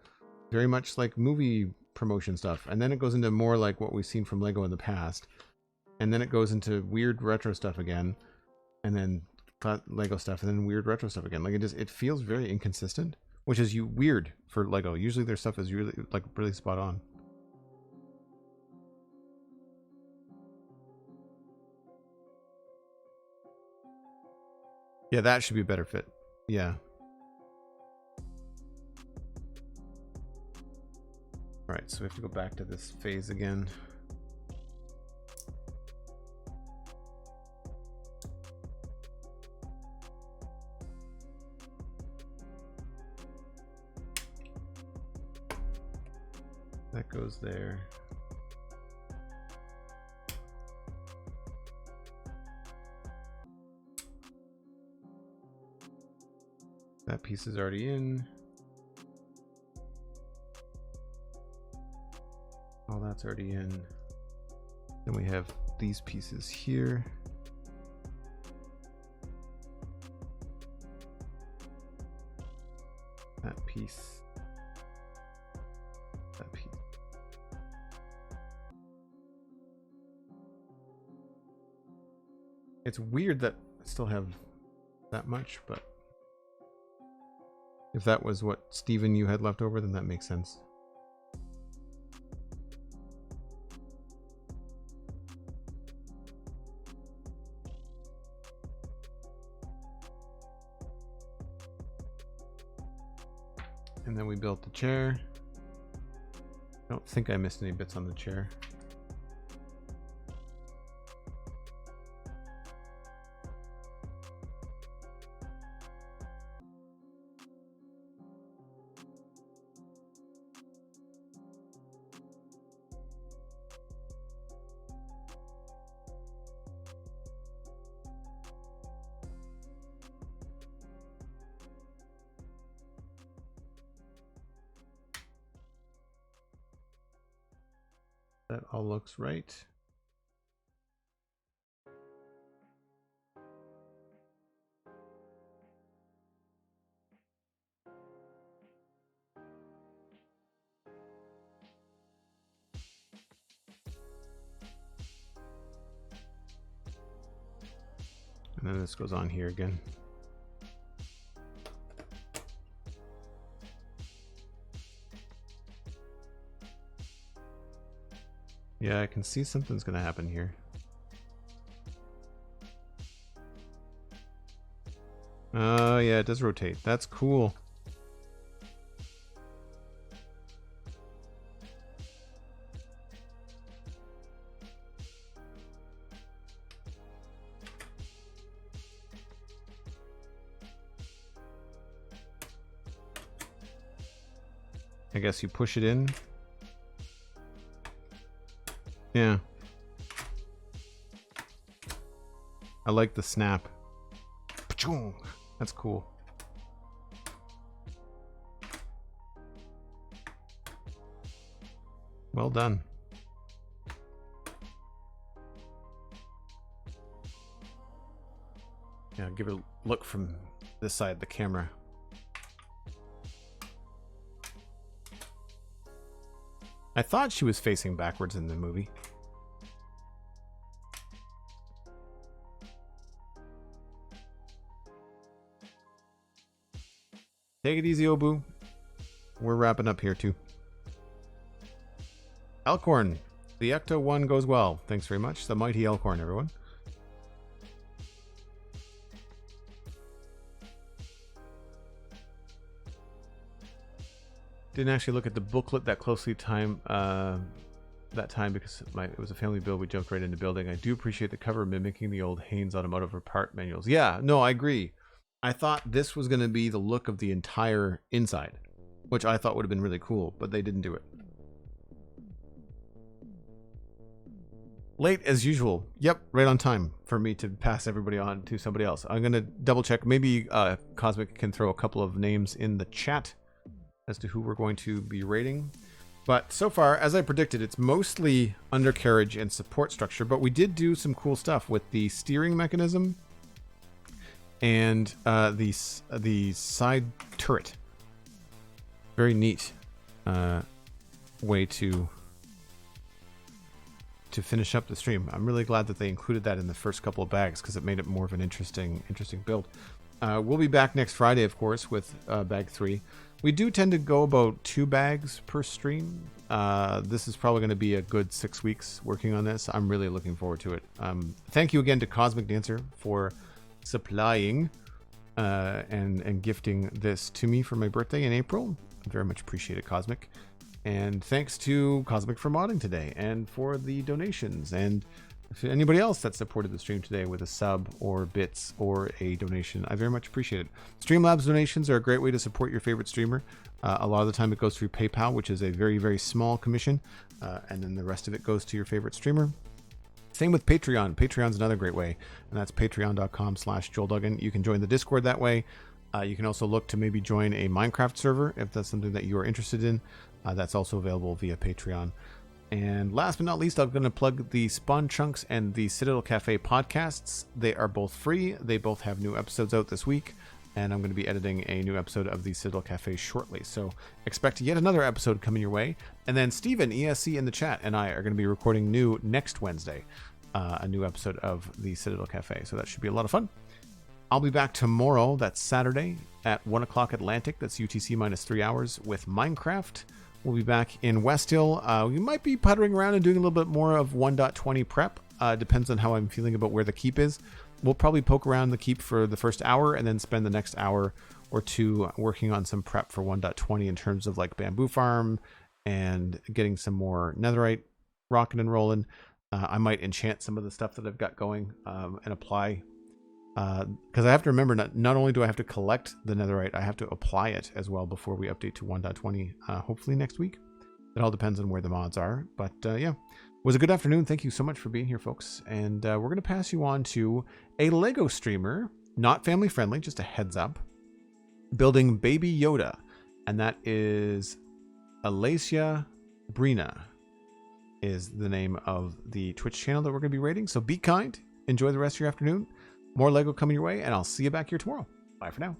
Very much like movie promotion stuff. And then it goes into more like what we've seen from Lego in the past. And then it goes into weird retro stuff again. And then Lego stuff, and then weird retro stuff again. Like, it feels very inconsistent, which is weird for Lego. Usually their stuff is really, like, really spot on. Yeah, that should be a better fit. Yeah. All right, so we have to go back to this phase again. That goes there. That piece is already in. All that's already in. Then we have these pieces here. That piece. That piece. It's weird that I still have that much, but if that was what Steven you had left over, then that makes sense. And then we built the chair. I don't think I missed any bits on the chair. That all looks right. And then this goes on here again. Yeah, I can see something's gonna happen here. Oh, yeah, it does rotate. That's cool. I guess you push it in. Yeah. I like the snap. That's cool. Well done. Yeah, give it a look from this side of the camera. I thought she was facing backwards in the movie. Take it easy, Obu. We're wrapping up here too. Elkhorn, the ECTO-1 goes well. Thanks very much. The mighty Elkhorn, everyone. Didn't actually look at the booklet that closely that time because it was a family build. We jumped right into building. I do appreciate the cover mimicking the old Haynes automotive part manuals. Yeah, no, I agree. I thought this was going to be the look of the entire inside, which I thought would have been really cool, but they didn't do it. Late as usual. Yep, right on time for me to pass everybody on to somebody else. I'm going to double check. Maybe Cosmic can throw a couple of names in the chat as to who we're going to be rating. But so far, as I predicted, it's mostly undercarriage and support structure, but we did do some cool stuff with the steering mechanism and the side turret. Very neat way to finish up the stream. I'm really glad that they included that in the first couple of bags because it made it more of an interesting build. We'll be back next Friday, of course, with bag 3. We do tend to go about 2 bags per stream. This is probably going to be a good 6 weeks working on this. I'm really looking forward to it. Thank you again to Cosmic Dancer for supplying and gifting this to me for my birthday in April. I very much appreciate it, Cosmic. And thanks to Cosmic for modding today and for the donations. And to anybody else that supported the stream today with a sub or bits or a donation, I very much appreciate it. Streamlabs donations are a great way to support your favorite streamer. A lot of the time it goes through PayPal, which is a very, very small commission. And then the rest of it goes to your favorite streamer. Same with Patreon. Patreon's another great way. And that's patreon.com/JoelDuggan. You can join the Discord that way. You can also look to maybe join a Minecraft server if that's something that you are interested in. That's also available via Patreon. And last but not least, I'm going to plug the Spawn Chunks and the Citadel Cafe podcasts. They are both free. They both have new episodes out this week. And I'm going to be editing a new episode of the Citadel Cafe shortly. So expect yet another episode coming your way. And then Steven, ESC in the chat, and I are going to be recording new next Wednesday. A new episode of the Citadel Cafe. So that should be a lot of fun. I'll be back tomorrow. That's Saturday at 1 o'clock Atlantic. That's UTC minus 3 hours with Minecraft. We'll be back in West Hill. We might be puttering around and doing a little bit more of 1.20 prep. Depends on how I'm feeling about where the keep is. We'll probably poke around the keep for the first hour and then spend the next hour or two working on some prep for 1.20 in terms of like bamboo farm and getting some more netherite rocking and rolling. I might enchant some of the stuff that I've got going and apply. Because I have to remember, not only do I have to collect the netherite, I have to apply it as well before we update to 1.20, hopefully next week. It all depends on where the mods are. But yeah, it was a good afternoon. Thank you so much for being here, folks. And we're going to pass you on to a LEGO streamer, not family friendly, just a heads up, building Baby Yoda. And that is Alacia Brina is the name of the Twitch channel that we're going to be rating. So be kind. Enjoy the rest of your afternoon. More LEGO coming your way, and I'll see you back here tomorrow. Bye for now.